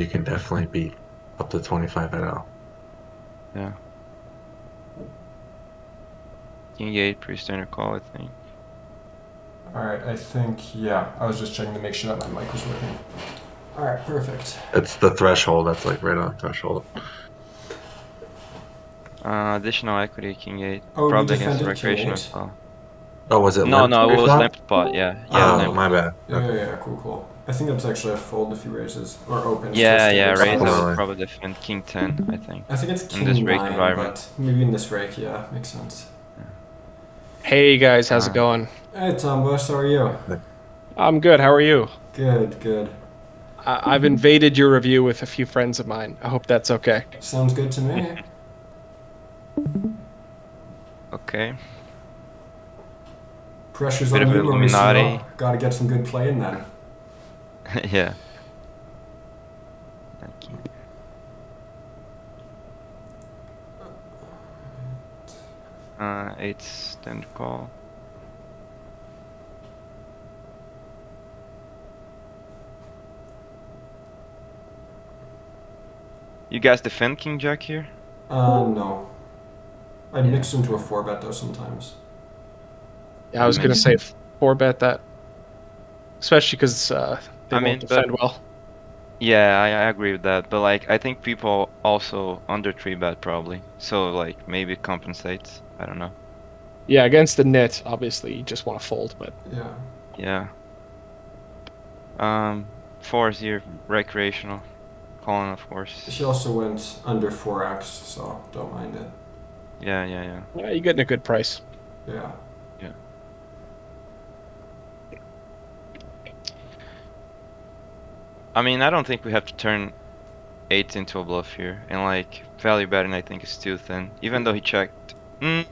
you can definitely beat up to 25 NL. Yeah. King 8, pretty standard call, I think. Alright, I think, yeah. I was just checking to make sure that my mic was working. Alright, perfect. It's the threshold. That's like right on the threshold. Additional equity, King 8. Oh, we Probably against the defended King recreation 8? as well. Oh, was it No, limped no, your it was flop? limped pot, yeah. Yeah, Oh, limped. my bad. Yeah, Okay. yeah, cool. I think that's actually a fold if he raises. Or opens. Yeah, to yeah, standard raise I size. would Definitely. probably defend King 10, I think. I think it's In this King rake 9, environment. but maybe in this rake, yeah, makes sense. Hey guys, how's it going? Hey, Tom Bush, how are you? I'm good. How are you? Good. I've invaded your review with a few friends of mine. I hope that's okay. Sounds good to me. Okay. Pressure's Bit on of you, Illuminati. Mauricio. Gotta get some good play in then. Yeah. Thank you. Eight standard call. You guys defend King Jack here? No. I mix into a 4-bet though sometimes. Yeah, I was gonna say 4-bet that, especially because they I mean, won't defend well. Yeah, I agree with that. But like, I think people also under 3-bet probably. So like, maybe it compensates. I don't know. Yeah, against the nit, obviously you just want to fold, but Yeah. Yeah. 4s here, recreational. Calling, of course. She also went under 4x, so don't mind it. Yeah. yeah, you're getting a good price. Yeah. I mean, I don't think we have to turn 8 into a bluff here. And like, value betting I think is too thin. Even though he checked. No,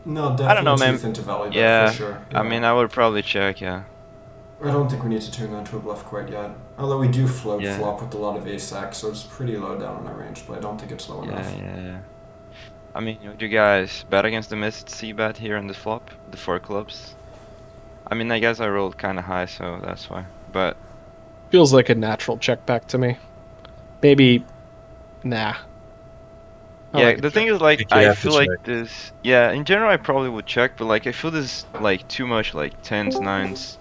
definitely I don't know, man. too thin to value bet, Yeah, for sure. I mean, I would probably check, yeah. I don't think we need to turn that into a bluff quite yet. Although we do float Yeah. flop with a lot of ace-x, so it's pretty low down in our range, but I don't think it's low enough. Yeah. I mean, would you guys bet against the missed C-bet here on this flop? The 4 clubs? I mean, I guess I rolled kind of high, so that's why. But Feels like a natural check back to me. Maybe, nah. I yeah, like a the check. thing is, like, think you I have to feel like check. this. Yeah, in general, I probably would check, but like, I feel this like too much, like 10s, 9s,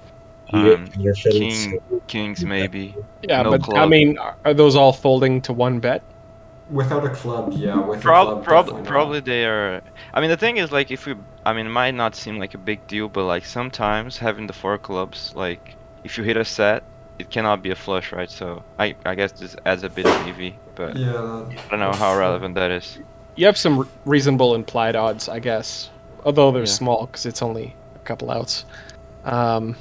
You get your fittings. kings maybe. Yeah, no but I club. mean, are those all folding to 1-bet? Without a club, yeah. With a club, definitely not. Probably they are. I mean, the thing is, like, I mean, it might not seem like a big deal, but like sometimes having the 4 clubs, like, if you hit a set, it cannot be a flush, right? So I guess this adds a bit of EV, but Yeah. I don't know how relevant that is. You have some reasonable implied odds, I guess. Although they're Yeah. small, because it's only a couple outs. I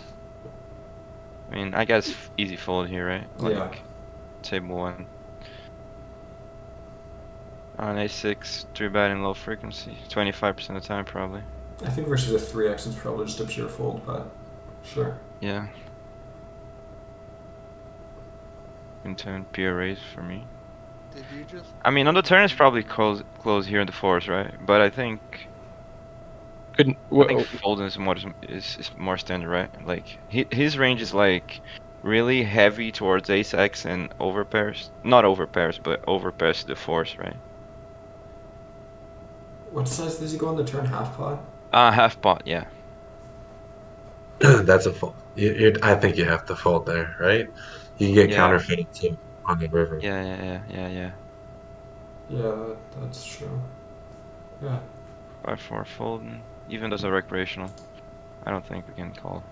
mean, I guess easy fold here, right? Like, Yeah. table 1. On A6, 3-bet in low frequency, 25% of the time probably. I think versus a 3x, it's probably just a pure fold, but sure. Yeah. In turn, pure raise for me. Did you just? I mean, on the turn it's probably close here in the 4s, right? But I think Couldn't. folding is more standard, right? Like his range is like really heavy towards ace-x and overpairs. Not overpairs, but overpairs to the 4s, right? What size does he go on the turn? Half pot? Half pot, yeah. That's a fold. I think you have to fold there, right? You can get Yeah. counterfeited too on the river. Yeah. Yeah, that's true. Yeah. 5-4 folding. Even though it's a recreational, I don't think we can call.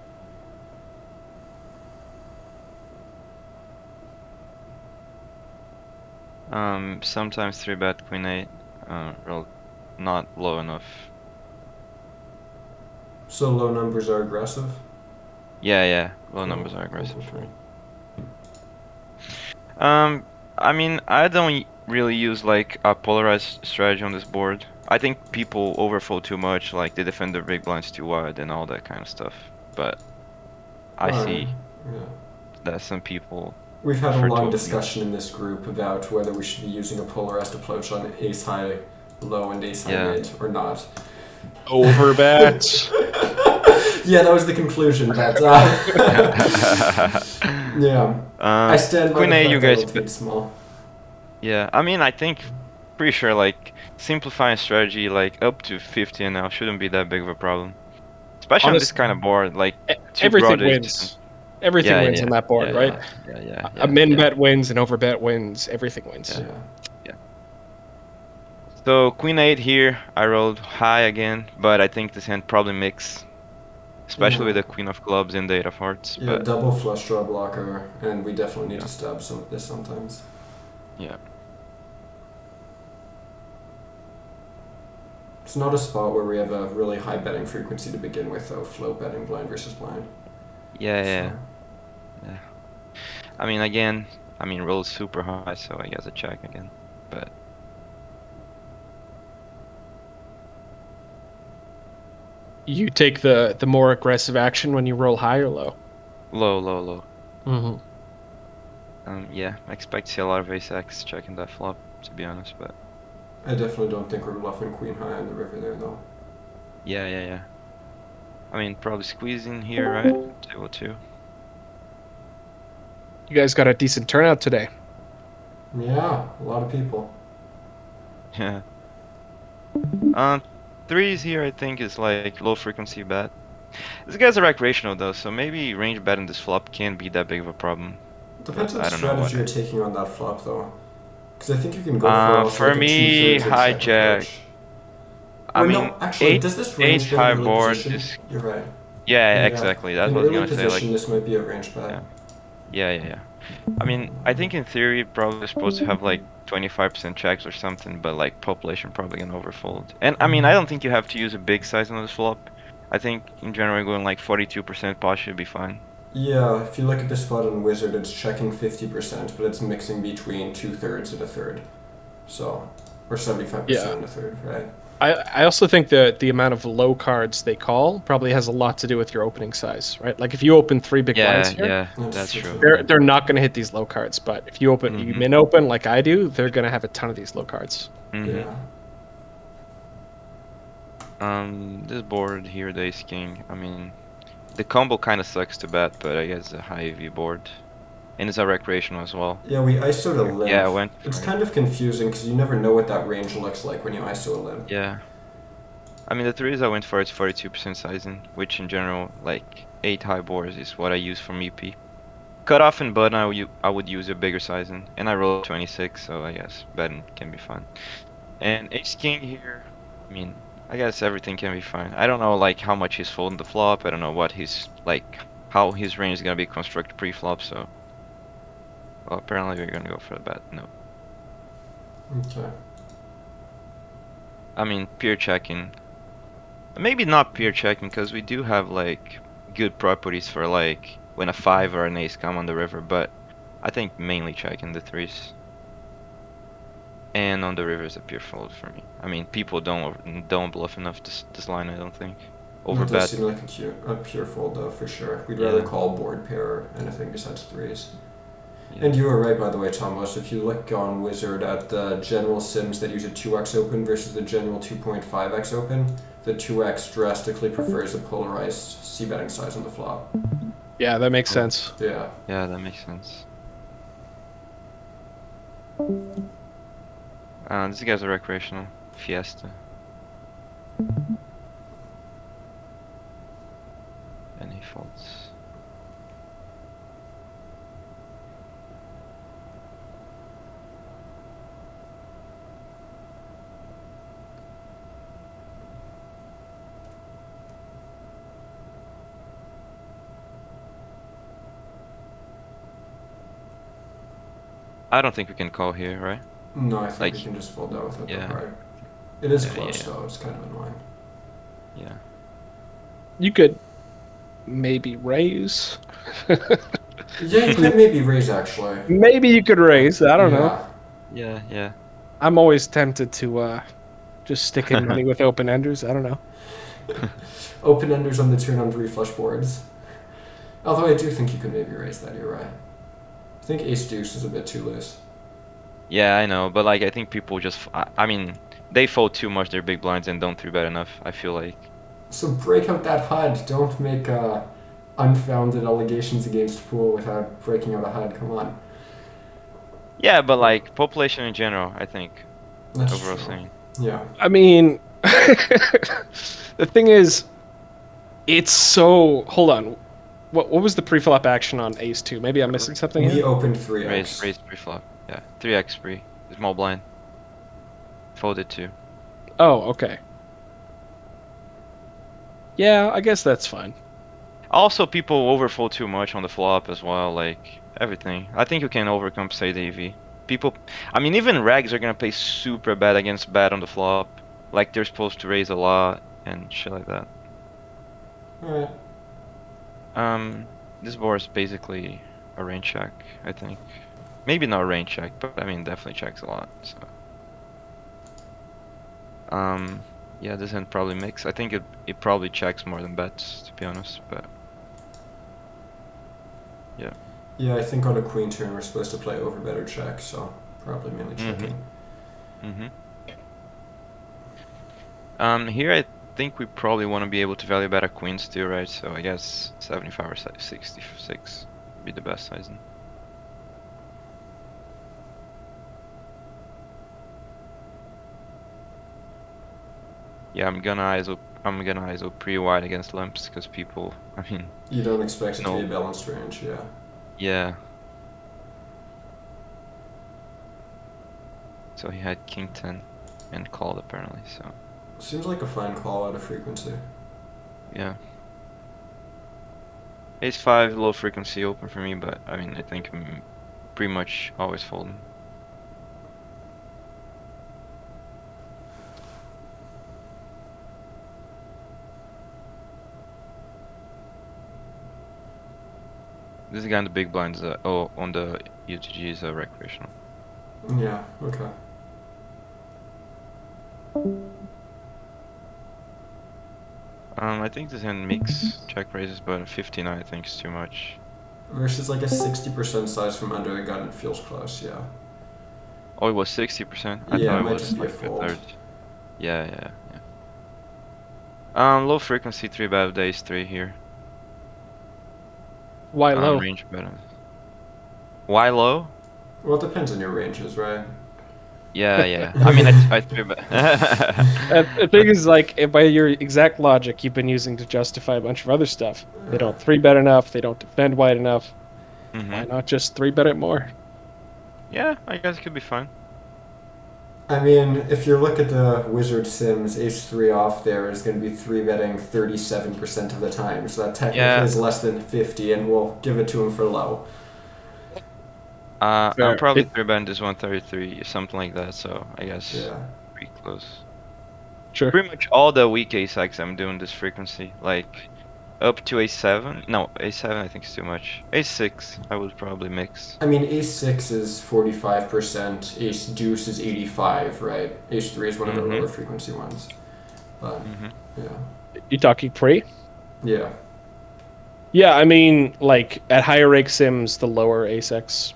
Sometimes 3-bet queen 8, roll not low enough. So low numbers are aggressive? Yeah, low numbers are aggressive for me. I mean, I don't really use like a polarized strategy on this board. I think people overfold too much, like they defend their big blinds too wide and all that kind of stuff. But I see Yeah. that some people. We've had a prefer long to- discussion in this group about whether we should be using a polarized approach on ace high low and ace high Yeah. mid or not. Overbet. Yeah, that was the conclusion. But yeah, I stand by Queen the A, fact you that I guys. will take small. Yeah, I mean, I think pretty sure like simplifying strategy like up to 50 and now shouldn't be that big of a problem. Especially on this Honest, kind of board, like two everything brothers. wins. Everything Yeah, wins yeah, on that board, yeah, right? yeah, yeah, A yeah, min yeah, bet wins, an over bet wins. Everything wins. Yeah. Yeah. So Queen 8 here, I rolled high again, but I think this hand probably mix, especially with Yeah. the Queen of Clubs and the 8 of Hearts. Yeah, But double flush draw blocker, and we definitely need Yeah. to stab some of this sometimes. yeah, It's not a spot where we have a really high betting frequency to begin with, though. Float betting blind versus blind. yeah. So, I mean, again, rolled super high, so I guess a check again. But You take the more aggressive action when you roll high or low. low. Mm-hmm. Yeah, I expect to see a lot of ace-x checking that flop, to be honest. But I definitely don't think we're bluffing queen high on the river there, though. yeah. I mean, probably squeezing here, right? Table 2. You guys got a decent turnout today. Yeah, a lot of people. Yeah. Threes here, I think, is like low frequency bet. This guy's a recreational though, so maybe range bet in this flop can't be that big of a problem. Depends I what don't know what strategy you're taking on that flop, though. Because I think you can go also for like a me, 2/3 or high check jack. approach. I Or mean, no, actually, does this range eight get high in early board position? is You're right. yeah, exactly. That's in what I was early gonna say. Like position, this might be a range bet. yeah. I mean, I think in theory probably supposed to have like 25% checks or something, but like population probably gonna overfold. And I mean, I don't think you have to use a big size on this flop. I think in general going like 42% pot should be fine. Yeah, if you look at the spot on Wizard, it's checking 50%, but it's mixing between 2/3 and a third. So, or 75% Yeah. and a third, right? I also think that the amount of low cards they call probably has a lot to do with your opening size, right? Like if you open 3 big blinds here, Yeah, That's that's true, true. too. they're not going to hit these low cards. But if you open you Mhm. min open like I do, they're going to have a ton of these low cards. Mhm. Yeah. This board here, the ace king. I mean, the combo kind of sucks to bet, but I guess it's a high EV board, and it's a recreational as well. Yeah, we ISO'd a limp. Yeah, I went It's for it. kind of confusing because you never know what that range looks like when you ISO a limp. Yeah. I mean, the threes I went for, it's 42% sizing, which in general, like 8 high boards is what I use from EP. Cutoff and button, I would use a bigger sizing, and I rolled 26, so I guess betting can be fun. And ace king here, I mean, I guess everything can be fine. I don't know like how much he's folding the flop. I don't know what his like how his range is gonna be constructed pre-flop. So, well, apparently we're gonna go for the bet. No, Okay. I mean pure checking. Maybe not pure checking because we do have like good properties for like when a 5 or an ace come on the river, but I think mainly checking the threes. And on the river is a pure fold for me. I mean, people don't bluff enough this line. I don't think. That does Overbet. seem like a pure fold, though, for sure. We'd Yeah. rather call board pair or anything besides threes. Yeah. And you were right, by the way, Thomas. If you look on Wizard at the general sims that use a 2x open versus the general 2.5x open, the 2x drastically prefers a polarized c betting size on the flop. Yeah, that makes sense. Yeah. Yeah, that makes sense. This guy's a recreational fiesta. And he folds. I don't think we can call here, right? No, I think Like- we can just fold that without Yeah. the heart. It is Yeah, close, yeah. though. It's kind of annoying. Yeah. You could maybe raise. Yeah, you could maybe raise, actually. Maybe you could raise. I don't know. Yeah. Yeah. I'm always tempted to just stick in money with open enders. I don't know. Open enders on the turn on 3 flush boards. Although I do think you could maybe raise that, you're right. I think ace deuce is a bit too loose. Yeah, I know, but like I think people just I mean, they fold too much their big blinds and don't 3-bet enough, I feel like. So break out that HUD. Don't make unfounded allegations against Pool without breaking out a HUD. Come on. Yeah, but like population in general, I think That's overall true. saying. Yeah. I mean, the thing is, it's so. Hold on. What was the pre-flop action on Ace 2? Maybe I'm missing something We here? opened 3x. Raise pre-flop. Yeah, 3x pre. Small blind. Folded 2. Oh, okay. Yeah, I guess that's fine. Also, people overfold too much on the flop as well, like everything. I think you can overcompensate AV. People, I mean, even regs are gonna play super bad against bad on the flop. Like they're supposed to raise a lot and shit like that. Alright. This board is basically a range check, I think. Maybe not a range check, but I mean, definitely checks a lot. So, yeah, this hand probably mix. I think it probably checks more than bets, to be honest. But yeah. Yeah, I think on a queen turn we're supposed to play over better check, so probably mainly checking. Here I think we probably want to be able to value bet our queens too, right? So I guess 75 or 66 would be the best sizing. Yeah, I'm gonna ISO pretty wide against limps because people, I mean, You don't expect it to No. be a balanced range, yeah. yeah. So he had king 10 and called apparently, so Seems like a fine call out of frequency. yeah. Ace 5 low frequency open for me, but I mean I think I'm pretty much always folding. This guy in the big blinds, on the UTG is recreational. Yeah, okay. I think this hand mix check raises, but 59 I think is too much. Versus like a 60% size from under the gun, it feels close, yeah. Oh, it was 60%. I Yeah, it thought might it was just be a like a fold. third. Yeah. Low frequency 3 bet with ace 3 here. Why low? Range better. Why low? Well, it depends on your ranges, right? Yeah. I mean, I 3 bet. The thing is, like, by your exact logic you've been using to justify a bunch of other stuff. They don't 3-bet enough, they don't defend wide enough. Why not just 3-bet it more? Yeah, I guess it could be fun. I mean, if you look at the Wizard Sims, ace 3 off there is going to be 3-betting 37% of the time, so that technically is less than 50, and we'll give it to him for low. I'm Fair. probably 3-betting this 133 or something like that, so I guess Yeah. pretty close. Sure. Pretty much all the weak ace X I'm doing this frequency, like up to ace 7. No, ace 7 I think is too much. Ace 6 I would probably mix. I mean, ace 6 is 45%, ace deuce is 85, right? Ace 3 is one of the lower frequency ones. But, yeah. You talking pre? Yeah. Yeah, I mean, like, at higher rake sims, the lower ace X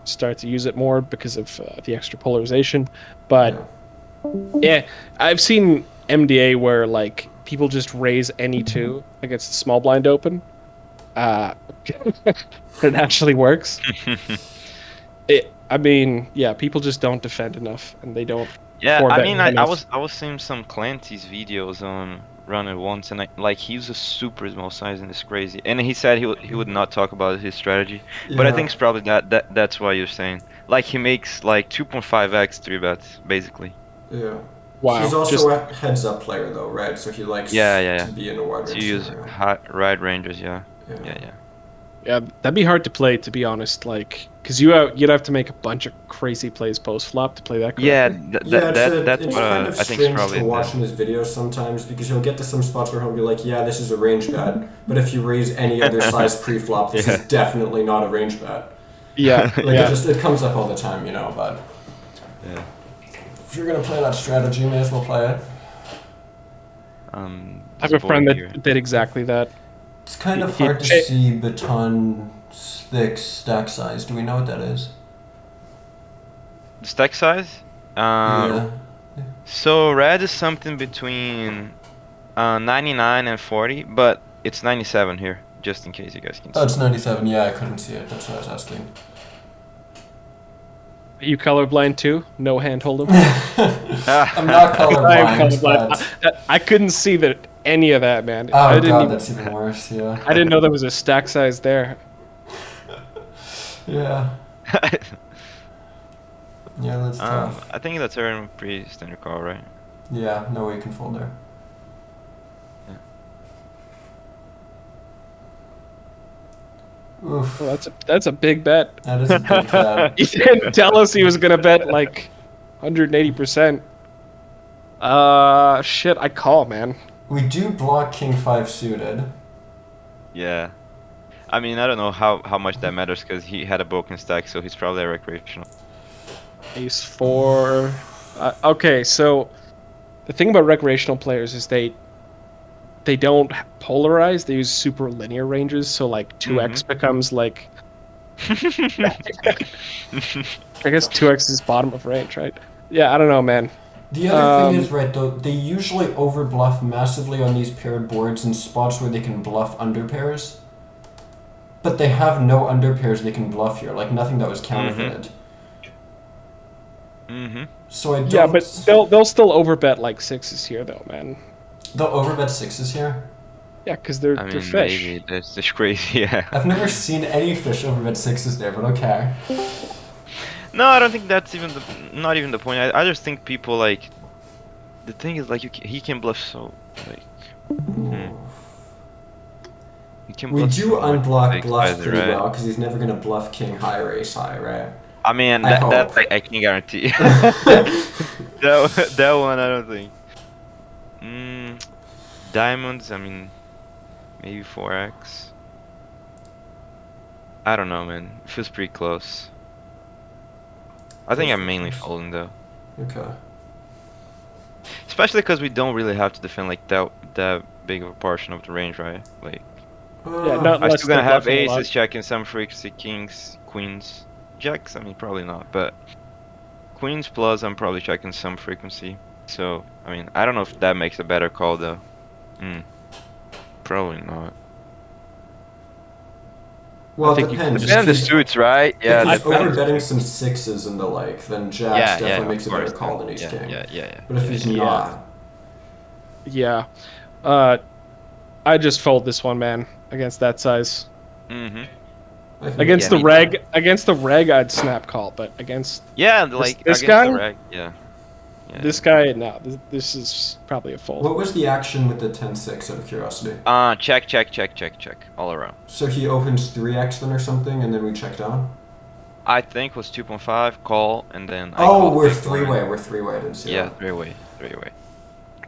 start to use it more because of the extra polarization. But, yeah, I've seen MDA where, like, people just raise any 2 against the small blind open. It actually works. I mean, yeah, people just don't defend enough, and they don't. Yeah, I mean, I enough. was seeing some Clancy's videos on Runner once, and like he uses super small size, and it's crazy. And he said he would not talk about his strategy, but I think it's probably that's why you're saying. Like he makes like 2.5x 3-bets basically. Yeah. Wow. He's also a heads-up player, though, right? So he likes to be in a wide range. To use right ranges, yeah. Yeah, that'd be hard to play, to be honest. Like, because you'd have to make a bunch of crazy plays post flop to play that correctly. That's what kind of I think is strange probably to watch in his videos sometimes because he'll get to some spots where he'll be like, "Yeah, this is a range bet," but if you raise any other size pre-flop, this is definitely not a range bet. Yeah, it comes up all the time, you know. But if you're gonna play that strategy, may as well play it. I have a friend that did exactly that. It's kind of hard to see baton thick stack size. Do we know what that is? The stack size? So red is something between 99 and 40, but it's 97 here, just in case you guys can see. Oh, it's 97. Yeah, I couldn't see it. That's what I was asking. Are you colorblind too? No hand holding. I'm not I am colorblind, colorblind. but... I couldn't see that any of that, man. Oh I didn't god, even, that's even worse, yeah. I didn't know there was a stack size there. Yeah. Yeah, that's tough. I think that's a pretty standard call, right? Yeah, no way you can fold there. Oof. Well, that's a big bet. That is a big bet. He didn't tell us he was gonna bet like 180%. Shit, I call, man. We do block king 5 suited. Yeah. I mean, I don't know how much that matters because he had a broken stack, so he's probably a recreational. Ace 4. Okay, so the thing about recreational players is they don't polarize. They use super linear ranges, so like 2x becomes like. I guess 2x is bottom of range, right? Yeah, I don't know, man. The other thing is, right, though, they usually overbluff massively on these paired boards in spots where they can bluff underpairs. But they have no underpairs they can bluff here, like nothing that was counterfeited. So I don't... Yeah, but they'll still overbet like 6s here, though, man. They'll overbet 6s here? Yeah, because they're fish. Maybe that's just crazy, yeah. I've never seen any fish overbet 6s there, but okay. No, I don't think that's even not even the point. I just think people like, the thing is like he can bluff so like. He can We bluff do so much unblock big bluffs size, pretty right? well, because he's never gonna bluff king high or ace high, right? I mean, I that hope. I can guarantee. that one I don't think. Diamonds, I mean, maybe 4x. I don't know, man. It feels pretty close. I think I'm mainly folding though. Okay. Especially because we don't really have to defend like that big of a portion of the range, right? Like, Yeah, not I'm unless still gonna they're have bluffing a lot. aces checking some frequency, kings, queens, jacks. I mean, probably not, but queens plus, I'm probably checking some frequency. So, I mean, I don't know if that makes a better call though. Probably not. Well, I it think you depends. can Depends on the If he's- suits, right? If Yeah, he's depends. overbetting some 6s and the like, then jacks Yeah, definitely yeah, makes a of better course, call than ace yeah, king. yeah. But if he's yeah. not, Yeah. I just fold this one, man, against that size. I think Against Yeah, the me reg, against the reg, I'd snap call, but against Yeah, like this against guy? the reg, yeah. this guy, no, this is probably a fold. What was the action with the 10-6 out of curiosity? Check, all around. So he opens 3x then or something, and then we check down? I think was 2.5 call, and then. I Oh, called we're big blind. three-way. We're three-way. I didn't see Yeah, that. three-way.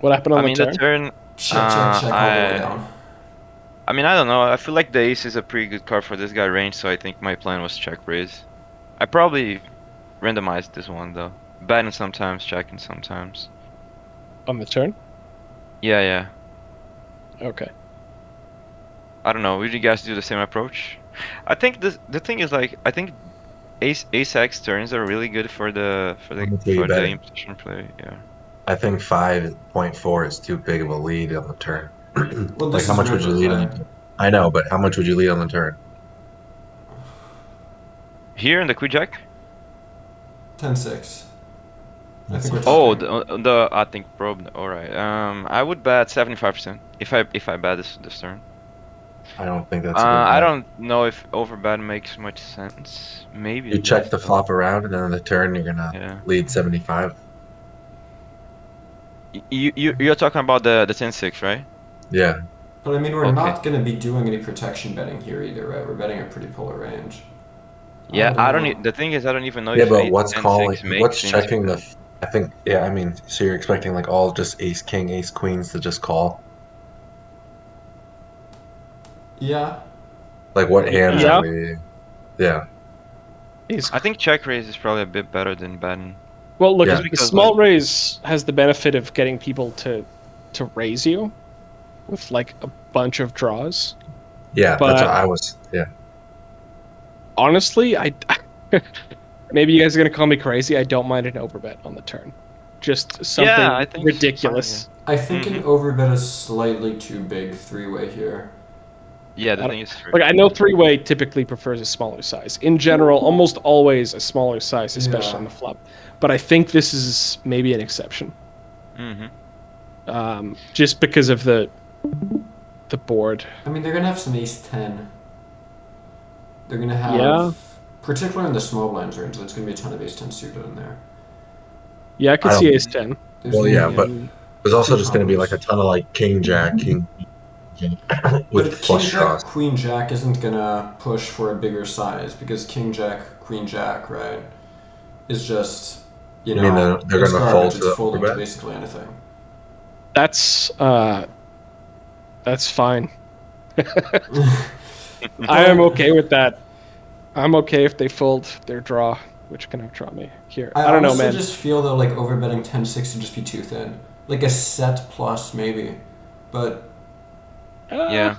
What happened on I mean, the the turn? turn. Check all the way I- down. I mean, I don't know. I feel like the ace is a pretty good card for this guy range, so I think my plan was check raise. I probably randomized this one though. Betting sometimes, checking sometimes. On the turn? Yeah. Okay. I don't know. Would you guys do the same approach? I think the thing is like I think ace X turns are really good for the betting. imposition play. Yeah. I think 5.4 is too big of a lead on the turn. Well, Like, this how is much would you river, lead on right? the turn? I know, but how much would you lead on the turn? Here in the queen jack. 10-6. I think we're Oh, talking. the I think probe. All right. I would bet 75% if I bet this turn. I don't think that's a good I bet. don't know if overbet makes much sense. Maybe You it check does, the though. flop around, and then on the turn, you're gonna Yeah. lead 75. You're talking about the 10-6, right? Yeah. But I mean, we're Okay. not going to be doing any protection betting here either, right? We're betting a pretty polar range. Yeah, I don't. know. The thing is, I don't even know Yeah, if but ace what's 10-6 calling? makes What's sense. checking the? I think. Yeah, I mean, so you're expecting like all just ace king, ace queens to just call. Yeah. Like what hands Yeah. are we? Yeah. He's, I think check raise is probably a bit better than betting. well, look, Yeah. the Because, small like- raise has the benefit of getting people to raise you with like a bunch of draws. Yeah, But- that's what I was. Yeah. Honestly, I maybe you guys are gonna call me crazy. I don't mind an overbet on the turn. Just something I think it's ridiculous. fine, I think an overbet is slightly too big three-way here. Yeah, I the don't- thing is true. Like I know three-way typically prefers a smaller size. In general, almost always a smaller size, especially Yeah. on the flop. But I think this is maybe an exception, just because of the board. I mean, they're gonna have some ace ten. They're gonna have, Yeah. particularly in the small blinds range, there's gonna be a ton of ace ten suited in there. Yeah, I could I see don't- ace ten. There's Well, gonna yeah, be, but there's also two just going to be like a combos. ton of like king jack, king with But flush king jack, draws. queen jack isn't gonna push for a bigger size because king jack, queen jack, right, is just, you You know, mean they're it's going to garbage. fold to It's the folding to overbet? basically anything. That's fine. I am okay with that. I'm okay if they fold their draw, which can outdraw me here. I don't know, honestly man. just feel though like overbetting 10-6 would just be too thin. Like a set plus maybe, but Yeah.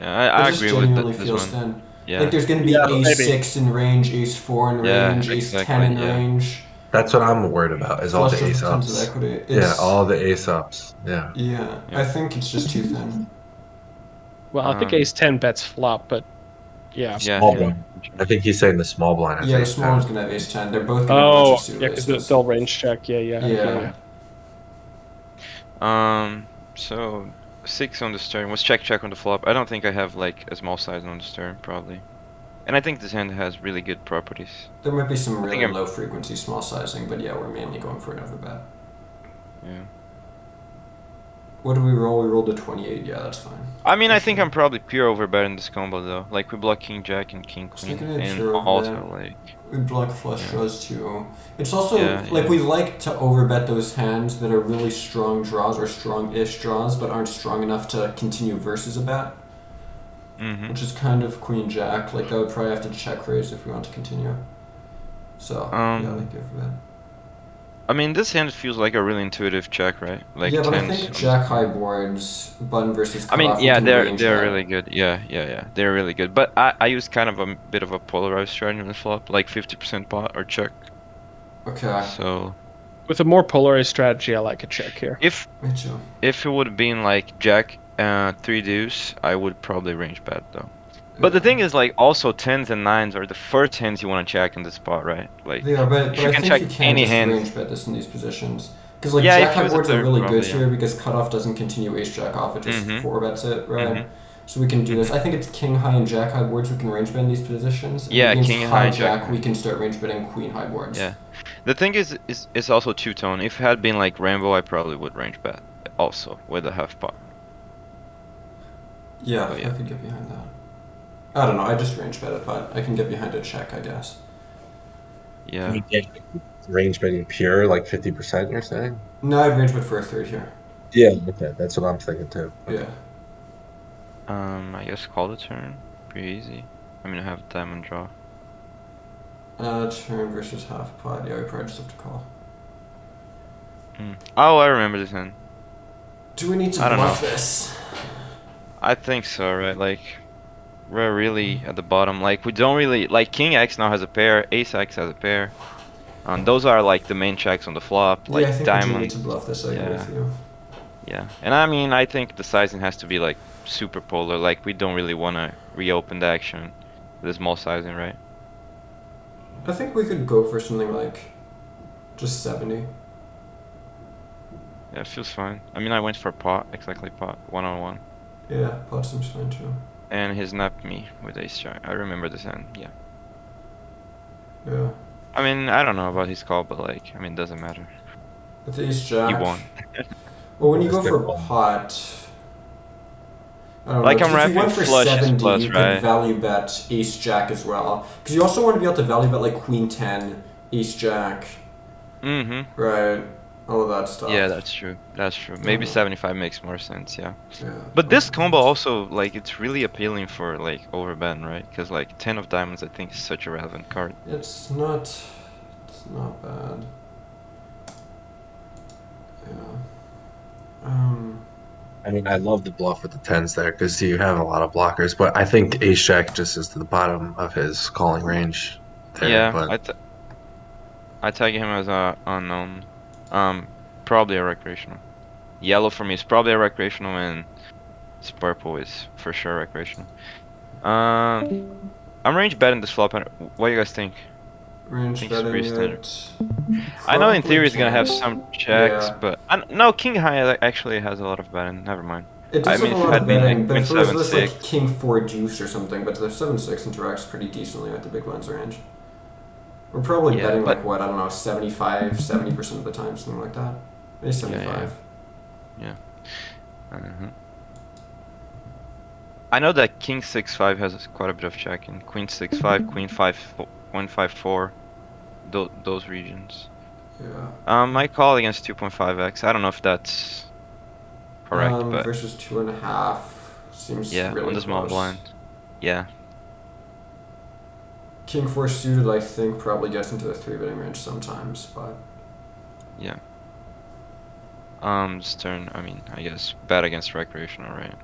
Yeah, I it just agree with genuinely this feels one. thin. Yeah. Like there's gonna be Yeah, ace maybe. 6 in range, ace 4 in Yeah, range, ace 10 exactly, in yeah. range. That's what I'm worried about. Is all Flush the with ace tons of ups. equity. Yeah, It's, all the ace ups. Yeah. yeah, Yeah. I think it's just too thin. Well, I think Um, ace 10 bets flop, but yeah. Yeah. Small yeah. blind. I think he's saying the small blind has Yeah, the ace small 10. one's gonna have ace 10. They're both gonna have a bunch Oh, of suited yeah, because aces. they'll range check. Yeah, yeah. Yeah. So 6 on the stern was check on the flop. I don't think I have like a small size on the stern probably, and I think this hand has really good properties. There might be some think really I'm- low frequency small sizing, but yeah, we're mainly going for an overbet. Yeah. What do we roll? We rolled a 28. Yeah, that's fine. I mean, For I think sure. I'm probably pure overbet in this combo though. Like we block king jack and king Just queen, looking at and your also overbet. like We block flush Yeah. draws too. It's also Yeah, like yeah. we like to overbet those hands that are really strong draws or strong-ish draws, but aren't strong enough to continue versus a bet, which is kind of queen jack. Like I would probably have to check raise if we want to continue. So yeah, I like it for that. I mean, this hand feels like a really intuitive check, right? Like Yeah, but I tens think on the jack stern. high boards, button versus I mean, cutoff, we yeah, can they're range they're bet. really good. Yeah, they're really good. But I use kind of a bit of a polarized strategy on the flop, like 50% pot or check. Okay, So With a more polarized strategy, I like a check here. if me too. if it would have been like jack 3 deuce, I would probably range bet though. But the thing is, like, also tens and nines are the first hands you want to check in this spot, right? Like, Yeah, but you I can think check you can any just hand. range bet this in these positions. Because like Yeah, jack if high it was a boards are third, really good probably, yeah. here because cutoff doesn't continue ace jack off, it just Mhm. four bets it, right? Mhm. So we can do this. I think it's king high and jack high boards we can range bet in these positions. And Yeah, against king high high, jack jack high. we can start range betting queen high boards. Yeah. The thing is it's also two-tone. If it had been like rainbow, I probably would range bet also with a half pot. Yeah, Oh, yeah. I could get behind that. I don't know, I just range bet it, but I can get behind a check, I guess. Yeah. Range betting pure, like 50%, you're saying? No, I'd range bet for a third here. Yeah, okay. That's what I'm thinking too. Yeah. I guess call the turn. Pretty easy. I mean, I have diamond draw. Turn versus half pot. Yeah, we probably just have to call. Oh, I remember this hand. Do we need to I don't bluff know. this? I think so, right? Like, we're really at the bottom. Like, we don't really like King X now has a pair, Ace X has a pair. Those are like the main checks on the flop. Like yeah, I think we do need diamond. to bluff this. I agree Yeah. with you. Yeah, and I mean, I think the sizing has to be like super polar. Like, we don't really want to reopen the action with a small sizing, right? I think we could go for something like just 70. Yeah, it feels fine. I mean, I went for pot, exactly pot, 1-on-1. Yeah, pot seems fine too. And he snapped me with ace jack. I remember this hand, yeah. Yeah. I mean, I don't know about his call, but like, I mean, it doesn't matter. With ace jack. You won. Well, when you go Just for get one. pot. I don't Like, know, I'm 'cause if you wrapping went for flushes 70, plus, you right? could value bet ace jack as well. Because you also want to be able to value bet like queen 10, ace jack, Mm-hmm. right? All of that stuff. Yeah, that's true. That's true. Maybe Yeah. 75 makes more sense, yeah. Yeah. But this combo also, like, it's really appealing for, like, overbet, right? Because, like, 10 of diamonds, I think, is such a relevant card. It's not bad. Yeah. I mean, I love the bluff with the tens there because you have a lot of blockers, but I think ace jack just is to the bottom of his calling range there. Yeah, But I tag him as a unknown. Probably a recreational. Yellow for me is probably a recreational, and it's purple is for sure recreational. I'm range betting this flop. What do you guys think? Range think it's pretty betting standard. it. I know in Probably theory it's gonna have can't. some checks, Yeah. but no, king high actually has a lot of betting. Never mind. It I does mean, have if a it lot of had been betting, like but queen if it was 7 this 6, like king 4 deuce or something, but the 7-6 interacts pretty decently at the big blinds range. We're probably Yeah, betting but- like what, I don't know, 75, 70% of the time, something like that. Maybe 75. I know that king 6-5 has quite a bit of checking. Queen 6-5, queen 5-4, those regions. Yeah. I call against 2.5x. I don't know if that's correct, but versus 2.5 seems yeah, really on the small close. blind. Yeah. King 4 suited, I think, probably gets into the 3-betting range sometimes, but Yeah. This turn, I mean, I guess bet against recreational, right?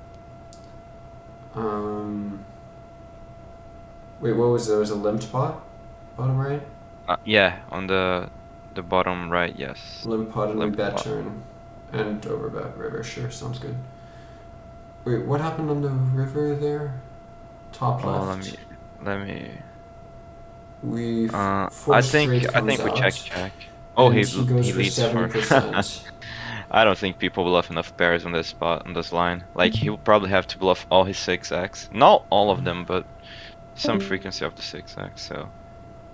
wait, what was there? Was a limped pot? Bottom right? Yeah, on the bottom right, yes. Limp pot and we Limp bet pot. turn. And over bet river, sure, sounds good. Wait, what happened on the river there? Top Oh, left. let me. We I four think straight we comes check. Oh, and he he goes for leads for. 70%. I don't think people bluff enough pairs on this spot on this line. Like he will probably have to bluff all his 6x. Not all of them, but some frequency of the 6x. So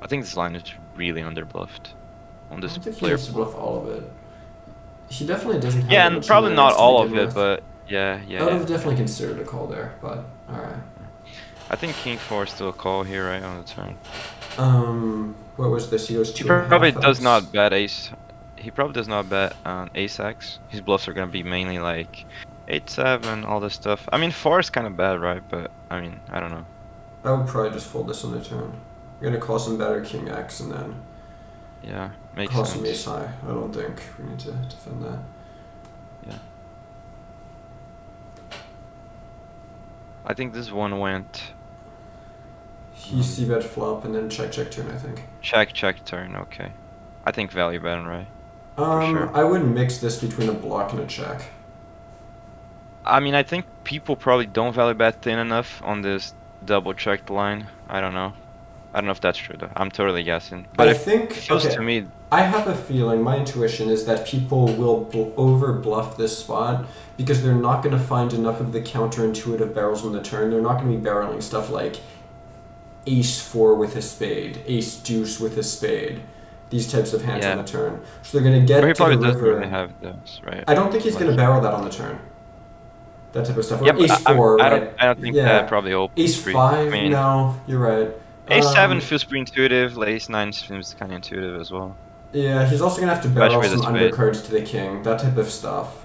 I think this line is really underbluffed on I this don't think he player. needs to bluff all of it. He definitely doesn't have Yeah, that and much probably not awareness to all of begin it, with. but yeah, I would yeah. have definitely considered a call there, but alright. I think king 4 is still a call here, right, on the turn. What was this? He goes He 2.5x. probably does not bet ace. He probably does not bet ace x. His bluffs are gonna be mainly like 8-7, all this stuff. I mean, 4 is kind of bad, right? But I mean, I don't know. I would probably just fold this on the turn. We're gonna call some better king x and then Yeah, makes call some ace sense. high. I don't think we need to defend that. I think this one went He c-bet flop and then check turn, I think. check turn. Okay, I think value betting, right? sure. I would mix this between a block and a check. I mean, I think people probably don't value bet thin enough on this double checked line. I don't know. I don't know if that's true though. I'm totally guessing. But I it think feels okay. to me. I have a feeling, my intuition is that people will over bluff this spot because they're not going to find enough of the counterintuitive barrels on the turn. They're not going to be barreling stuff like ace 4 with a spade, ace deuce with a spade, these types of hands Yeah. on the turn. So they're going to get Or he to the probably doesn't river. really have those, right? I don't think he's going to barrel that on the turn. That type of stuff. Or Yeah, but ace 4, I right? don't think Yeah. that probably opens Ace free. 5, I mean, no, you're right. ace 7 feels pretty intuitive. Like ace 9 seems kind of intuitive as well. Yeah, he's also gonna have to barrel Especially some with a spade. undercards to the king, that type of stuff.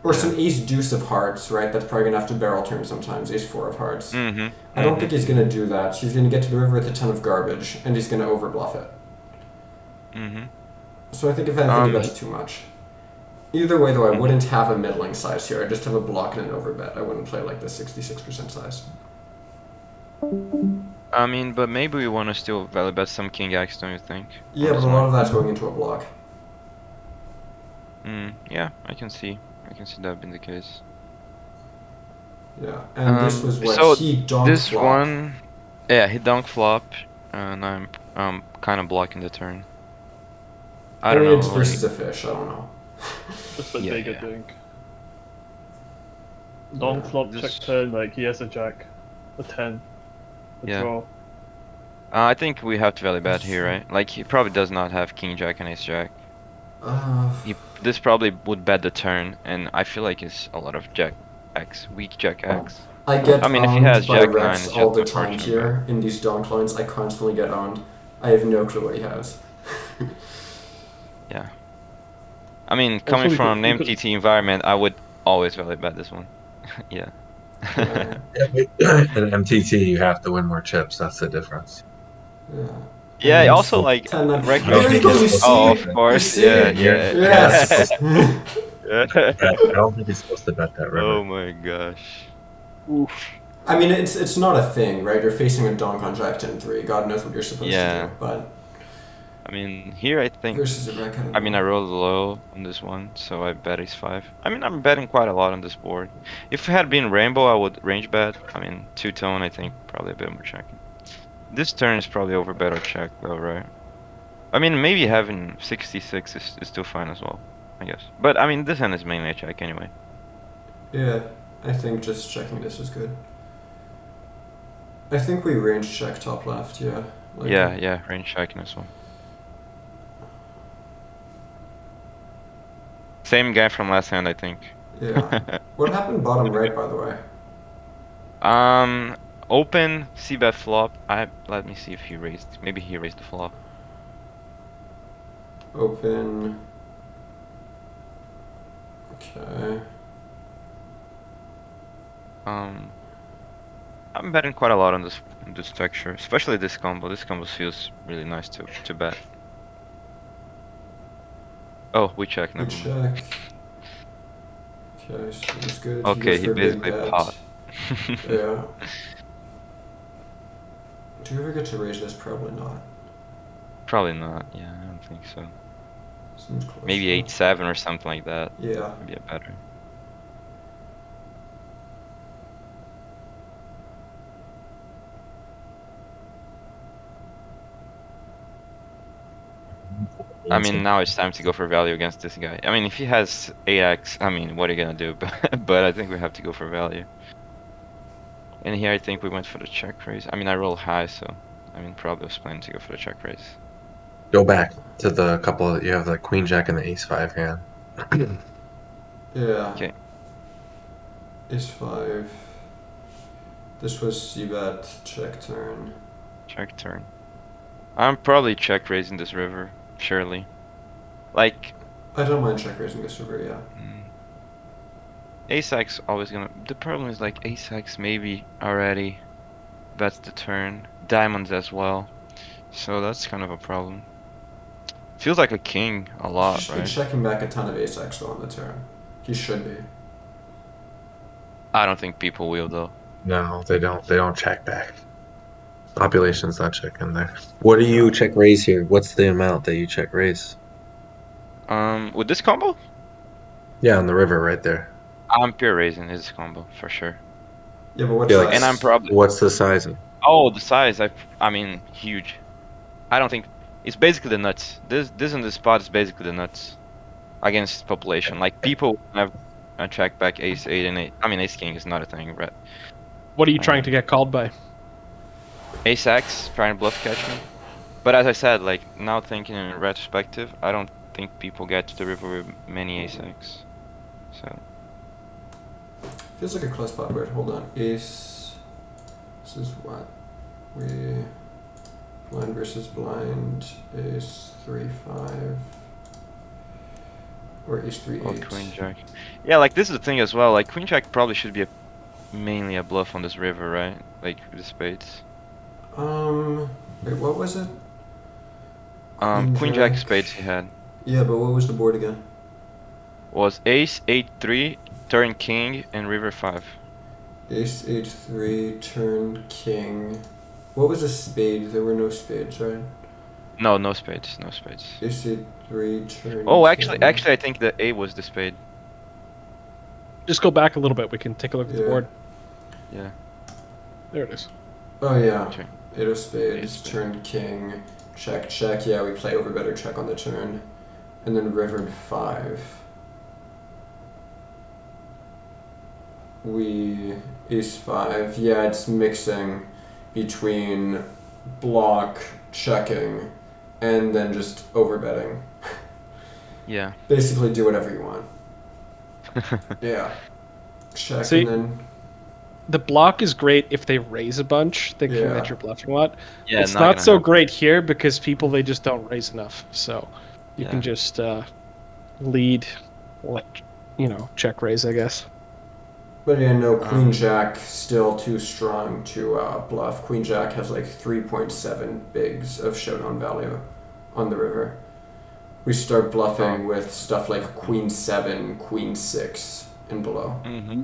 Or Yeah. some ace deuce of hearts, right? That's probably gonna have to barrel turn sometimes. Ace 4 of hearts. Mm-hmm. I don't think he's gonna do that. He's gonna get to the river with a ton of garbage, and he's gonna overbluff it. Mm-hmm. So I think if anything, he bets too much. Either way, though, I wouldn't have a middling size here. I just have a block and an overbet. I wouldn't play like the 66% size. I mean, but maybe we want to still value bet some king x, don't you think? Yeah, but a lot of that's going into a block. Yeah, I can see that being the case. Yeah, and this was what so he donked this flop. one, yeah, he donk flop, and I'm kind of blocking the turn. I don't know. It's versus a fish. I don't know. Just like Yeah, bigger yeah. doing. Long Yeah, flop this- check turn, like he has a jack, a 10, a Yeah. draw. I think we have to value bet here, right? Like he probably does not have king jack and ace jack. This probably would bet the turn, and I feel like it's a lot of jack x, weak jack x. I get I mean, if he owned has by Jack 9, Rex it's all the just time unfortunate, here in these donk lines. I constantly get owned. I have no clue what he has. Yeah. I mean, coming we from could- an we could- MTT environment, I would always value bet this one. Yeah. Yeah, In MTT, you have to win more chips. That's the difference. yeah. Yeah, And also like 10-9. recreational. There you go, you see? Oh, of You course. see? Yeah, Yes. I don't think he's supposed to bet that river. Oh my gosh. Oof. I mean, it's not a thing, right? You're facing a donk on Jack 10-3. God knows what you're supposed Yeah. to do, but I mean, here I think. Versus a wreck, I don't I mean, I know. rolled low on this one, so I bet ace 5. I mean, I'm betting quite a lot on this board. If it had been rainbow, I would range bet. I mean, two-tone, I think probably a bit more checking. This turn is probably over bet or check though, right? I mean, maybe having 66 is still fine as well, I guess. But I mean, this hand is mainly a check anyway. Yeah, I think just checking this is good. I think we range check top left, yeah. Like Yeah, range checking this one. Same guy from last hand, I think. Yeah. What happened bottom right, by the way? Open, c-bet flop. Let me see if he raised. Maybe he raised the flop. Open. Okay. I'm betting quite a lot on this texture, especially this combo. This combo feels really nice to bet. Oh, we check. We Never mind. check. Okay, so it's good. Okay, goes he for a big basically bet. pot. Yeah. Do you ever get to raise this? Probably not. Probably not. Yeah, I don't think so. Seems close. Maybe though. 8-7 or something like that. Yeah. Maybe a better. I mean, now it's time to go for value against this guy. I mean, if he has 8x, I mean, what are you gonna do? But I think we have to go for value. And here I think we went for the check raise. I mean, I roll high, so I mean, probably was planning to go for the check raise. Go back to the couple that you have the queen jack and the ace 5 hand. Yeah. Okay. Ace 5. This was c-bet check turn. Check turn. I'm probably check raising this river, surely. Like, I don't mind check raising this river, yeah. ace x always gonna. The problem is like ace x maybe already bets the turn. Diamonds as well. So that's kind of a problem. Feels like a king a He lot, should be right? checking back a ton of ace x though on the turn. He should be. I don't think people will though. No, they don't. They don't check back. Population's not checking there. What do you check raise here? What's the amount that you check raise? With this combo, Yeah, on the river right there. I'm pure raising his combo for sure. Yeah, but what Yeah, size? like- And I'm probably. What's the sizing? Oh, the size. I mean, huge. I don't think it's basically the nuts. This in this spot is basically the nuts against population. Like people have check back ace 8 and 8. I mean, ace king is not a thing, right? What are you trying to get called by? Ace x trying to bluff catch me. But as I said, like now thinking in retrospective, I don't think people get to the river with many ace x. So Feels like a close spot. Wait, hold on. Ace. This is what? We. Blind versus blind. Ace 3-5. Or ace 3-8. oh, queen jack. Yeah, like this is the thing as well. Like queen jack probably should be mainly a bluff on this river, right? Like with the spades. Wait, what was it? Queen jack spades he had Yeah, but what was the board again? was ace 8-3, turn king, and river 5. Ace 8-3, turn king. What was a spade? There were no spades, right? No spades, no spades. Ace 8-3, turn. Oh, king. actually, I think the A was the spade. Just go back a little bit. We can take a look at the Yeah. board. Yeah. There it is. Oh yeah. Check. 8 of spades, Eight of spades. turn king, check, check. Yeah, we play over better check on the turn. And then rivered 5. We ace 5. Yeah, it's mixing between block, checking, and then just overbetting. Yeah. Basically, do whatever you want. Yeah. Check See, and then. The block is great if they raise a bunch, thinking Yeah. that you're bluffing a lot. Yeah, It's not not gonna so happen. great here because people, they just don't raise enough. So you Yeah. can just lead, like, check raise, I guess. But yeah, no, Queen Jack still too strong to bluff. Queen Jack has like 3.7 bigs of showdown value on the river. We start bluffing with stuff like Queen 7, Queen 6, and below. Mm-hmm.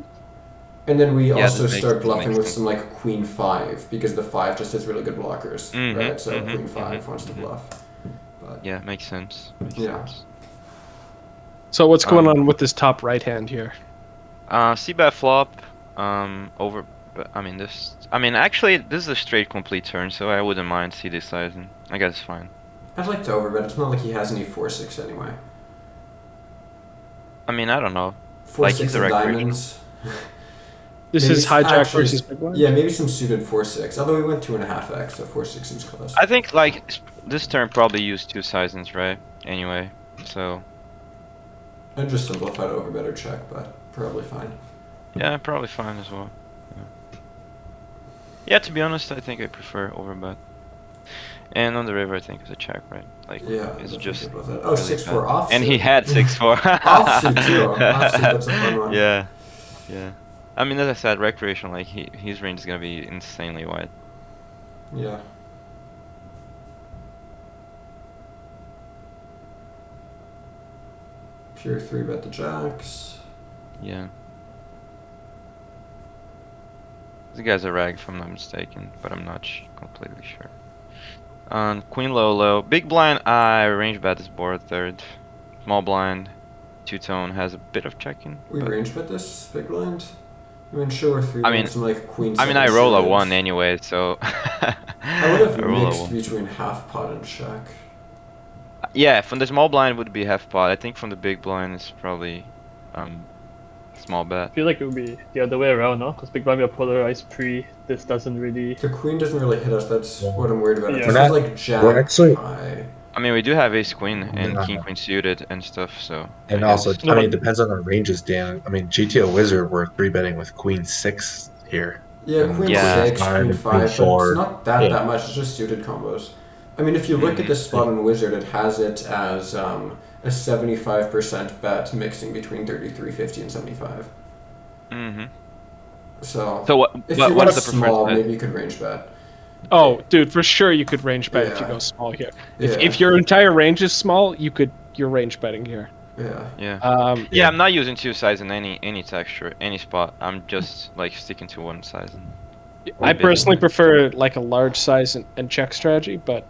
And then we Yeah, also this makes- start this bluffing makes with sense. some like Queen 5 because the 5 just has really good blockers, Mhm, right? So mhm, Queen 5 mhm, wants to mhm. bluff. But Yeah, makes sense. Makes Yeah. sense. So what's going Um, on with this top right hand here? C-bet flop. Over. But I mean this. I mean actually this is a straight complete turn, so I wouldn't mind CD sizing. I guess it's fine. I'd like to overbet. It's not like he has any 4-6 anyway. I mean I don't know. 4-6 Like, he's a of recreational. diamonds. This Maybe is hijack actually- versus big blind. Yeah, maybe some suited 4-6. Although we went 2.5x, so 4-6 seems close. I think like this turn probably used 2 sizings, right? Anyway, so I just simplified overbet or check, but probably fine. yeah, probably fine as well. Yeah, to be honest, I think I prefer overbet. And on the river, I think it's a check, right? Like, Yeah, it's that's just what it was. Oh, really 6-4 bad. offsuit. And he had 6-4. Offsuit too. Offsuit, that's a fun one. Yeah, yeah. I mean, as I said, recreational, like his range is gonna be insanely wide. Yeah. Pure 3-bet the jacks. Yeah. This guy's a rag, if I'm not mistaken, but I'm not completely sure. On queen low low, big blind, I range bet this board third. Small blind, two-tone has a bit of checking. We but- range bet this big blind? I mean, sure, 3 I mean- some like queen. I mean, I seven roll a suited. 1 anyway, so. I would have roll a mixed 1. between half pot and check. Yeah, from the small blind would be half pot. I think from the big blind it's probably small bet. I feel like it would be the other way around, no? Because big blind we are polarized pre. This doesn't really. The queen doesn't really hit us. That's what I'm worried about. Yeah. If We're this was not- like jack we're actually- high. I mean, we do have ace queen and Yeah. king queen suited and stuff, so. And I also, guess- I mean, it depends on our ranges, Dan. I mean, GTO Wizard, we're 3-betting with Queen 6 here. Yeah, And queen Yeah. 6, five, queen and 5, but four. it's not that Yeah. much. It's just suited combos. I mean, if you look at this spot on Wizard, it has it as a 75% bet mixing between 33, 50, and 75. Mm-hmm. So, So what? if What, you what went is the preferred small, bet? maybe you could range bet. Oh, dude, for sure you could range bet if you Yeah. go small here. Yeah. If your entire range is small, you're range betting here. Yeah. Yeah. Yeah. Yeah, I'm not using 2 sides in any texture, any spot. I'm just like sticking to 1 size. I personally prefer like a large size and check strategy, but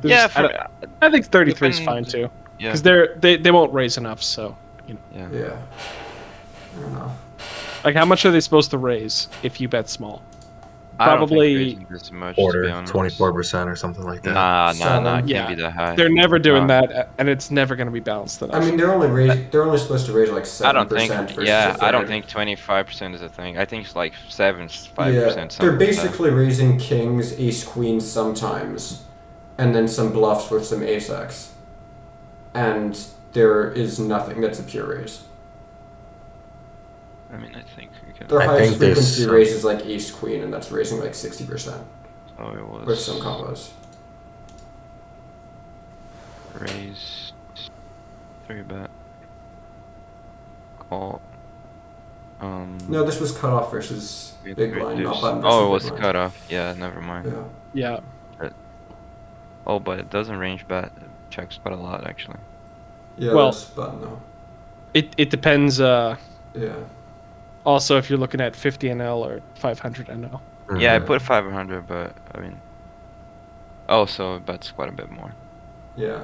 Yeah, I think 33 is depend- fine too, yeah, because they won't raise enough. So, you know, yeah. Yeah. Fair enough. like how much are they supposed to raise if you bet small? I don't think Probably raising this much, to be Order honest. 24% or something like that. Nah, Seven. can't Yeah. be that high. They're never doing Nah. that, and it's never going to be balanced enough. I mean, they're only supposed to raise like 7% I don't think. versus Yeah, a I don't third. think 25% is a thing. I think it's like 5%. Yeah, something they're like that. basically raising kings, ace, queen sometimes, and then some bluffs with some ace x. And there is nothing that's a pure raise. I mean, I think we can. Their I highest think there's frequency some- raise is like ace, queen, and that's raising like 60% Oh, it was. with some combos. Raise. 3-bet. Call. No, this was cutoff versus big blind, not button versus Oh, it big was blind. cut off. Yeah, never mind. Yeah. yeah, Oh, but it doesn't range bet. It checks quite a lot, actually. Yeah, Well- that's button though. it depends. Yeah. Also, if you're looking at 50 NL or 500 NL. Mhm. Yeah, I put 500, but I mean. Oh, so it bets quite a bit more. Yeah.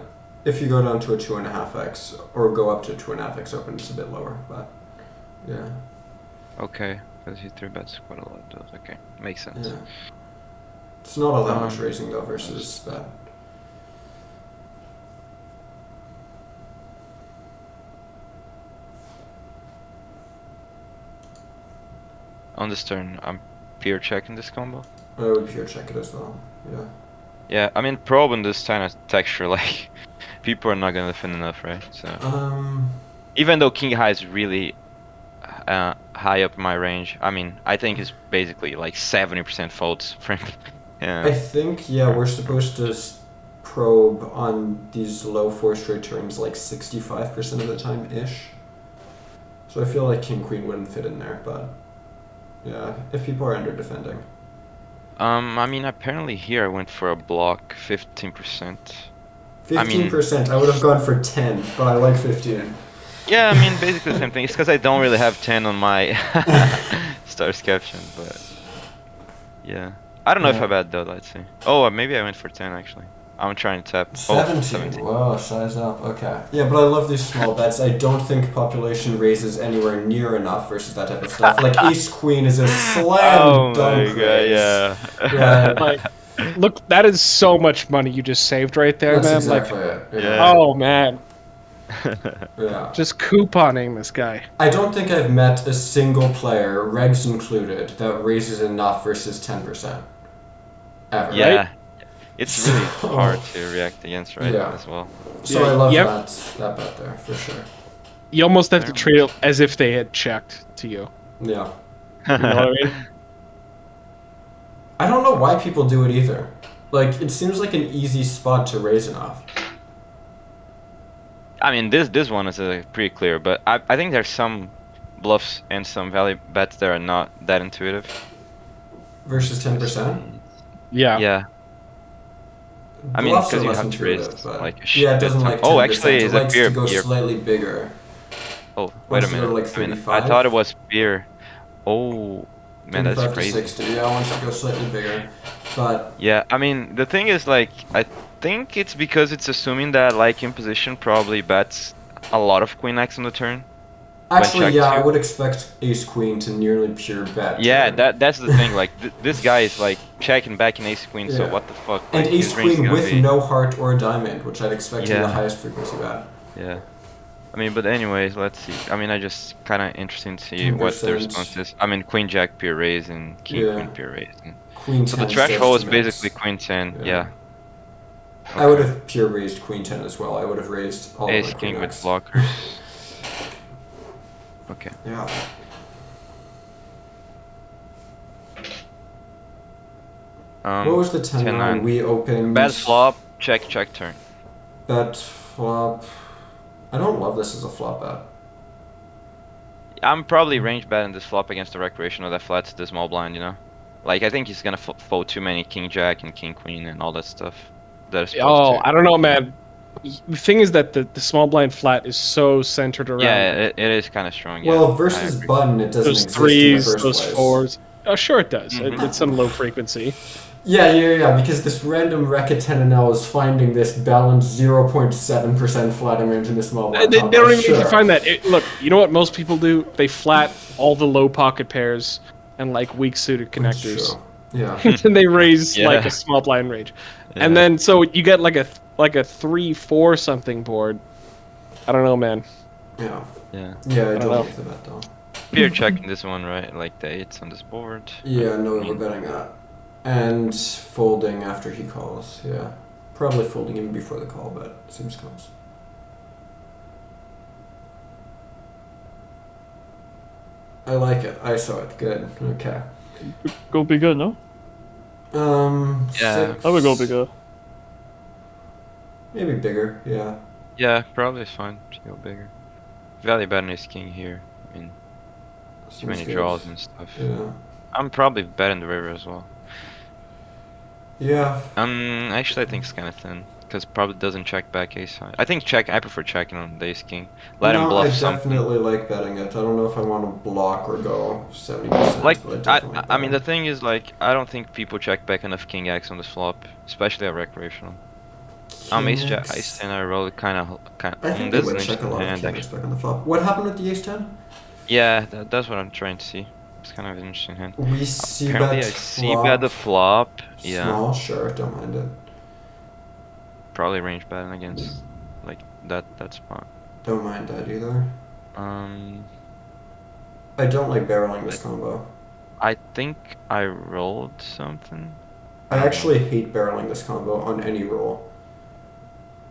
If you go down to a 2.5x or go up to 2.5x open, it's a bit lower, but yeah. Okay, because he 3-bets quite a lot of those. Okay, makes sense. Yeah. It's not all that much Um, raising though versus bet. On this turn, I'm pure checking this combo. I would pure check it as well. Yeah. Yeah, I mean, probe in this kind of texture, like, people are not gonna defend enough, right? So, even though king high is really high up in my range, I mean, I think it's basically like 70% folds, frankly. I Yeah. think we're supposed to probe on these low 4 straight turns like 65% of the time ish. So I feel like king queen wouldn't fit in there, but yeah, if people are under defending. I mean, apparently here I went for a block 15%. 15%. I would have gone for 10, but I like 15. Yeah, I mean, basically the same thing. It's because I don't really have 10 on my stars caption, but yeah. I don't know if Yeah. I bet though, let's see. Oh, maybe I went for 10 actually. I'm trying to tap. Oh, 17. 17. Whoa, size up. Okay. Yeah, but I love these small bets. I don't think population raises anywhere near enough versus that type of stuff. Like Ace Queen is a slam Oh dunk my god, raise. yeah. Right. Like, look, that is so much money you just saved right there, That's man. exactly Like, it. Yeah. oh man, Yeah. just couponing this guy. I don't think I've met a single player, regs included, that raises enough versus 10%. Ever. Yeah. It's really So- hard to react against, right? Yeah. As well. So Yeah, I love yep. that bet there, for sure. You almost have to Very treat it as if they had checked to you. Yeah. You know what I mean? I don't know why people do it either. Like, it seems like an easy spot to raise enough. I mean, this one is pretty clear, but I think there's some bluffs and some value bets that are not that intuitive. Versus 10%? Yeah. Yeah. I mean, Bluffs because are you less have to raise intuitive, but like a yeah, it shit doesn't ton. like 10%. Oh, actually, it it's a likes beer. to go beer. slightly bigger. Oh, wait a Wants to go minute. to, like, I mean, I 35? thought it was beer. Oh, man, that's 35 to crazy. 60, yeah, wants to go slightly bigger. But Yeah, I mean, the thing is, like, I think it's because it's assuming that, like, in position probably bets a lot of queen X on the turn. actually, check yeah, I two. would expect ace queen to nearly pure bet. Yeah, turn. that's the thing. Like, this guy is, like, checking back in ace queen, so Yeah. what the fuck? And Like, ace his range is queen gonna with be- no heart or diamond, which I'd expect to be the Yeah. highest frequency bet. Yeah. I mean, but anyways, let's see. I mean, I just kind of interesting to see what the 10%. response is. I mean, queen jack pure raise and king Yeah. queen pure raise. And Queen so 10 the threshold is starts to mix. basically queen 10. Yeah. Yeah. I would Okay. have pure raised queen 10 as well. I would have raised all Ace of my king queen with X. blockers. Okay. Yeah. What was the 10-9? 10-9. We opened... Bad flop, check, check turn. Bet flop... I don't love this as a flop bet. I'm probably range betting this flop against the recreational that flats the small blind, you know? Like, I think he's gonna fold too many king jack and king queen and all that stuff. That is supposed Oh, to. I don't know, man. The thing is that the small blind flat is so centered around Yeah, it is kind of strong. Yeah, Well, I versus agree. button, it doesn't those exist threes, in the first those place. fours. Oh, sure it does. Mhm. It's some low frequency. Yeah, because this random Rec at 10 and L is finding this balanced 0.7% flatting range in the small blind. They combo. don't even need Sure. to find that. Look, you know what most people do? They flat all the low pocket pairs and like weak suited connectors, Sure. Yeah. and they raise Yeah. like a small blind range. Yeah. And then so you get like a 3-4 something board. I don't know, man. Yeah. Yeah. Yeah, I don't don't know. like the bet though. Pure checking this one, right? Like the 8s on this board. Yeah, no, we're betting that. And folding after he calls, yeah. Probably folding even before the call, but seems close. I like it. I saw it. Good. Okay. Go bigger, no? Yeah. Six. I would go bigger. Maybe bigger, yeah. Yeah, probably it's fine to go bigger. Value betting is king here. I mean, too Seems many good. draws and stuff. Yeah. I'm probably betting the river as well. Yeah. Actually, I think it's kind of thin because probably doesn't check back ace high. I think check. I prefer checking on the ace king. Let him No, bluff I something. definitely like betting it. I don't know if I want to block or go 70%. Like, but I definitely I mean, the bet thing is, like, I don't think people check back enough king x on this flop, especially at recreational. Ace jack, King ace 10, I roll it kind of. I think This they is an would check a interesting lot of hand, king X actually. back on the flop. What happened with the ace 10? Yeah, that's what I'm trying to see. It's kind of an interesting hand. We see Apparently, bet I see bet the flop. Yeah, Small, sure, don't mind it. probably range betting against like that spot. Don't mind that either. Um, I don't like barreling this combo. I think I rolled something. I actually hate barreling this combo on any roll.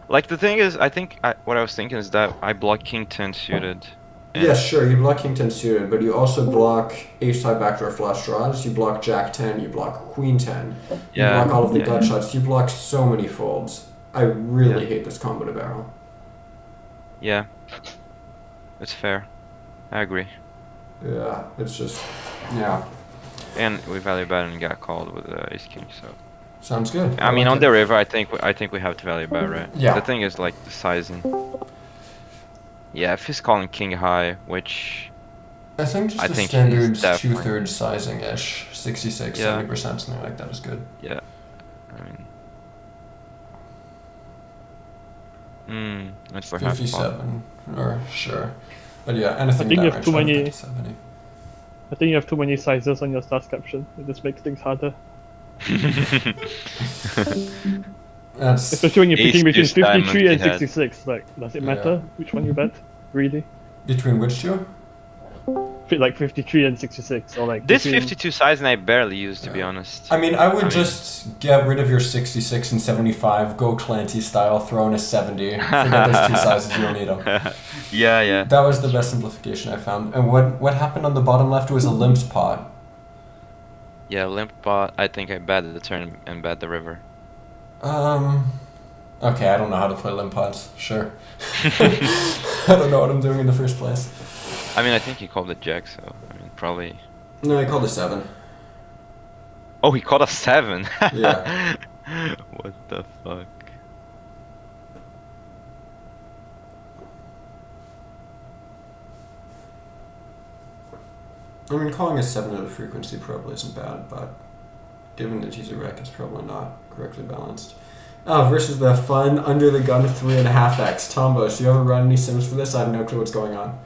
Like the thing is, I think what I was thinking is that I block king 10 suited. and- Yeah, sure, you block king 10 suited, but you also block ace high backdoor flush draws, you block jack 10, you block queen 10, you Yeah, block all of the yeah. gut shots, you block so many folds. I really Yeah. hate this combo to barrel. Yeah, it's fair. I agree. Yeah, it's just, yeah. And we value bet and got called with ace king, so. Sounds good. I mean, like on it. the river, I think we have to value bet, right? Yeah. The thing is like the sizing. Yeah, if he's calling king high, which I think just I the think standard he's definitely- 2/3 sizing-ish, 66, Yeah. 70%, something like that is good. yeah, I mean, That's for half pot. 57, or sure. But yeah, anything I think in you that have range, too many- 70. I think you have too many sizes on your stars caption. It just makes things harder. That's Especially when you're picking between Ace-deuce diamond 53 and he had. 66. Like, does it Yeah. matter which one you bet? Really? between which two? Like 53 and 66, or like This between- 52 size I barely use, to be honest. I mean, I would I mean- just get rid of your 66 and 75, go Clancy style, throw in a 70. Forget those two sizes, you don't need them. Yeah. That was the best simplification I found. And what happened on the bottom left was a limped pot. Yeah, limp pot. I think I bet the turn and bet the river. Okay, I don't know how to play limp pots. Sure. I don't know what I'm doing in the first place. I mean, I think he called it jack, so I mean, probably. No, I called a 7. Oh, he called a 7. Yeah. What the fuck? I mean, calling a 7 at a frequency probably isn't bad, but given that he's a wreck, it's probably not correctly balanced. Versus the fun under the gun 3.5x. Tombo, so you ever run any sims for this? I have no clue what's going on.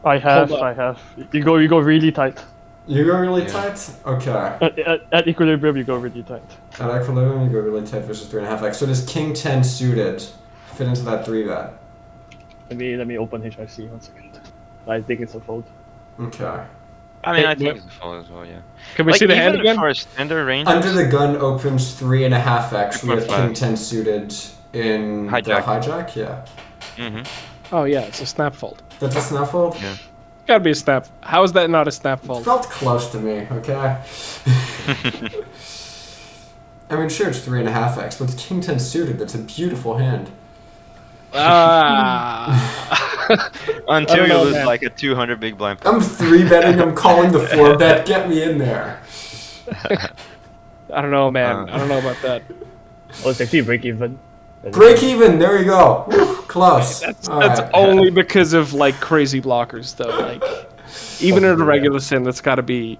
I have. Hold You go really tight. You go really Yeah. tight? Okay. At equilibrium, you go really tight. At equilibrium, you go really tight versus 3.5x. So does King 10 suited fit into that 3 bet? Let me open HIC 1 second. I think it's a fold. Okay. I mean, I Hey, think what- it's a fold as well, yeah. Can we Like, see the hand even again? for a standard range. Under the gun opens 3.5x. We have 3.5. King 10 suited in Hijack. the hijack. Yeah. Mm-hmm. Oh yeah, it's a snap fold. That's a snap fold? Yeah. Gotta be a snap. How is that not a snap fold? Felt close to me, okay? I mean, sure, it's 3.5x, but it's King 10 suited. That's a beautiful hand. Ah. Until don't you know, lose man. like a 200 big blind. I'm 3-betting, I'm calling the 4-bet. Get me in there. I don't know, man. I don't know about that. Oh, it's actually break even. Break even, there you go. Woo, close. That's Alright. only because of like crazy blockers, though. Like, even in a regular sim, that's gotta be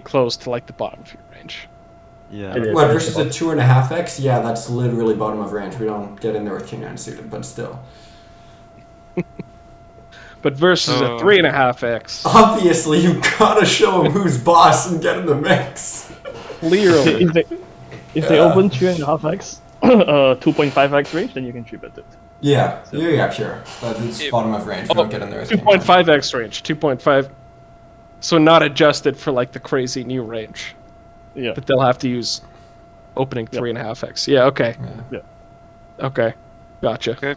close to like the bottom of your range. Yeah. It is. What, versus a 2.5x? Yeah, that's literally bottom of range. We don't get in there with King 9 suited, but still. But versus a 3.5x, Obviously, you gotta show him who's boss and get in the mix. clearly. If they open 3.5x, 2.5x range, then you can 3-bet it. Yeah, yeah, sure. But it's bottom of range. We don't get in there with King 9. 2.5x range, 2.5. So not adjusted for like the crazy new range Yeah. that they'll have to use opening Yep. 3.5x. Yeah, okay. Yeah. Okay. Gotcha.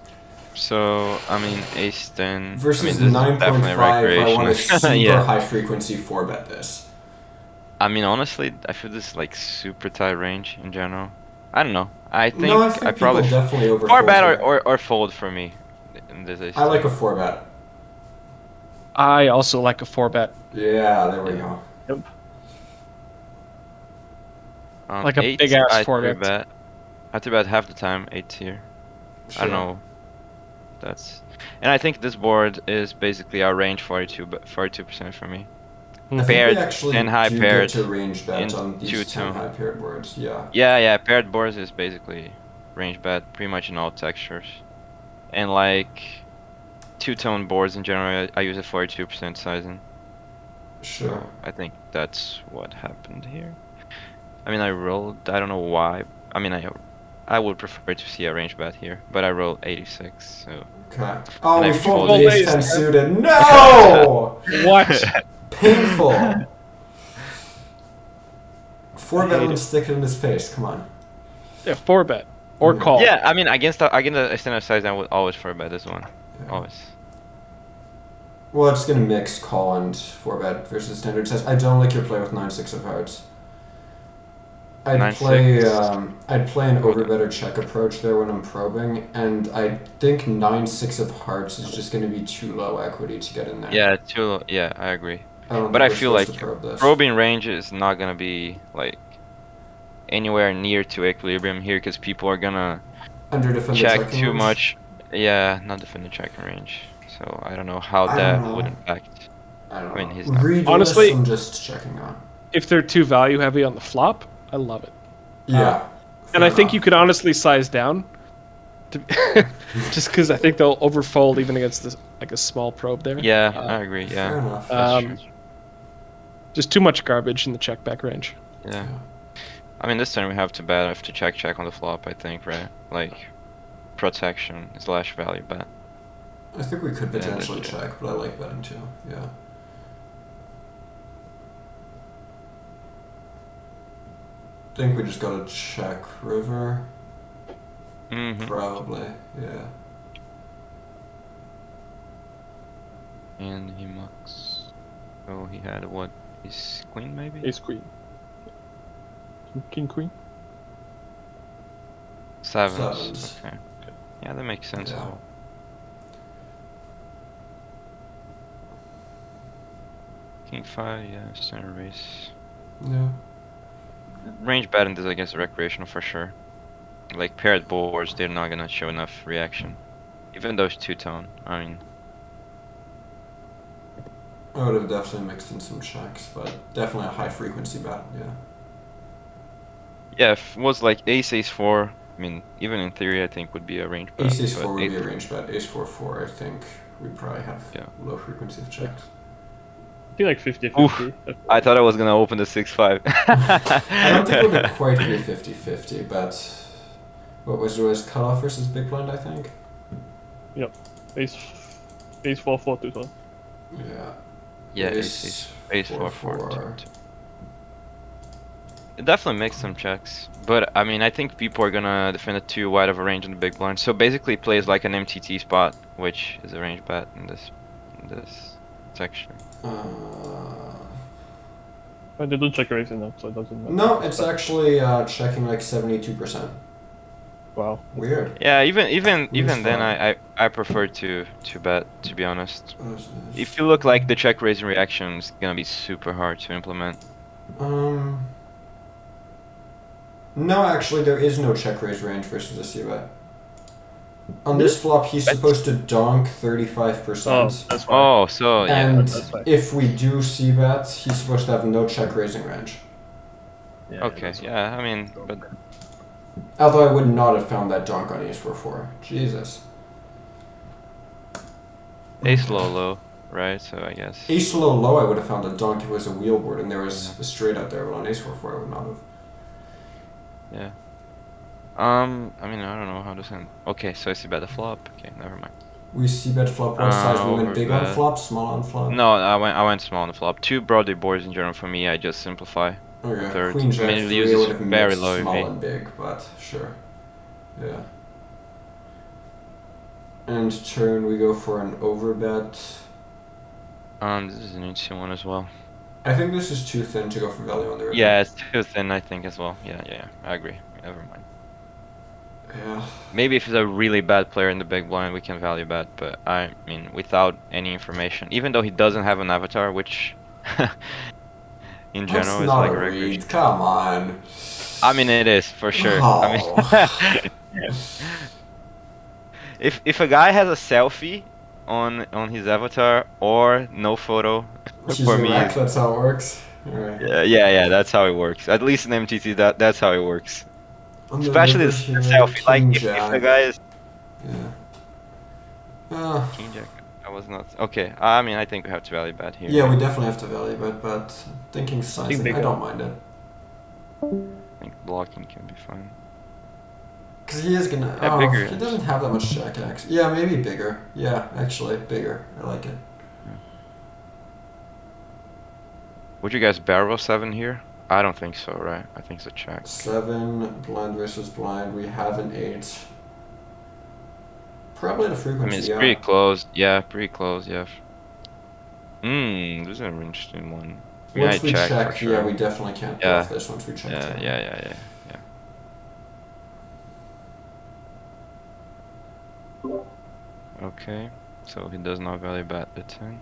So, I mean, ace 10. Versus I mean, this is 9.5, definitely I want to recreational. super Yeah. high frequency 4-bet this. I mean, honestly, I feel this is like super tight range in general. I don't know. I think, No, I think people probably definitely over far fold bet here. or fold for me. In this ace I like a 10. 4-bet. I also like a 4-bet. Yeah, there we go. On like a eight, big-ass I 4-bet. 3-bet. I 3-bet half the time, 8 here. I Sure. don't know. And I think this board is basically our range 42% for me. I think Paired we actually and high do paired get to range bet in on these 10 two-tone. high paired boards. Yeah. Yeah, paired boards is basically range bet pretty much in all textures. And like two-tone boards in general, I use a 42% sizing. Sure. So I think that's what happened here. I mean, I rolled, I don't know why. I mean, I would prefer to see a range bet here, but I rolled 86, so. Okay. Oh, And we I fold fold ace ace 10 10. suited. No! What? Painful. 4-bet and stick it in his face. Come on. Yeah, 4-bet. Or call. Yeah, I mean, against a standard size, I would always 4-bet this one. Yeah. Always. Well, I'm just gonna mix call and 4-bet versus standard size. I don't like your play with 9-6 of hearts. I'd 9-6. I'd play an overbet or check approach there when I'm probing, and I think 9-6 of hearts is just gonna be too low equity to get in there. Yeah, I agree. I don't But think I we're feel supposed like to probe this. Probing range is not gonna be like anywhere near to equilibrium here because people are gonna Under defender check checking too range? much. Yeah, not defender checking range. So I don't know how I that don't know. would impact. I don't I mean, know. he's not- Read Honestly- lists, I'm just checking on. If they're too value heavy on the flop, I love it. Yeah. And I Fair think enough. you could honestly size down, just because I think they'll overfold even against this, like a small probe there. Yeah, I agree. Fair Yeah, enough. that's true. Just too much garbage in the check back range. Yeah. I mean, this turn we have to bet, have to check on the flop, I think, right? Like, protection / value bet. I think we could Yeah, potentially legit. check, but I like betting too. Yeah. Think we just gotta check river. Mm-hmm. Probably. Yeah. And he mucks. Oh, he had what? His queen, maybe? Ace queen. King queen. Sevens. Sevens. Okay. Yeah, that makes sense as Yeah. well. King 5, yeah, center race. Yeah. Range betting is, I guess, recreational for sure. Like paired boards, they're not gonna show enough reaction. Even those two-tone, I mean, I would have definitely mixed in some checks, but definitely a high frequency bet. Yeah. yeah, if it was like ace 4, I mean, even in theory, I think would be a range bet. Ace but 4 would be a eight- range bet. Ace 4 I think we'd probably have Yeah. low frequency of checks. I think like 50-50. I thought I was gonna open the 6-5. I don't think it would quite be 50-50, but what was it? Cutoff versus big blind, I think. Ace 4 2-tone. Yeah. Yeah, ace 4. It definitely makes some checks, but I mean, I think people are gonna defend it too wide of a range in the big blind. So basically, it plays like an MTT spot, which is a range bet in this section. But they don't check raise enough, so it doesn't matter. No, it's actually checking like 72%. Wow. Weird. Yeah, even Who's then, that? I prefer to bet, to be honest. What is this? If you look like the check raising reaction is gonna be super hard to implement. No, actually, there is no check raise range versus a c-bet. On this flop, he's supposed to donk 35%. Oh, that's fine. Oh, so yeah, and that's fine. if we do c-bet, he's supposed to have no check raising range. Yeah, okay, that's fine. yeah. I mean, but Although I would not have found that donk on ace 4. Jesus. ace low, right? So I guess. Ace low, I would have found a donk if it was a wheel board and there was a straight out there, but on ace 4 I would not have. Yeah. I mean, I don't know how to send. Okay, so I see bet the flop. Okay, never mind. We c-bet flop what size? We went big on overbet. flop, small on flop? No, I went small on the flop. Two broadly boards in general for me. I just simplify. Okay, third. queen jack I mean, it 3 uses would have very mixed low small EV. and big, but sure. Yeah. And turn, we go for an overbet. This is an interesting one as well. I think this is too thin to go for value on the river. Yeah, it's too thin, I think as well. Yeah. I agree. Never mind. Yeah. Maybe if it's a really bad player in the big blind, we can value bet. But I mean, without any information, even though he doesn't have an avatar, which in That's general is not like a a regular. read. Come on. I mean, it is for sure. I mean, if a guy has a selfie on his avatar or no photo, She's for me, erect, that's how it works. Alright. yeah, that's how it works. At least in MTT, that's how it works. On the Especially river the here, selfie. Like king if the jack. guy is Yeah. king jack, I was not okay. I mean, I think we have to value bet here. Yeah, we definitely have to value bet, but thinking sizing, big I don't one. mind it. I think blocking can be fine. Because he is gonna. Yeah, oh, bigger. he doesn't have that much jack X. Yeah, maybe bigger. Yeah, actually, bigger. I like it. Would you guys barrel 7 here? I don't think so, right? I think it's a check. 7, blind versus blind. We have an 8. Probably the I frequency, mean, it's yeah. pretty close. Yeah, pretty close. Yeah. This is an interesting one. I mean, Once I we check, check, for sure. yeah, we definitely can't Yeah. bluff this once we check. Yeah, turn. yeah. Okay, so he does not value bet the 10.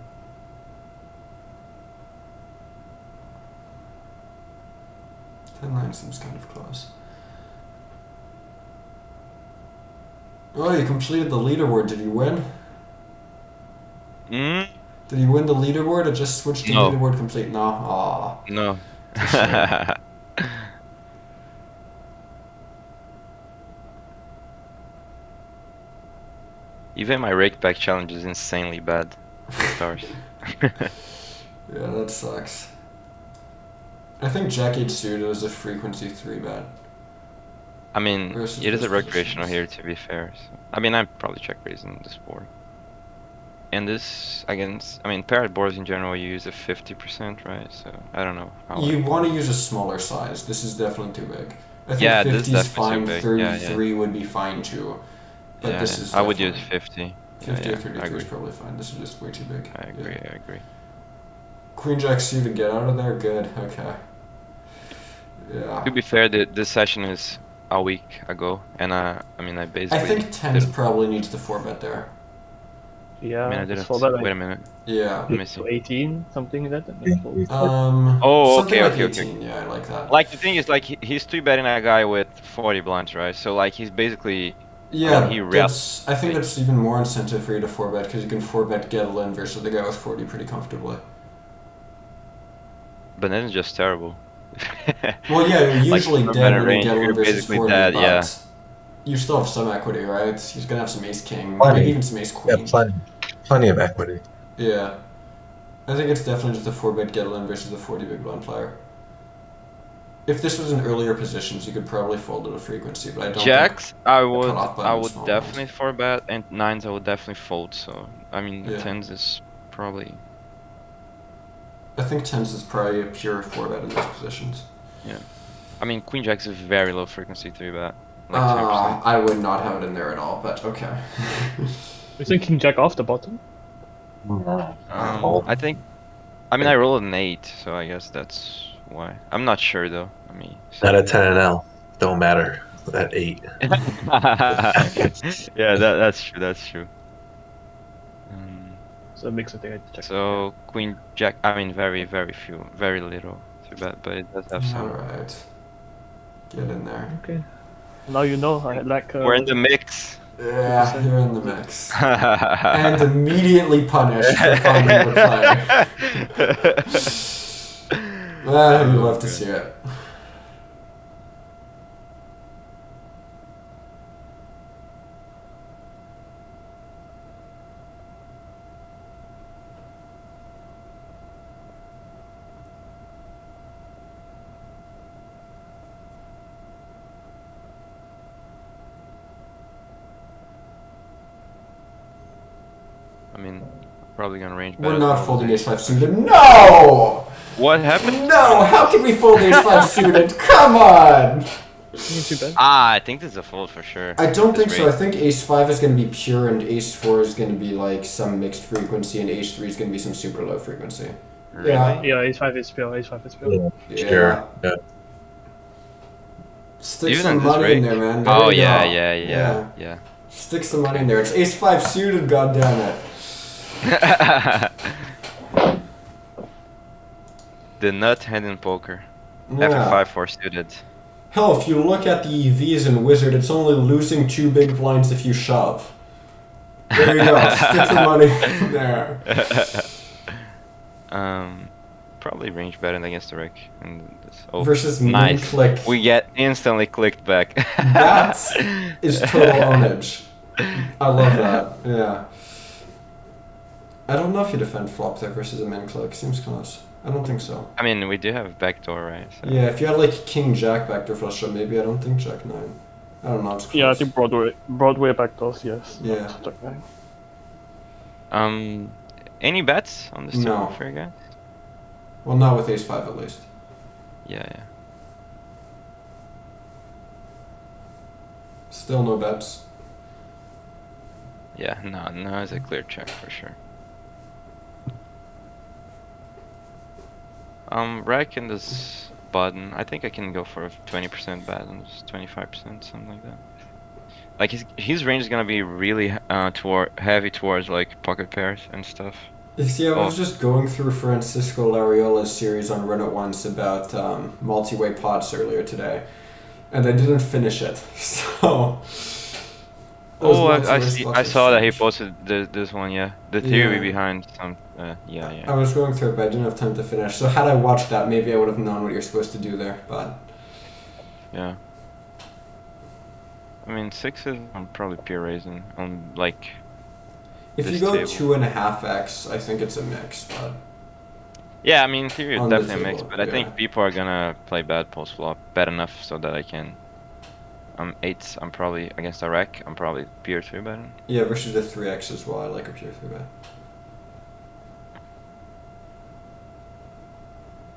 Ten nine seems kind of close. Oh, you completed the leaderboard. Did you win? Mm? Did you win the leaderboard or just switch to No. leaderboard complete? No. Aw. No. Even my rake back challenge is insanely bad. 3 stars. Yeah, that sucks. I think Jack 8 suited is a frequency 3-bet. I mean, Versus it is a those recreational positions. here, to be fair. So. I mean, I'm probably check raising this board. And this against, I mean, paired boards in general, you use a 50%, right? So I don't know how. You want to use a smaller size. This is definitely too big. I think Yeah, this 50 is definitely too fine. big. 33 would be fine too. But Yeah, this yeah. is I would use definitely- 50. 50 yeah, or I 33 agree. is probably fine. This is just way too big. I agree. Yeah. I agree. Queen Jack suited, get out of there. Good. Okay. Yeah. To be fair, this session is a week ago, and I mean, I basically. I think tens did- probably needs the 4-bet there. Yeah, I mean, I it's didn't. for that, Wait a like, minute. Yeah. Let me see. 18, something like that. And then fold. Oh, something okay, like okay, okay. 18. Yeah, I like that. Like the thing is, like he's 3-betting a guy with 40 blinds, right? So like he's basically. Yeah, he I think that's even more incentive for you to 4-bet because you can 4-bet Getlin versus the guy with 40 pretty comfortably. But then it's just terrible. Well, yeah, you're Like, usually from dead better when you range, get you're one versus basically 40, dead, but yeah. you still have some equity, right? He's gonna have some ace king, Plenty. maybe even some ace Yeah, queen. plenty of equity. Yeah. I think it's definitely just a 4-bet Getlin versus the 40 big blind player. If this was in earlier positions, you could probably fold at a frequency, but I don't Jacks, I cutoff button is would small definitely 4-bet, and 9s I would definitely fold. So I mean, the Yeah. 10s is probably. I think tens is probably a pure 4-bet in those positions. I mean, Queen Jacks is very low frequency 3-bet, like 10%. I would not have it in there at all, but okay. You think King Jack off the bottom? I think. I mean, I rolled an 8, so I guess that's why. I'm not sure though. I mean. Not a 10 and L. Don't matter. At 8. Yeah, that's true. That's true. So it makes it think I check. So Queen Jack. I mean, very few, very little. Too bad, but it does have some. Alright. Get in there. Okay. Now you know I like. We're in the mix. Yeah, you're in the mix. And immediately punished for finding reply. You love to see it. I mean, probably gonna range. We're bet not all folding day. ace 5 suited. No! What happened? No! How can we fold ace 5 suited? Come on! Too bad. Ah, I think this is a fold for sure. I don't think This so. I range. think ace 5 is going to be pure and ace 4 is going to be like some mixed frequency and ace 3 is going to be some super low frequency. Really? Yeah. Yeah, ace-5 is pure, ace-5 is pure. Sure. Yeah. Stick Even some in this money in rake? there, man. There Oh you yeah, go. yeah. Stick some money in there. It's ace 5 suited, goddammit. The nut hand in poker. Yeah. F5 4 suited. Hell, if you look at the EVs in Wizard, it's only losing 2 big blinds if you shove. There you go. Stick the money in there. Probably range betting against the Rick. And this, oh, Versus mean nice. click. We get instantly clicked back. That is total ownage. I love that. Yeah. I don't know if you defend flop there versus a min click. Seems close. I don't think so. I mean, we do have backdoor, right? So. Yeah, if you had like King Jack backdoor flush shot, maybe I don't think Jack 9. I don't know. It's close. Yeah, I think Broadway backdoors, yes. Yeah. Jack 9. Any bets on this No. turn for you guys? Well, not with ace 5 at least. Yeah. Still no bets. Yeah, no, it's a clear check for sure. Rack in this button, I think I can go for a 20% bet and just 25%, something like that. Like his range is gonna be really heavy towards like pocket pairs and stuff. You see, I was just going through Francisco Lariola's series on Run It Once about multi-way pots earlier today, and I didn't finish it. So. Oh, I saw that he posted this one. Yeah, the theory Yeah. behind some. Yeah. I was going through it, but I didn't have time to finish. So had I watched that, maybe I would have known what you're supposed to do there. But Yeah. I mean, 6s, I'm probably pure raising on like If you this go table. 2.5x, I think it's a mix, but Yeah, I mean, in theory, it's On the definitely a mix, table, but I think yeah. people are gonna play bad post flop bad enough so that I can. Eights. I'm probably against a rec. I'm probably pure 3 betting. yeah, versus the 3x as well. I like a pure 3-bet.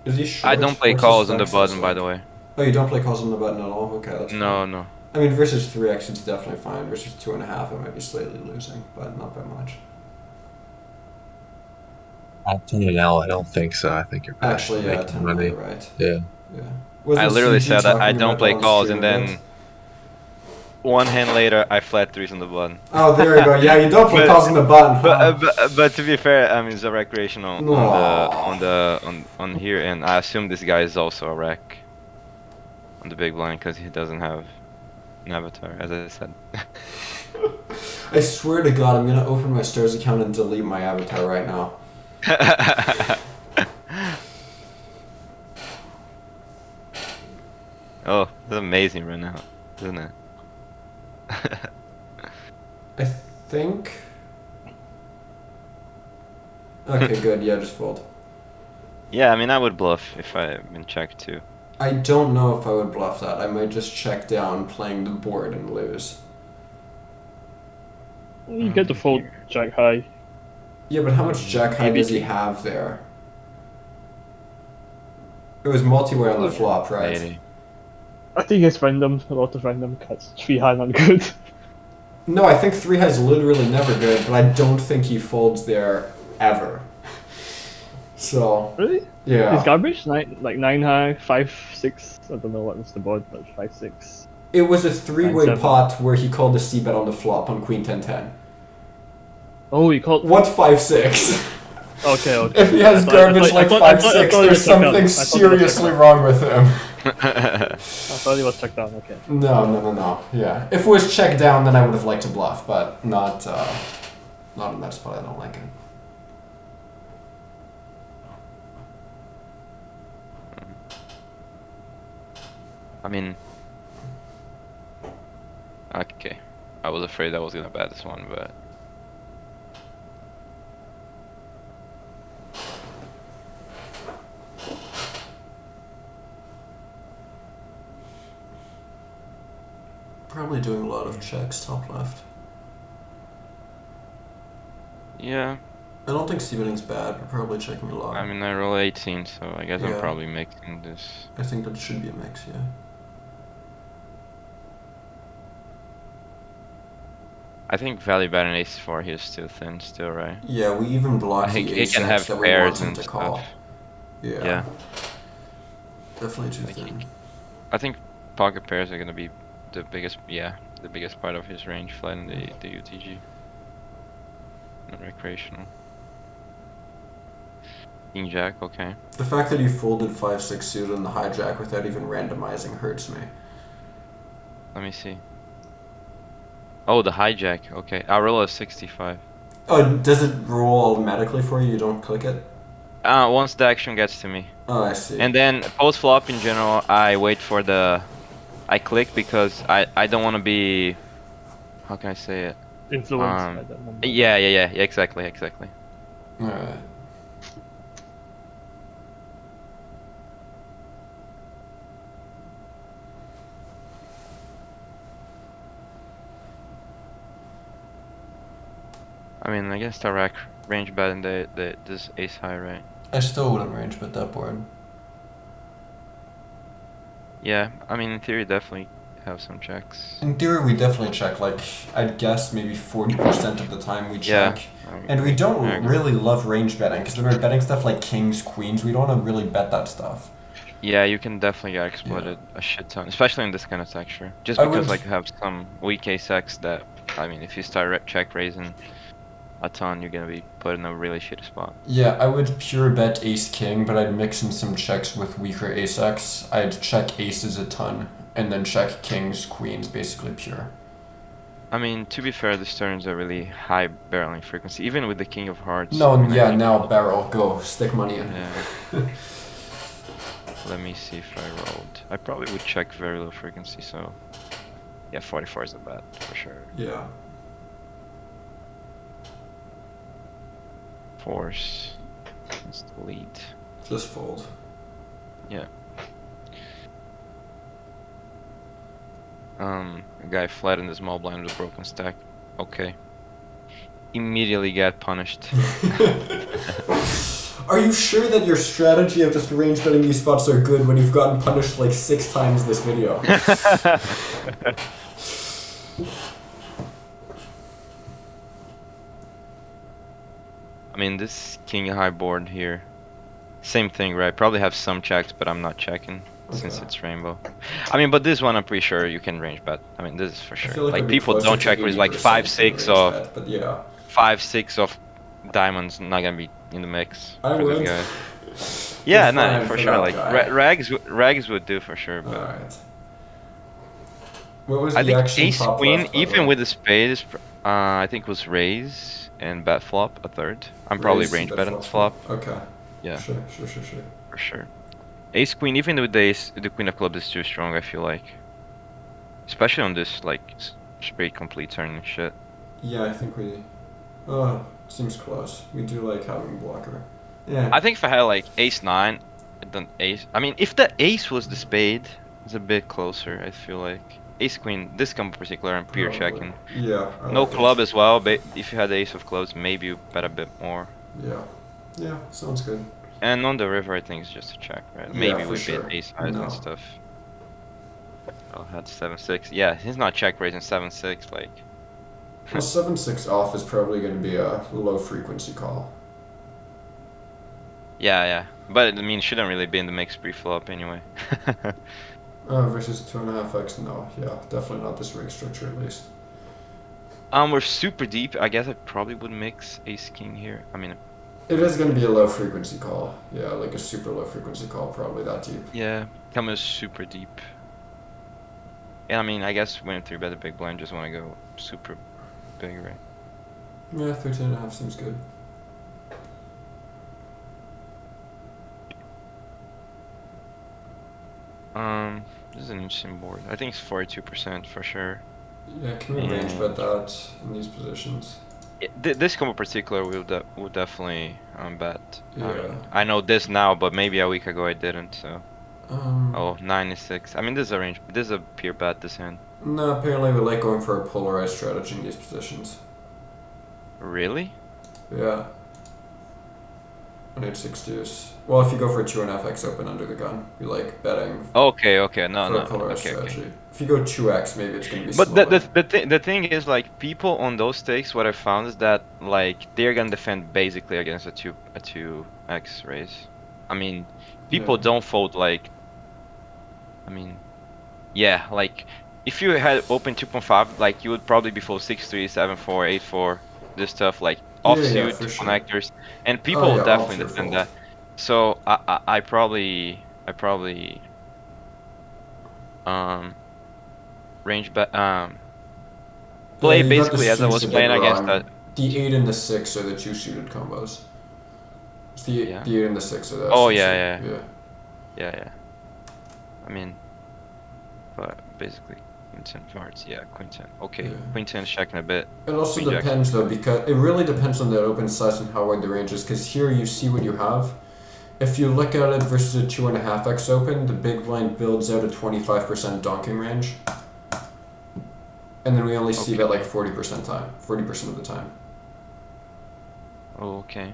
Is he short? I don't play What's his calls on the stack size button, by like? the way. Oh, you don't play calls on the button at all? Okay, that's No, fine. no. I mean, versus 3x, it's definitely fine. Versus 2.5, I might be slightly losing, but not by much. At 10 I don't think so. I think you're probably Actually, yeah, making 10 money. you're right. Yeah. Yeah. I Wasn't literally CG said I talking don't about play that on calls, stream and a then bit? one hand later, I flat threes on the button. Oh, there you go. Yeah, you don't play But- calls on the button, huh? But to be fair, I mean, it's a recreational Aw. on here, and I assume this guy is also a rec on the big blind because he doesn't have an avatar, as I said. I swear to God, I'm gonna open my Stars account and delete my avatar right now. Oh, that's amazing right now, isn't it? I think. Okay, good. Yeah, just fold. Yeah, I mean, I would bluff if I've been checked too. I don't know if I would bluff that. I might just check down playing the board and lose. You get to fold jack high. Yeah, but how much jack high does he have there? It was multi-way on the flop, right? 80. I think it's random, a lot of random cuts. 3 high not good. No, I think 3 high is literally never good, but I don't think he folds there ever. So, Really? yeah. It's garbage? 9 high, 5, 6. I don't know what was the board, but 5, 6. It was a 3-way 9-7. pot where he called the c-bet on the flop on queen 10-10. Oh, you called. What's 5-6? Okay, okay. If he has I thought- garbage I like thought- I thought- 5-6, I thought it there's was checked something down. I thought it was seriously checked wrong with him. I thought it was checked down, okay. No. Yeah. If it was checked down, then I would have liked to bluff, but not in that spot. I don't like it. I mean, okay. I was afraid I was gonna bet this one, but Probably doing a lot of checks top left. yeah. I don't think c-betting's bad, but probably checking a lot. I mean, I roll 18, so I guess I'm Yeah. probably making this. I think that should be a mix, yeah. I think value bet an ace 4 here is too thin, still, right? Yeah, we even block I think the he ace can have that we want pairs him and to call. stuff. Yeah. Yeah. Definitely too Like thin. I think pocket pairs are gonna be the biggest, the biggest part of his range, flat in the UTG. Not recreational. King Jack, okay. The fact that you folded 5-6 suited on the hijack without even randomizing hurts me. Let me see. Oh, the hijack, okay. I'll roll a 65. Oh, does it roll automatically for you? You don't click it? Once the action gets to me. Oh, I see. And then post flop in general, I wait for I click because I don't want to be, how can I say it? Influenced by that number. Yeah, exactly. Alright. I mean, I guess the rack range bet and this ace high, right? I still wouldn't range bet that board. Yeah, I mean, in theory, definitely have some checks. In theory, we definitely check, like, I'd guess maybe 40% of the time we check. And we don't really love range betting, because when we're betting stuff like kings, queens, we don't want to really bet that stuff. Yeah, you can definitely get exploited a shit ton, especially in this kind of texture. Just I because would- like you have some weak ace X that, I mean, if you start check raising a ton, you're gonna be put in a really shitty spot. Yeah, I would pure bet ace king, but I'd mix in some checks with weaker ace X. I'd check aces a ton, and then check kings, queens, basically pure. I mean, to be fair, this turns a really high barreling frequency, even with the king of hearts. No, I mean, I yeah, think- now barrel, go, stick money in. Yeah. Let me see if I rolled. I probably would check very low frequency, so yeah, 44 is a bet for sure. Yeah. Force. Let's delete. Just fold. A guy flattened the small blind with broken stack. Okay. Immediately got punished. Are you sure that your strategy of just range betting these spots are good when you've gotten punished like 6 times this video? I mean, this king high board here. Same thing, right? Probably have some checks, but I'm not checking since Okay. it's rainbow. I mean, but this one I'm pretty sure you can range bet. I mean, this is for I sure. feel like Like it'd be people closer don't to check raise like 80% 5-6 range of bet, but yeah. 5-6 of diamonds not gonna be in the mix I for would. this guy. Yeah, Good no, find for for sure. that Like guy. rags would do for sure, but Alright. What was I the think action ace top queen, left, by the even way? with the spade, is I think was raise and bet flop a third. I'm probably Raise range bet betting this flop Okay. Yeah. Sure. for sure. Ace queen, even with the ace, the queen of clubs is too strong. I feel like, especially on this like straight complete turn and shit. Yeah, I think we... Oh, seems close. We do like having blocker. Yeah. I think if I had like ace nine, then ace. I mean, if the ace was the spade, it's a bit closer. I feel like ace queen. This combo in particular, I'm pure Probably. checking. Yeah. I No like it. club as well, but if you had the ace of clubs, maybe you bet a bit more. Yeah. Yeah, sounds good. And on the river, I think it's just a check, right? Yeah, Maybe for we sure. bet ace highs No. and stuff. Oh, had 7-6. Yeah, he's not check raising 7-6. Like, Well, 7-6 off is probably going to be a low frequency call. yeah. But I mean, shouldn't really be in the mix pre-flop anyway. Versus 2.5x, no. Yeah, definitely not this rig structure at least. We're super deep. I guess I probably would mix ace king here. I mean, It is going to be a low frequency call. Yeah, like a super low frequency call, probably that deep. yeah, coming super deep. Yeah, I mean, I guess when 3-bet a big blind, just want to go super big, right? Yeah, 13.5 seems good. This is an interesting board. I think it's 42% for sure. Yeah, can we range bet that in these positions? This combo in particular, will definitely bet. Yeah. I know this now, but maybe a week ago I didn't. So, Oh, 96. I mean, this is a range. This is a pure bet. This hand. no, apparently we like going for a polarized strategy in these positions. Really? Yeah. On 8-6 deuce. Well, if you go for 2.5x open under the gun, we like betting Okay. No, for a no. polarized Okay. strategy. If you go 2x, maybe it's gonna be But smaller. the thing is, like, people on those stakes, what I found is that like they're gonna defend basically against a 2x raise. I mean, people Yeah. don't fold like. I mean, yeah, like if you had open 2.5, like you would probably be fold 6-3, 7-4, 8-4, this stuff like offsuit for sure. connectors, and people Oh, will yeah, definitely all pure defend fold. that. So I probably range bet play you got the basically as I suits was that playing are against wrong. that. The 8 and the 6 are the two suited combos. It's the, Yeah. the 8 and the 6 are the Oh, SC yeah. suit. Yeah. I mean, but basically queen 10 of hearts. Yeah, queen 10. Okay, Yeah. queen 10 checking a bit. It also Queen jack. depends though, because it really depends on the open size and how wide the range is. Because here you see what you have. If you look at it versus a 2.5x open, the big blind builds out a 25% donking range, and then we only see that like 40% of the time. Oh, okay.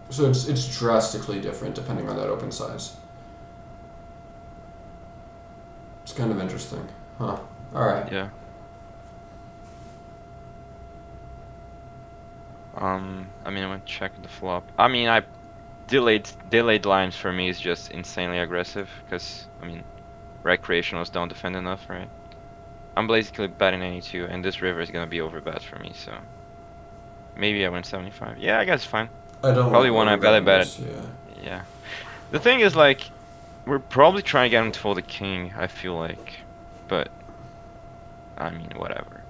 So it's drastically different depending on that open size. It's kind of interesting, huh? All right. Yeah. I mean, I'm gonna check the flop. I mean, I delayed lines for me is just insanely aggressive because I mean, recreationals don't defend enough, right? I'm basically betting 82, and this river is gonna be overbet for me, so maybe I win 75. Yeah, I guess it's fine. I don't Probably like one I overbetting bet this, Yeah. Yeah. The thing is, like, we're probably trying to get him to fold the king, I feel like. But, I mean, whatever.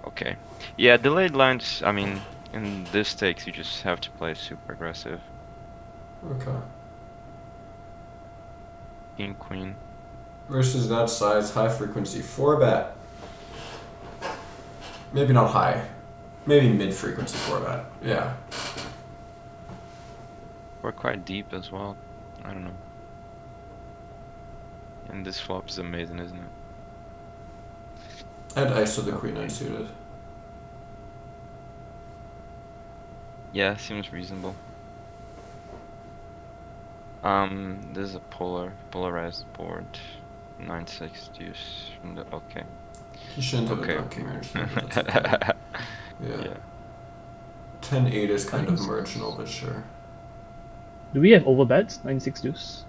Okay. Yeah, delayed lines, I mean, in this stakes, you just have to play super aggressive. Okay. King, queen. Versus that size, high frequency, 4-bet. Maybe not high. Maybe mid frequency 4-bet. Yeah. We're quite deep as well. I don't know. And this flop is amazing, isn't it? I'd ISO the queen unsuited. Yeah, seems reasonable. This is a polarized board. 9-6 deuce from the okay. He shouldn't have Okay. a donkey range. Though, but that's okay. Yeah. Yeah. 10-8 is kind of marginal, but sure. Do we have overbets? 9-6 deuce.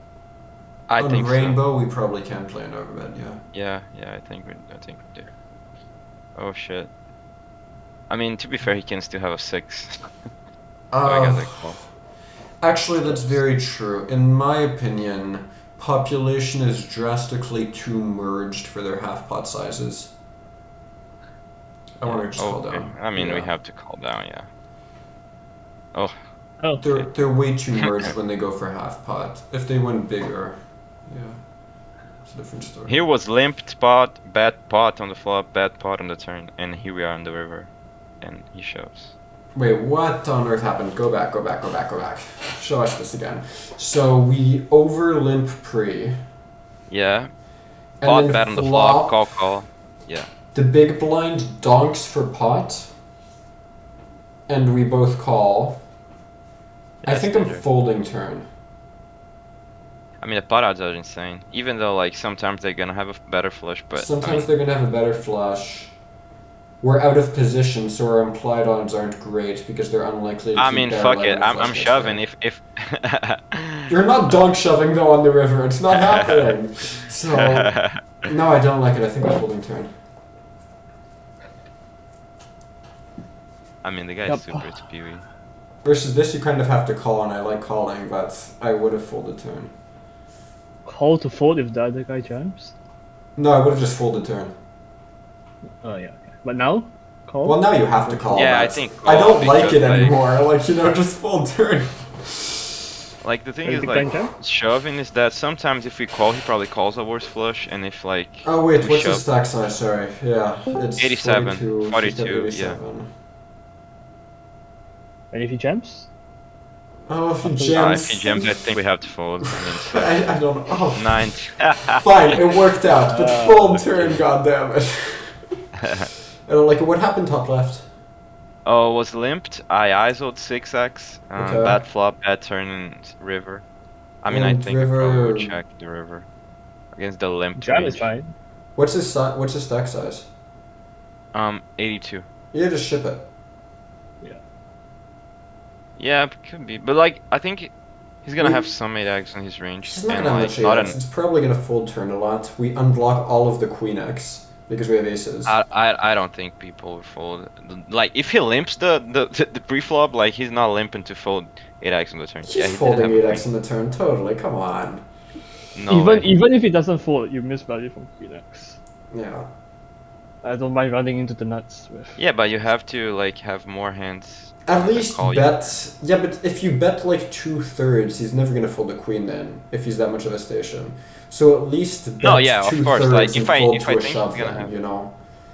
I On think so. rainbow, we probably can play an overbet. Yeah. Yeah, I think we do. Oh shit. I mean, to be fair, he can still have a 6. So I guess I call. Actually, that's very true. In my opinion, population is drastically too merged for their half pot sizes. I want to just call Okay. down. I mean, we Yeah. have to call down, yeah. Oh, Oh, They're way too merged when they go for half pot. If they went bigger, yeah, it's a different story. here was limped pot, bad pot on the flop, bad pot on the turn, and here we are on the river, and he shoves. Wait, what on earth happened? Go back. Show us this again. So we over limp pre. Yeah, And pot then bad on the flop. flop, call. Yeah, The big blind donks for pot. And we both call. I Yes, think I'm Andrew. folding turn. I mean the pot odds are insane. Even though like sometimes they're gonna have a better flush, but Sometimes they're gonna have a better flush. We're out of position, so our implied odds aren't great because they're unlikely to I keep mean barrel fuck out it, and I'm flush shoving. this If You're not donk shoving though on the river. It's not happening. So no, I don't like it. I think I'm folding turn. I mean the guy's Yep. super spewy. Versus this, you kind of have to call, and I like calling, but I would have folded turn. call to fold if the other guy jams. No, I would have just folded turn. Oh yeah. Okay. But now, call. Well, now you have to call. Yeah, I but think I don't call like it because, like- anymore. Like, just full turn. Like the thing Is is the like blind jam? shoving is that sometimes if we call, he probably calls a worse flush, and if like Oh wait, we what's the shove- stack size? Sorry, yeah, it's 87, 42. 42, He's got yeah. 87. And if he jams, Oh, if he if jams. he jams, I think we have to fold. I mean, so I don't know. Oh, 9. fine, it worked out, but full okay. turn, goddammit. I don't like it. What happened top left? Oh, was limped. I ISO'd 6x. Okay. Bad flop, bad turn, and river. I mean, I And think I probably would river- check the river against the limp. jam range. is fine. What's his stack size? 82. Yeah, just ship it. Yeah, could be, but like I think he's gonna have some 8x in his range, He's not and gonna have like much not AX. an. It's probably gonna fold turn a lot. We unblock all of the queen X because we have aces. I don't think people would fold. Like if he limps the pre-flop, like he's not limping to fold 8x on the turn. He's Yeah, he did folding have a 8x on the turn, totally. Come on. No even way. even if he doesn't fold, you miss value from Queen X. Yeah. I don't mind running into the nuts with. Yeah, but you have to like have more hands. At that least call you. bet. Yeah, but if you bet like 2/3, he's never gonna fold the queen then, if he's that much of a station. So at least bet No, yeah, of 2/3 course, like, and if I- fold if to I a think shove he's gonna then, have- you know.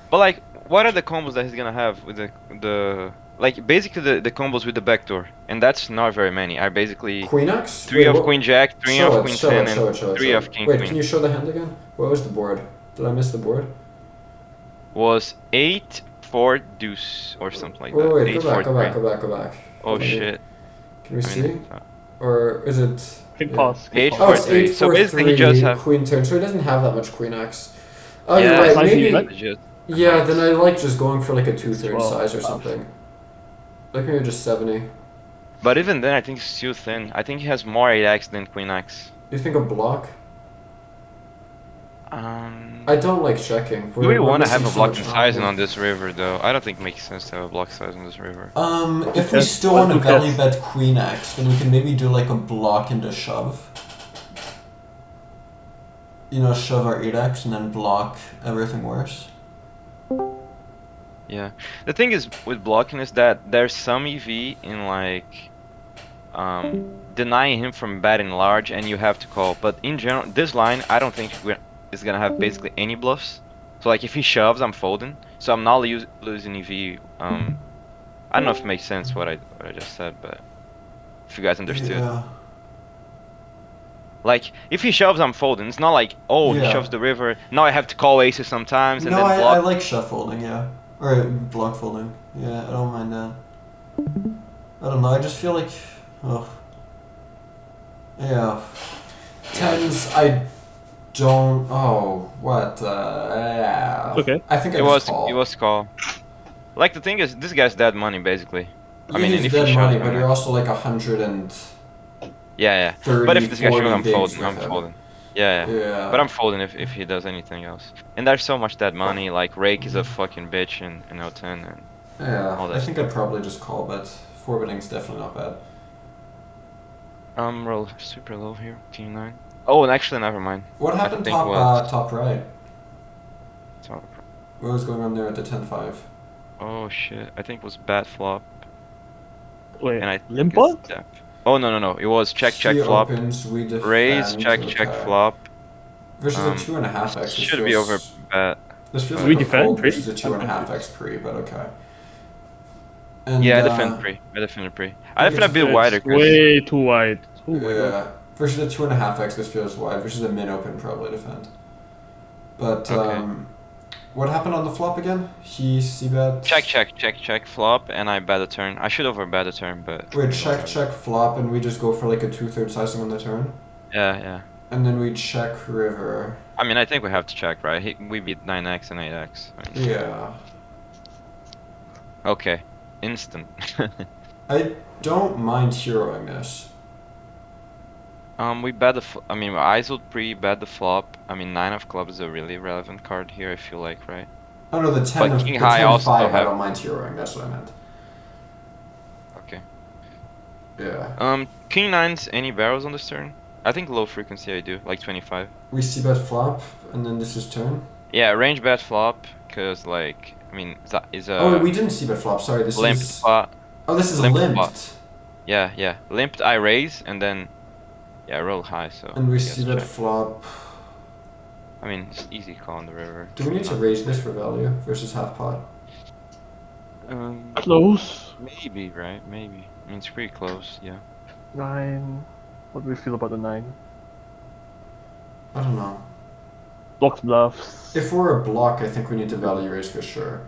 But like, what are the combos that he's gonna have with the like basically the combos with the backdoor, and that's not very many. Are basically Queen X? 3 Wait, of what- queen jack, 3 show of it, queen show 10, it, show and it, show it, 3 show of it. king Wait, queen. can you show the hand again? What was the board? Did I miss the board? Was 8 4 deuce or something like Wait, that. wait, 8 go back, 4 go back, 3. go back, go back. Oh Maybe. shit. Can we I see? mean, Or is it... Click yeah. pause. Eight, Oh, it's 4-3. 8 So 4 basically he 3, just have. queen turn, so he doesn't have that much queen X. Oh, Yeah, you're right, size maybe... you like? Just, Yeah, then I like just going for like a 2/3 Well, size or something. Like maybe just 70. but even then, I think it's too thin. I think he has more 8x than queen x. You think a block? Um. I don't like checking. Do we want to have a missing so blocking much sizing value. on this river though? I don't think it makes sense to have a block size on this river. If we Yes, still what want to do value bets? bet queen X, then we can maybe do like a block and a shove. You know, shove our 8x and then block everything worse. Yeah. The thing is with blocking is that there's some EV in like denying him from betting large, and you have to call. But in general, this line I don't think is gonna have basically any bluffs. So like if he shoves, I'm folding. So I'm not losing EV. I don't know if it makes sense what I just said, but If you guys understood. Yeah. Like, if he shoves, I'm folding. It's not like, oh, he Yeah. shoves the river. Now I have to call aces sometimes and No, then I block. like shove folding, yeah. Or block folding. Yeah, I don't mind that. I don't know, I just feel like... Oh. Yeah. Tens, I don't... Oh, what? Yeah. Okay. I think I It just was call. it was call. Like, the thing is, this guy's dead money basically. I mean, he's and if he dead shoves, money, I'm but like- you're also like 130, yeah. But if this guy shoves, 40 I'm bigs folding. with I'm him. folding. Yeah. Yeah. But I'm folding if he does anything else. And there's so much dead money. Like, rake is a fucking bitch in 010 and Yeah, all I that think I'd probably just call, but 4 betting's definitely not bad. roll super low here. King 9. Oh, and actually, never mind. What happened think top was- top right? So- What was going on there at the 10-5? Oh shit! I think it was bad flop. Wait, And I think limp it's pot? def. Oh no! It was check He flop. opens, we defend, Raise check okay. flop. Versus Um, a 2.5x. this Should be over feels- bet. This feels We like a defend fold pre? versus a 2.5x pre, but okay. And, Yeah, I defend pre. I defend pre. I think defend a it's- bit It's wider. 'Cause way too wide. Oh my god. Yeah, versus a 2.5x, this feels wide. Versus a min open, probably defend. But Okay. what happened on the flop again? He c-bet. check flop, and I bet a turn. I should over bet a turn, but. Wait, check flop, and we just go for like a 2/3 sizing on the turn, Yeah. and then we check river. I mean, I think we have to check, right? We beat 9x and 8x. I mean, Yeah, okay, instant. I don't mind heroing this. We bet the. I mean, eyes would pre bet the flop. I mean, 9 of clubs is a really relevant card here. I feel like, right? Oh no, the 10 But of king the high 10 also 5, I have- don't mind heroing. That's what I meant. Okay. Yeah, King 9's any barrels on this turn? I think low frequency I do, like 25. we c-bet flop, and then this is turn. Yeah, range bet flop, cause like, I mean, is a Oh, we didn't c-bet flop. Sorry, this limped is. spot. Oh, this is a limped limped. spot. Yeah. Limped I raise and then, yeah, roll high. So. And we I guess c-bet check. flop. I mean, it's easy call on the river. Do we need to raise this for value versus half pot? Close. Maybe, right? Maybe. I mean, it's pretty close. Yeah. 9. What do we feel about the 9? I don't know. Blocks bluffs. If we're a block, I think we need to value raise for sure.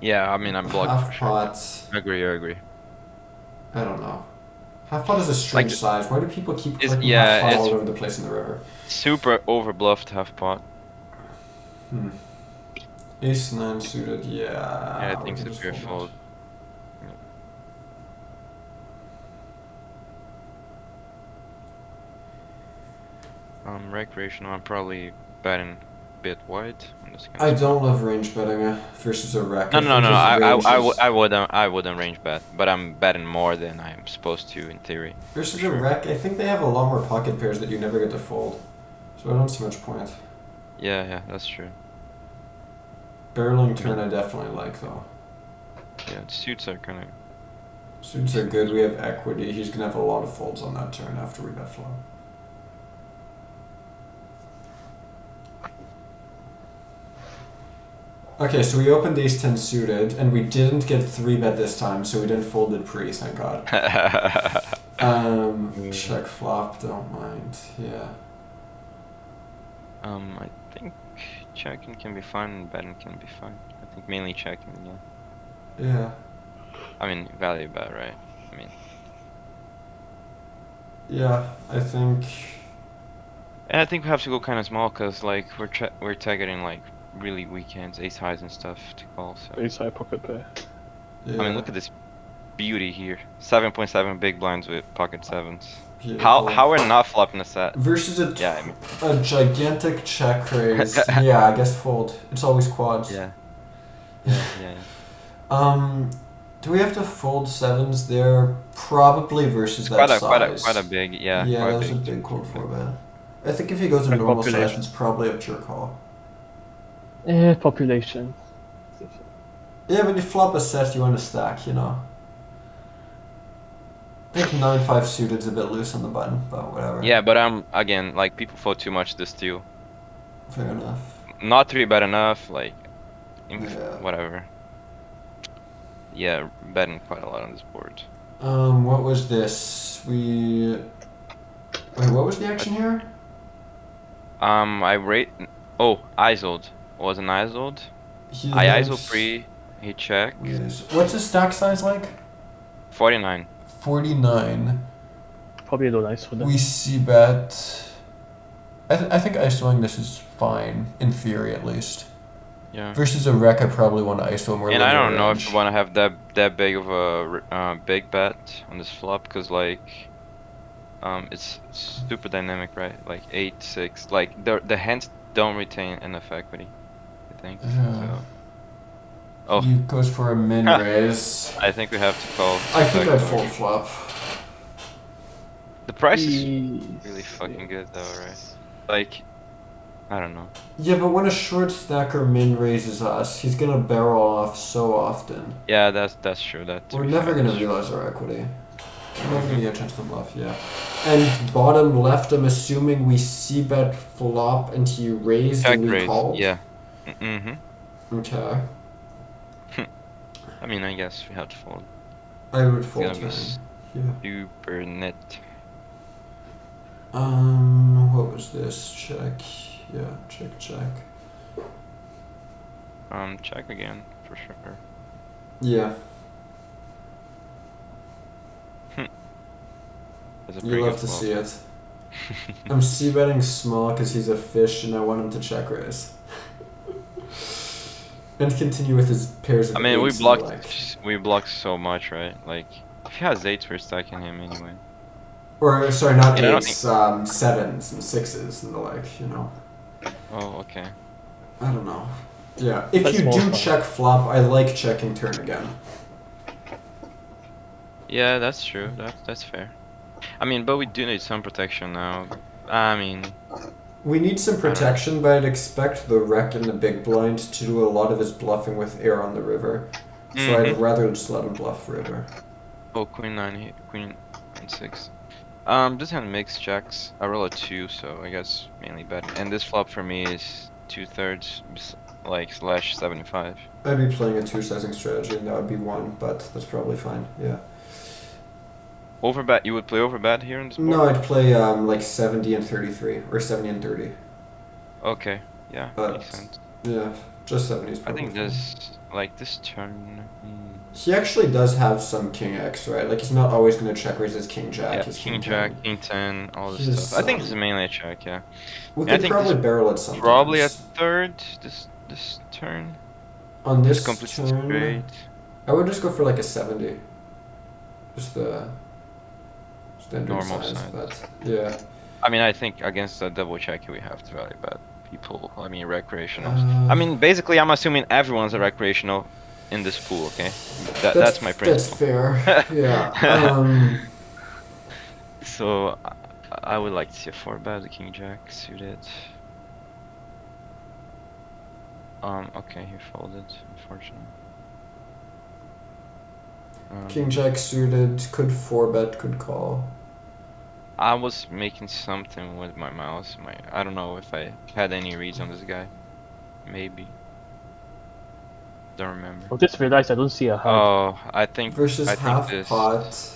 Yeah, I mean, I'm blocked for Half sure. pot, I agree. I don't know. Half pot is a strange Like, size. Why do people keep it's- clicking yeah, half pot all it's- over the place in the river? Super over bluffed half pot. Ace 9 suited, yeah. Yeah, I we think can it's a just pure fold fold. Recreational, I'm probably betting a bit wide on this that. kind I of don't love range betting versus a rack. No, I think his range is- I wouldn't range bet, but I'm betting more than I'm supposed to in theory. Versus a rack, I think they have a lot more pocket pairs that you never get to fold. So I don't see much point. Yeah, that's true. Barreling turn I definitely like though. Yeah, the suits are kind of. Suits are good, we have equity. He's gonna have a lot of folds on that turn after we bet flop. Okay, so we opened ace 10 suited, and we didn't get 3-bet this time, so we didn't fold it pre, thank god. Check flop, don't mind, yeah. I think checking can be fine and betting can be fine. I think mainly checking, yeah. Yeah. I mean, value bet, right? I mean, Yeah, I think... and I think we have to go kind of small because like we're targeting like really weak hands, ace highs and stuff to call. So Ace high pocket pair. Yeah. I mean, look at this beauty here. 7.7 big blinds with pocket sevens. Beautiful. How we're not flopping a set? Versus a, Yeah, I mean, a gigantic check raise. Yeah, I guess fold. It's always quads. yeah. Do we have to fold sevens there? Probably versus that size. Quite a big, yeah. Yeah, quite that's a big call for bet. I think if he goes in And normal size, population. it's probably a pure call. Population. Yeah, when you flop a set, you want to stack, you know. I think 9-5 suited's a bit loose on the button, but whatever. Yeah, but again, like people fold too much this too. Fair enough. Not 3-bet enough, like, Yeah. whatever. Yeah, betting quite a lot on this board. What was this? Wait, what was the action here? I rate. Oh, ISO'd. Was an ISO'd. He I ISO has- pre. He check. What's his stack size like? 49. 49. Probably no nice for them. We see bet. I think ISOing this is fine, in theory at least. Yeah. Versus a wreck, I probably want to ISO more. And I don't know if range. you want to have that big of a big bet on this flop, because like it's super dynamic, right? Like 8-6, like the hands don't retain enough equity, I think. Yeah. So. Oh, He goes for a min raise. I think we have to call. I think second I'd or- fold flop. The price is really fucking good though, right? Like, I don't know. Yeah, but when a short stacker min raises us, he's gonna barrel off so often. Yeah, that's true. That to We're be never fair, gonna that's true. realize our equity. We're never gonna get a chance to bluff, yeah. And bottom left, I'm assuming we see bet flop and he raised Check and we raise. called. Yeah. Mm-hmm. Okay. I mean, I guess we have to fold. I would It's fold gonna be turn. Yeah. super net. What was this? Check. Yeah, check. Check again for sure. Yeah, That's a you pretty love good to flop. see it. I'm c-betting small because he's a fish and I want him to check raise. And continue with his pairs of I mean, we eights he blocked. like. We blocked so much, right? Like, if he has eights, we're stacking him anyway. Or, sorry, not Yeah, I don't eights, sevens and sixes and the like, you know. Oh, okay. I don't know. Yeah, if That's you more do fun. check flop, I like checking turn again. Yeah, that's true. That's fair. I mean, but we do need some protection now. I mean, We need some protection, but I'd expect the wreck in the big blind to do a lot of his bluffing with air on the river. So I'd rather just let him bluff river. oh, queen 9, queen and 6. This hand mixed checks. I roll a 2, so I guess mainly bet. And this flop for me is 2/3, like slash 75. I'd be playing a two-sizing strategy, and that would be one, but that's probably fine. Yeah. Overbet. You would play overbet here in this board? No, I'd play like 70 and 33, or 70 and 30. Okay. Yeah, But- makes sense. Yeah, just 70 is I probably think fine. this turn. He actually does have some king X, right? Like he's not always gonna check raise his king jack. Yeah, his king 10. jack, king 10, all this His, stuff. I think this is mainly a check. Yeah. We I could think probably this- barrel it sometimes. Probably a third. This turn. On this Complete turn, straight. I would just go for like a 70. Just the standard Normal size, size. but yeah. I mean, I think against a double check we have to value bet people. I mean, recreationals. Uh, I mean, basically, I'm assuming everyone's a recreational in this pool. Okay, that's my That's principle. fair. Yeah. So I would like to see a 4-bet, the king jack suited. Okay, he folded, unfortunately. King jack suited, could 4-bet, could call. I was making something with my mouse. I don't know if I had any reads on this guy. Maybe. Don't remember. I just realized I don't see a hard. Oh, I think Versus I think half this. pot.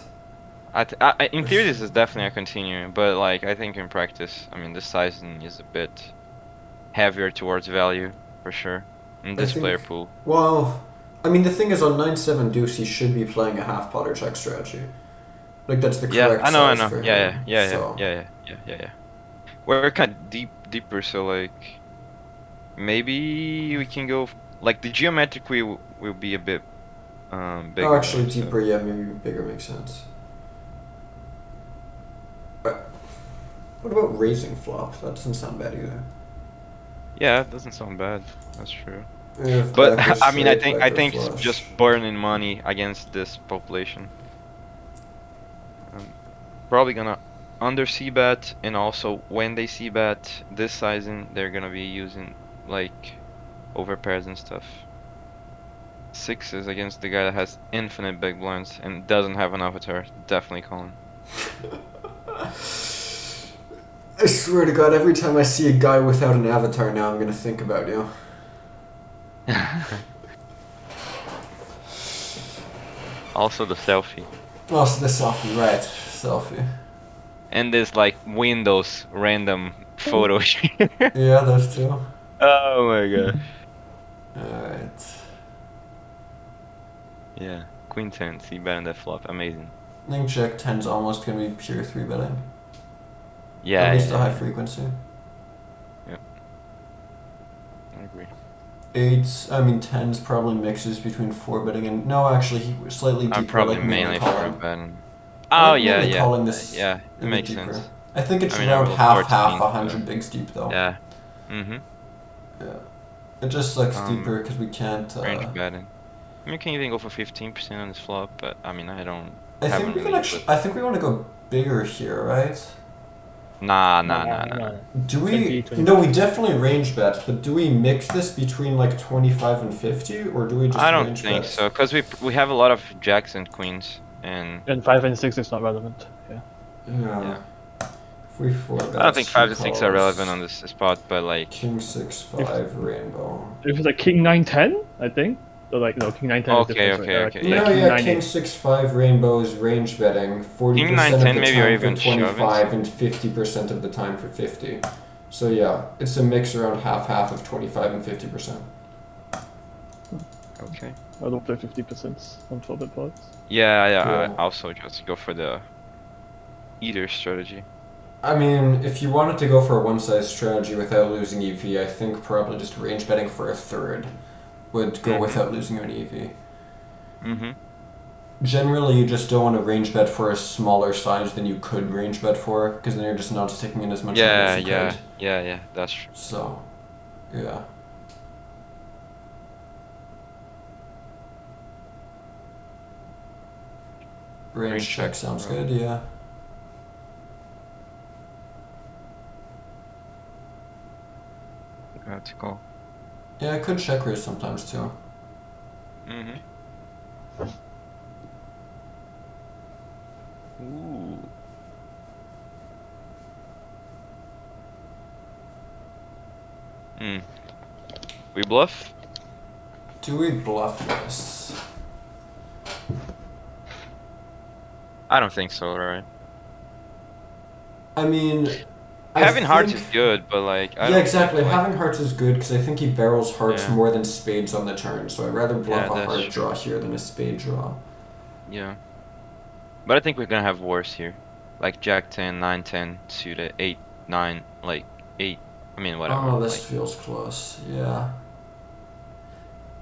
In theory, this is definitely a continuing, but like I think in practice, I mean, the sizing is a bit heavier towards value for sure in this think- player pool. Well, I mean, the thing is, on 9-7 deuce, he should be playing a half pot or check strategy. Like, that's the Yeah, correct I know, size for Yeah, him, yeah, so. yeah. We're kind of deeper, so like maybe we can go like the geometric will be a bit bigger. Oh, actually, so- deeper, yeah, maybe bigger makes sense. What about raising flop? That doesn't sound bad either. Yeah, it doesn't sound bad. That's true. If But black goes I mean, I straight, think black I goes think it's flush. just burning money against this population. Probably gonna under c-bet, and also when they c-bet this sizing, they're gonna be using like overpairs and stuff. 6s against the guy that has infinite big blinds and doesn't have an avatar. Definitely calling. I swear to God, every time I see a guy without an avatar now, I'm gonna think about you. Also the selfie. Oh, so the selfie, right? Selfie. And this like Windows random photo. Yeah, those two. Oh my god. Alright. Yeah. Queen 10, see better than that flop. Amazing. I think Jack 10's almost gonna be pure 3 betting. Yeah. At least yeah, a high yeah. frequency. I agree. 10's probably mixes between 4 betting and. No, actually, he was slightly deeper. I'm probably like mainly calling. for betting. I Oh like yeah, mainly yeah. calling this Yeah, it a bit makes deeper. sense. I think it's I mean, I around rolled half 14, 100 so- bigs deep though. Yeah. Mm-hmm. Yeah. It just looks Um, deeper because we can't. Range betting. I mean, you can even go for 15% on this flop, but I mean, I don't. I think haven't we can really actually. I think we want to go bigger here, right? Nah. Do 20, we? 20. No, we definitely range bet, but do we mix this between like 25 and 50, or do we just? I don't range think bet? so, cause we have a lot of jacks and queens, and And 5 and 6 is not relevant. Yeah. Yeah. If we 4-bet. I don't think 5 and 6 are calls, relevant on this spot, but like. King 6-5 rainbow. If it's like King 9-10, I think. So like no, King 9-10 is Okay, different. okay, right? okay, Like, yeah. No, King yeah, 9 King is- 6-5 rainbow is range betting. 40% King of 9, the 10 maybe, or time even for shoving. 25 and 50% of the time for 50. So yeah, it's a mix around half of 25 and 50%. Okay. I don't play 50% on 12-bit pods. Yeah. Yeah. I also just go for the eater strategy. I mean, if you wanted to go for a one-size strategy without losing EV, I think probably just range betting for a third would go Mhm. without losing an EV. Mm-hmm. Generally, you just don't want to range bet for a smaller size than you could range bet for, because then you're just not sticking in as much money as you could. Yeah. That's true. So, yeah. Range check sounds bro. good, yeah. Let's go. Yeah, I could check raise sometimes too. Mm-hmm. Ooh. Hmm. We bluff? Do we bluff this? I don't think so, right? I mean, Having hearts think- is good, but like I Yeah, don't exactly. think, like, Having hearts is good because I think he barrels hearts Yeah. more than spades on the turn, so I'd rather bluff Yeah, a that's heart true. draw here than a spade draw. Yeah. But I think we're gonna have worse here. Like Jack 10, 9, 10, suited, 8, 9, like 8. I mean, whatever. Oh, this like, feels close. Yeah.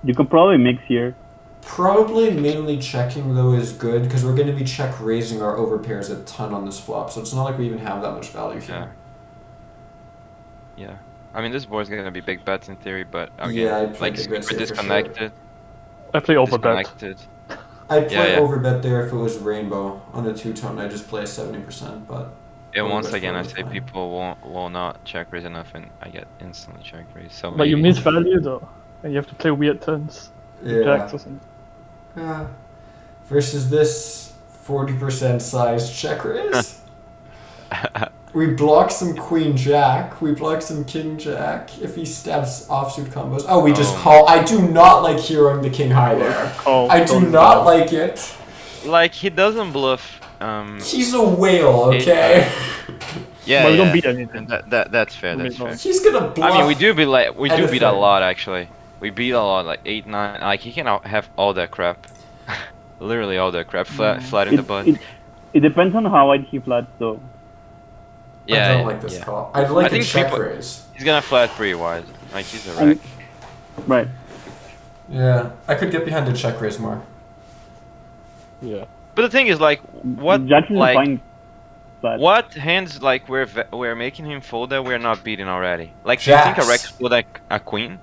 You could probably mix here. Probably mainly checking though is good because we're going to be check raising our overpairs a ton on this flop, so it's not like we even have that much value here. yeah. I mean, this board's gonna be big bets in theory, but again, Yeah, I'd play like big bets super here for sure. disconnected. I play overbet. Disconnected. I'd play Yeah. overbet there if it was rainbow on a two-tone. I'd just play 70%, but And Overbet's once again, I probably say fine. people will not check raise enough, and I get instantly check raise. So But you maybe- miss value though, and you have to play weird turns. yeah. Jacks or something. Versus this 40% size check raise. We block some queen jack. We block some king jack. If he stabs offsuit combos. Oh, we just Oh. call. I do not like heroing the king high there. Call. I do call. not like it. Like he doesn't bluff. He's a whale, okay? Yeah, But we yeah. don't beat anything. And that's fair. We That's don't. fair. He's gonna bluff. I mean, we do beat we do beat a anything. lot actually. We beat a lot, like 8, 9. Like he can have all that crap. Literally all that crap flat in the butt. It depends on how wide he flats though. Yeah, I don't yeah, like this yeah. call. I'd like I a think check people- raise. He's gonna flat pretty wide. Like he's a And- wreck. Right. Yeah, I could get behind a check raise more. Yeah. But the thing is, like, what Jacks is like fine flat. what hands like we're making him fold that we're not beating already? Like, do you think a Jacks. Rex fold like a queen?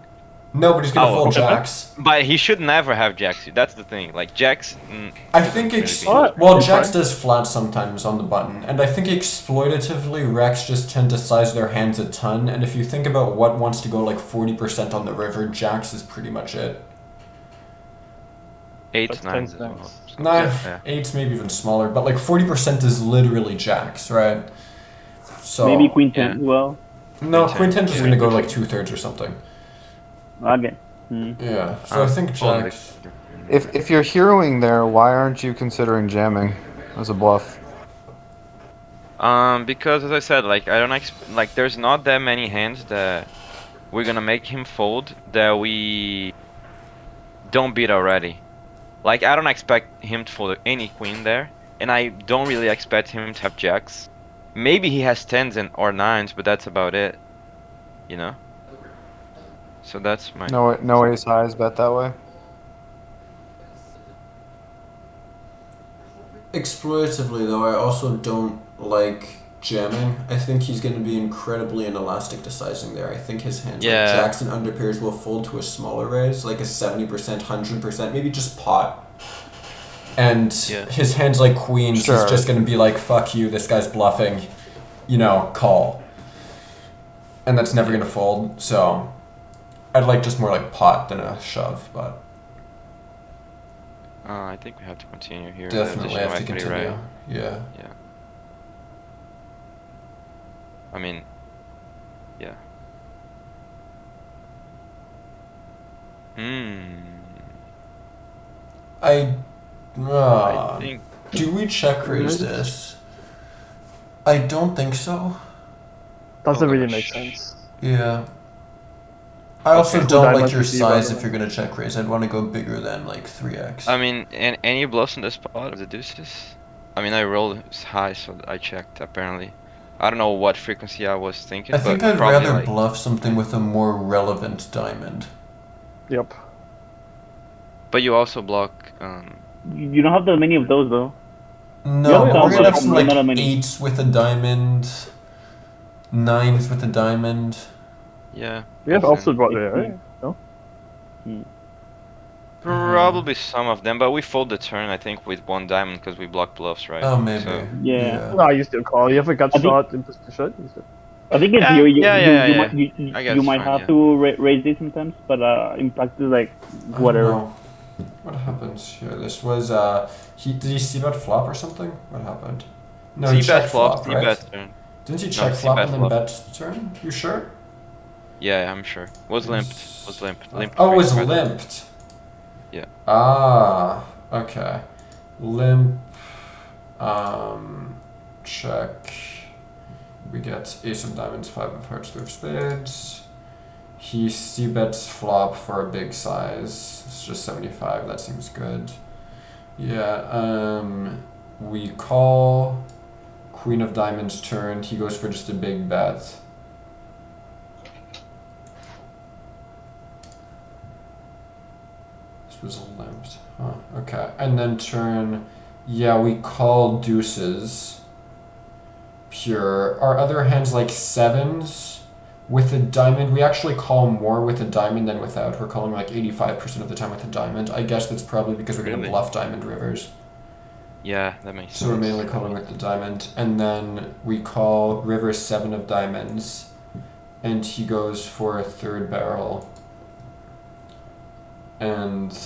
No, but he's gonna Oh, fold okay. jacks. But he should never have jacks. That's the thing. Like jacks. I think Alright, well, it's jacks fine. does flat sometimes on the button, and I think exploitatively Rex just tend to size their hands a ton. And if you think about what wants to go like 40% on the river, jacks is pretty much it. 8, That's 9s as 10 well. stacks. So, Nah, yeah. eight's maybe even smaller, but like 40% is literally jacks, right? So Maybe queen 10 yeah. as well. No, Queen queen 10, 10's just yeah. gonna go like 2/3 or something. Okay. Hmm. Yeah, so I think fold jacks. If you're heroing there, why aren't you considering jamming? As a bluff. Because as I said, like I don't like there's not that many hands that we're gonna make him fold that we don't beat already. Like I don't expect him to fold any queen there, and I don't really expect him to have jacks. Maybe he has tens and or nines, but that's about it. You know. So that's my. No ace highs bet that way. Exploratively, though, I also don't like jamming. I think he's going to be incredibly inelastic to sizing there. I think his hands, Yeah. like jacks and underpairs, will fold to a smaller raise, like a 70%, 100%, maybe just pot. And Yeah. his hands like queens, Sure. he's just going to be like, fuck you, this guy's bluffing, you know, call. And that's never going to fold, so I'd like just more like pot than a shove, but I think we have to continue here. definitely Position have to equity, continue. right? Yeah. I mean, yeah. I I think do we check raise this? I don't think so. Doesn't Oh really gosh. make sense. Yeah. I also Okay. don't Diamond like your receive size rather if you're gonna check raise. I'd want to go bigger than like 3x. I mean, and any bluffs in the spot of the deuces? I mean, I rolled high, so I checked apparently. I don't know what frequency I was thinking, I think but I'd probably rather like, bluff something with a more relevant diamond. Yep. But you also block. You don't have that many of those though. No, Yeah, but we're sounds gonna have like some not that like many. 8s with a diamond, 9s with a diamond. Yeah. We have makes also sense. brought there, right? No? Probably some of them, but we fold the turn, I think, with one diamond because we block bluffs, right? Oh, maybe. So, Yeah. No, you still call. You have a gut I think- shot in position. You still... I think it's Yeah, you. yeah. Might, I guess you might it's fine, have yeah. to raise it sometimes, but in practice, like I don't whatever. know. What happens here? This was did he c-bet flop or something? What happened? No, he C-bet checked flop, flop, right? C-bet turn. Didn't he No, check flop and then c-bet bet turn? You sure? Yeah, I'm sure. Was limped. Was limped. Limped. Oh, it was range, right? limped. Yeah. Ah, okay. Limp. Check. We get ace of diamonds, 5 of hearts, 3 of spades. He c-bets flop for a big size. It's just 75. That seems good. Yeah. We call. Queen of diamonds turn. He goes for just a big bet. This was limped. Huh. Okay. And then turn. Yeah, we call deuces. Pure. Our other hands like 7s. With a diamond, we actually call more with a diamond than without. We're calling like 85% of the time with a diamond. I guess that's probably because we're going to Really? bluff diamond rivers. Yeah, that makes So sense. we're mainly calling with the diamond. And then we call river 7 of diamonds. And he goes for a third barrel. And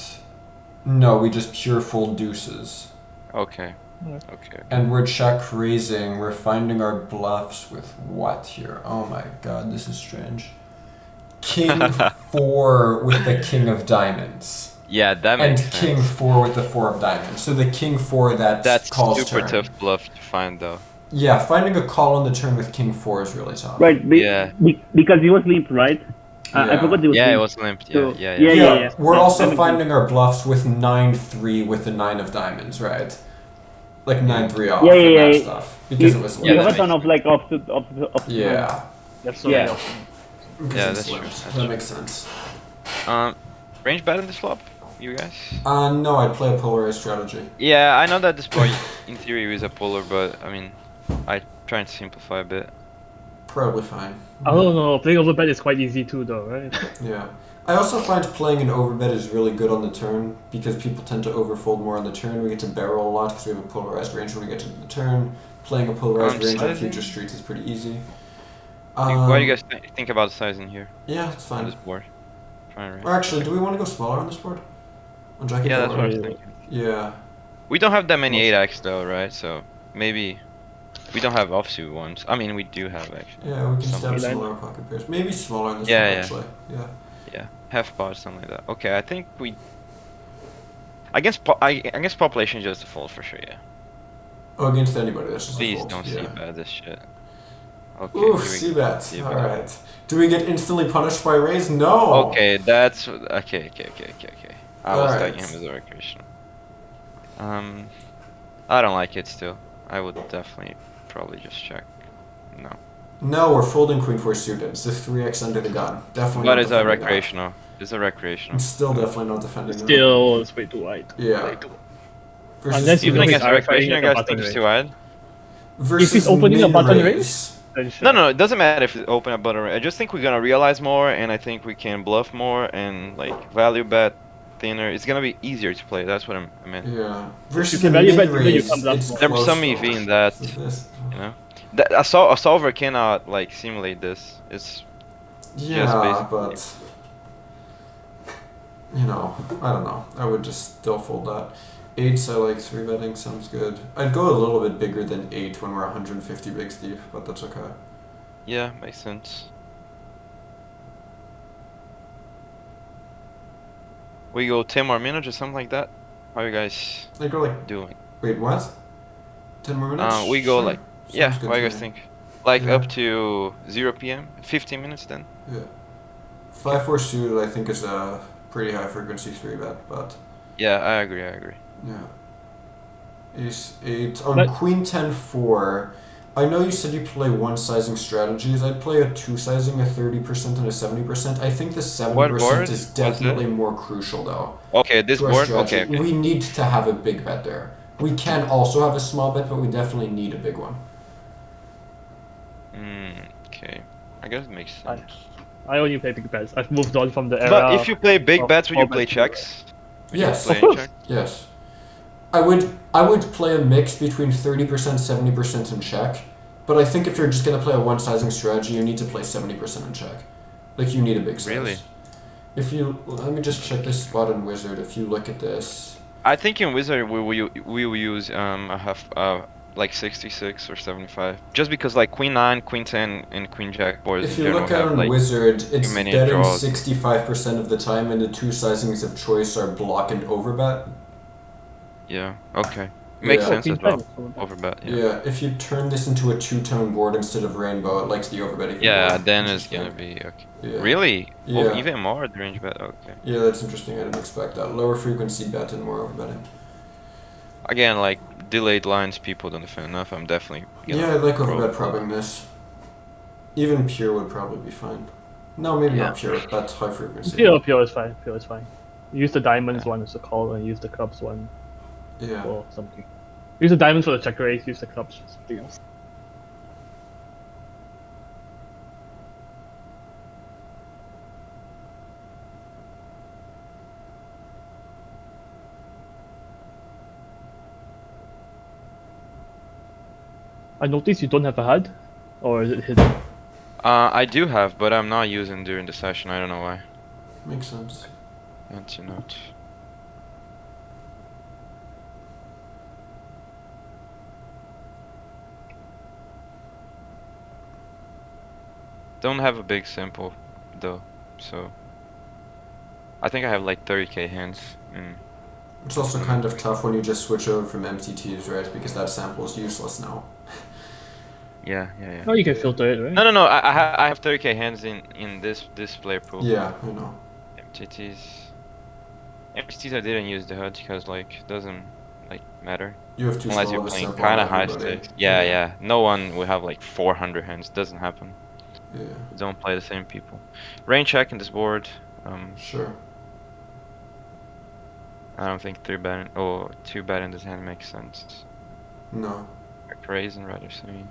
no, we just pure fold deuces. Okay. Yeah. Okay. And we're check raising. We're finding our bluffs with what here? Oh my god, this is strange. King 4 with the king of diamonds. Yeah, that And makes sense. king 4 with the 4 of diamonds. So the king 4 That's calls super turn. tough bluff to find, though. Yeah, finding a call on the turn with king 4 is really tough. Right. Yeah. Because he was limped, right? I Yeah. forgot he was Yeah, it limped. was limped. Yeah, So- yeah, yeah. yeah. We're That also makes finding our bluffs with 9-3 with the 9 of diamonds, right? Like 9-3 off Yeah, and yeah, that yeah. stuff. Because it was You Yeah, limped. have that a ton of like off to. Yeah. That's so Yeah. many options. Because Yeah, it's that's true, limped. that's That true. makes sense. Range bet in this flop, you guys? No, I'd play a polarized strategy. Yeah, I know that this point, in theory, is a polar, but I mean, I trying to simplify a bit. Probably fine. I don't know. Playing overbet is quite easy too, though, right? Yeah. I also find playing an overbet is really good on the turn because people tend to overfold more on the turn. We get to barrel a lot because we have a polarized range when we get to the turn. Playing a polarized range on Sizing? future streets is pretty easy. What do you guys think about sizing here Yeah, it's on fine. this board? Fine, right? Or actually, do we want to go smaller on this board? On Jackie Yeah, that's what I was Yeah. thinking. Yeah. We don't have that many 8x though, right? So maybe we don't have offsuit ones. I mean, we do have actually. Yeah, we can Some stab line. smaller pocket pairs. Maybe smaller on this Yeah, one, yeah. actually. Yeah. Yeah, half pot, something like that. Okay, I think we. I guess population is just a fold for sure. Yeah. Oh, against anybody, that's just a Please fold. don't Yeah. C-bet this shit. Okay, Oof, here we C-bet. C-bet. Alright. Do we get instantly punished by raise? No! Okay, that's okay. I was Alright. tagging him as a recreational. I don't like it still. I would definitely probably just check. No, No, we're folding queen 4 suited. It's the 3x under the gun. Definitely but not it's a defending that. recreational. It's a recreational. I'm still definitely not defending that. Still, it's way too wide. Yeah. Way too- Versus Unless you Even know he's against a RFIing recreational, at you the guys button think it's raise. too wide? versus If he's opening a button min-raise. raise? Then sure. No, it doesn't matter if it's open up button. I just think we're gonna realize more, and I think we can bluff more and like value bet thinner. It's gonna be easier to play. That's what I meant. Yeah. Versus can the value bet, then you mid-raise, can bluff it's more. There's close some though. EV in that, With this. you know. A solver cannot like simulate this. It's Yeah, basically- but you know, I don't know. I would just still fold that. 8s I like 3 betting, sounds good. I'd go a little bit bigger than 8 when we're 150 bigs deep, but that's okay. yeah, makes sense. We go 10 more minutes or something like that. How you guys I'd go like, doing? wait, what? 10 more minutes? We go Sure. like Sounds yeah. good What do to you guys me. think? Like Yeah. up to 0 p.m. 15 minutes then. Yeah. 5-4 suited I think is a pretty high frequency 3 bet, but Yeah, I agree. yeah. Ace 8. On But- Queen 10-4, I know you said you play one sizing strategies. I'd play a two sizing, a 30% and a 70%. I think the 70% board is was definitely it? more crucial though. Okay, this To our board. strategy. Okay. We need to have a big bet there. We can also have a small bet, but we definitely need a big one. Okay. I guess it makes I- sense. I only play big bets. I've moved on from the era. But if you play big of bets, would you small play bets. checks? Would Yes. you Of play course. check? Yes. I would play a mix between 30%, 70% and check. But I think if you're just gonna play a one sizing strategy, you need to play 70% in check. Like you need a big size. Really? If you let me just check this spot in Wizard. If you look at this, I think in Wizard we will use a half like 66 or 75, just because like Queen 9, Queen 10, and Queen Jack boards if in you general look at have in like Wizard, it's many betting draws. 65% of the time, and the two sizings of choice are block and overbet. yeah. Okay, makes Yeah. sense Queen as well. 10. Overbet. Yeah. Yeah. If you turn this into a two-tone board instead of rainbow, it likes the overbetting. Yeah, board, then which it's is gonna fun. be okay. Yeah. Really? Yeah. Oh, even more the range bet. Okay. Yeah, that's interesting. I didn't expect that. Lower frequency bet and more overbetting. Again, like delayed lines, people don't defend enough. I'm definitely. Yeah, I like probe. overbet probbing this. Even pure would probably be fine. No, maybe Yeah. not pure. That's high frequency. Pure is fine. Pure is fine. Use the diamonds one as a call and use the clubs one Yeah. for something. Use the diamonds for the check raise. Use the clubs for something else. I noticed you don't have a HUD, or is it hidden? I do have, but I'm not using during the session. I don't know why. Makes sense. That's a note. Don't have a big sample though, so I think I have like 30k hands. It's also kind of tough when you just switch over from MTTs, right? Because that sample is useless now. Yeah. Oh, you can filter it, right? No. I have 30k hands in this player pool. Yeah, I know. MTTs I didn't use the HUD because like it doesn't like matter You have too unless small you're of a playing sample kind on of high everybody. stakes. Yeah. No one will have like 400 hands. Doesn't happen. Yeah, Don't play the same people. Rain check in this board. sure. I don't think 3 bet or 2 bet in this hand makes sense. No. Raising rather soon.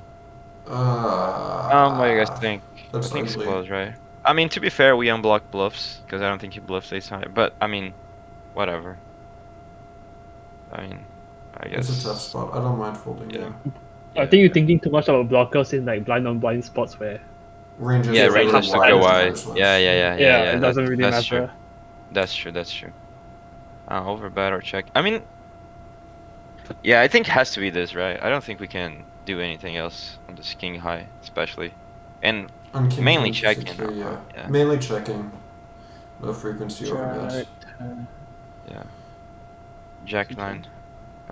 What What do you guys think? That's I think it's ugly. close, right? I mean, to be fair, we unblock bluffs because I don't think he bluffs ace high. But I mean, whatever. I mean, I guess. It's a tough spot. I don't mind folding. Yeah. Yeah. I think you're thinking too much about blockers in like blind on blind spots where Ranges. Yeah, are range really has to wide go in wide. those ones. Yeah. it doesn't really that's matter. True. That's true. Overbet or check. I mean, yeah, I think it has to be this, right? I don't think we can do anything else on this king high, especially. And On king mainly 10, checking, 63, yeah. yeah. Mainly checking. Low frequency overbets. yeah. Jack 9.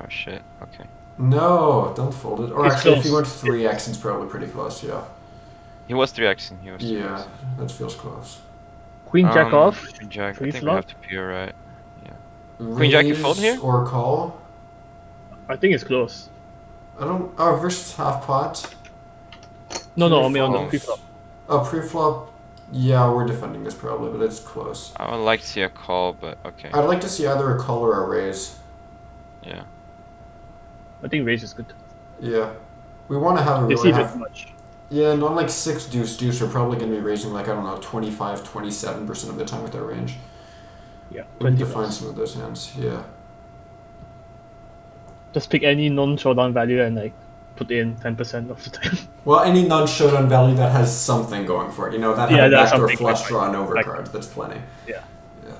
Oh shit. Okay. No, don't fold it. Or It's actually, if he close. went 3x, it's probably pretty close, yeah. He was 3xing. He was 3xing. Yeah, that feels close. Queen jack off. Queen jack. I think we Pre-flop? have to pure, right? Queen jack, you fold Raise here? or call? I think it's close. I don't. Oh, versus half pot. No, I mean on the Pre-flop. pre-flop. Oh, pre-flop. Yeah, we're defending this probably, but it's close. I would like to see a call, but okay. I'd like to see either a call or a raise. Yeah. I think raise is good. Yeah. We want to have a It's really even half. much. Yeah, and on like 6 deuce deuce, we're probably going to be raising like, I don't know, 25, 27% of the time with our range. Yeah, We need 20 to find plus. some of those hands, yeah. Just pick any non-showdown value and like put in 10% of the time. Well, any non-showdown value that has something going for it, you know, that Yeah, had a that's backdoor something flush like- draw and like- overcard, that's plenty. Yeah. Yeah.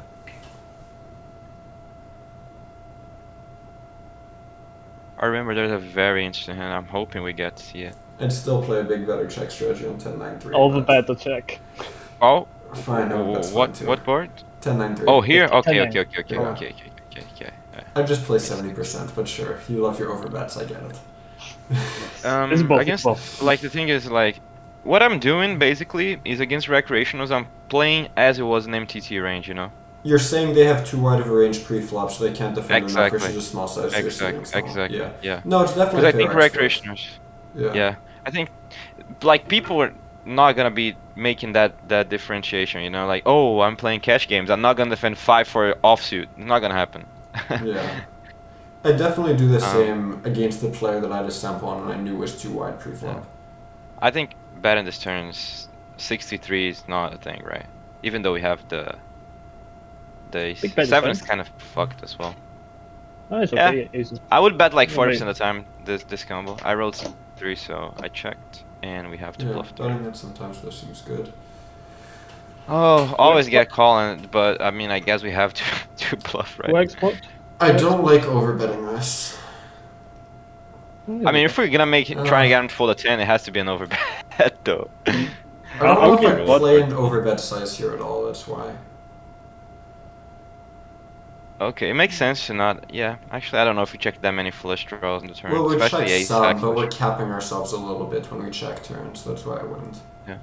I remember there's a very interesting hand. I'm hoping we get to see it. And still play a big better check strategy on 10-9-3. Overbet the check. Oh, Fine, no, that's fine what too. what board? 10-9-3. Oh, here. It's Okay, 10-9. okay, okay, okay, Yeah. okay, okay, okay. I just play 70%, but sure, you love your overbets, I get it. It's both, I guess both. like the thing is like, what I'm doing basically is against recreationals. I'm playing as it was an MTT range, you know. You're saying they have too wide of a range pre-flop, so they can't defend enough Exactly. versus a small size. so you're saying it's small. Exactly. Yeah. Yeah. No, it's Because definitely I think fair exposed. recreationals. Yeah. Yeah, I think like people are not gonna be making that differentiation, you know, like, oh, I'm playing cash games, I'm not gonna defend 5 for offsuit. It's not gonna happen. Yeah. I definitely do the Um, same against the player that I just sample on and I knew was too wide pre-flop. I think betting this turn is 63 is not a thing, right? Even though we have the Big bet is 7 is fine. kind of fucked as well. Oh, it's Yeah. okay. Aces. I would bet like Yeah, 40% of the time this combo. I rolled 3, so I checked, and we have to Yeah, bluff 3. betting it sometimes that seems good. Oh, always get calling, but I mean, I guess we have to to bluff, Who right? export? I don't like overbetting this. I mean, if we're gonna make try and get him to fold a 10, it has to be an overbet though. I don't I'll know if get I what- play an overbet size here at all, that's why. Okay, it makes sense to not. Yeah, actually, I don't know if we check that many flush draws in the turn, Well, we especially check ace some, jack but we're flush. capping ourselves a little bit when we check turns, that's why I wouldn't. Yeah.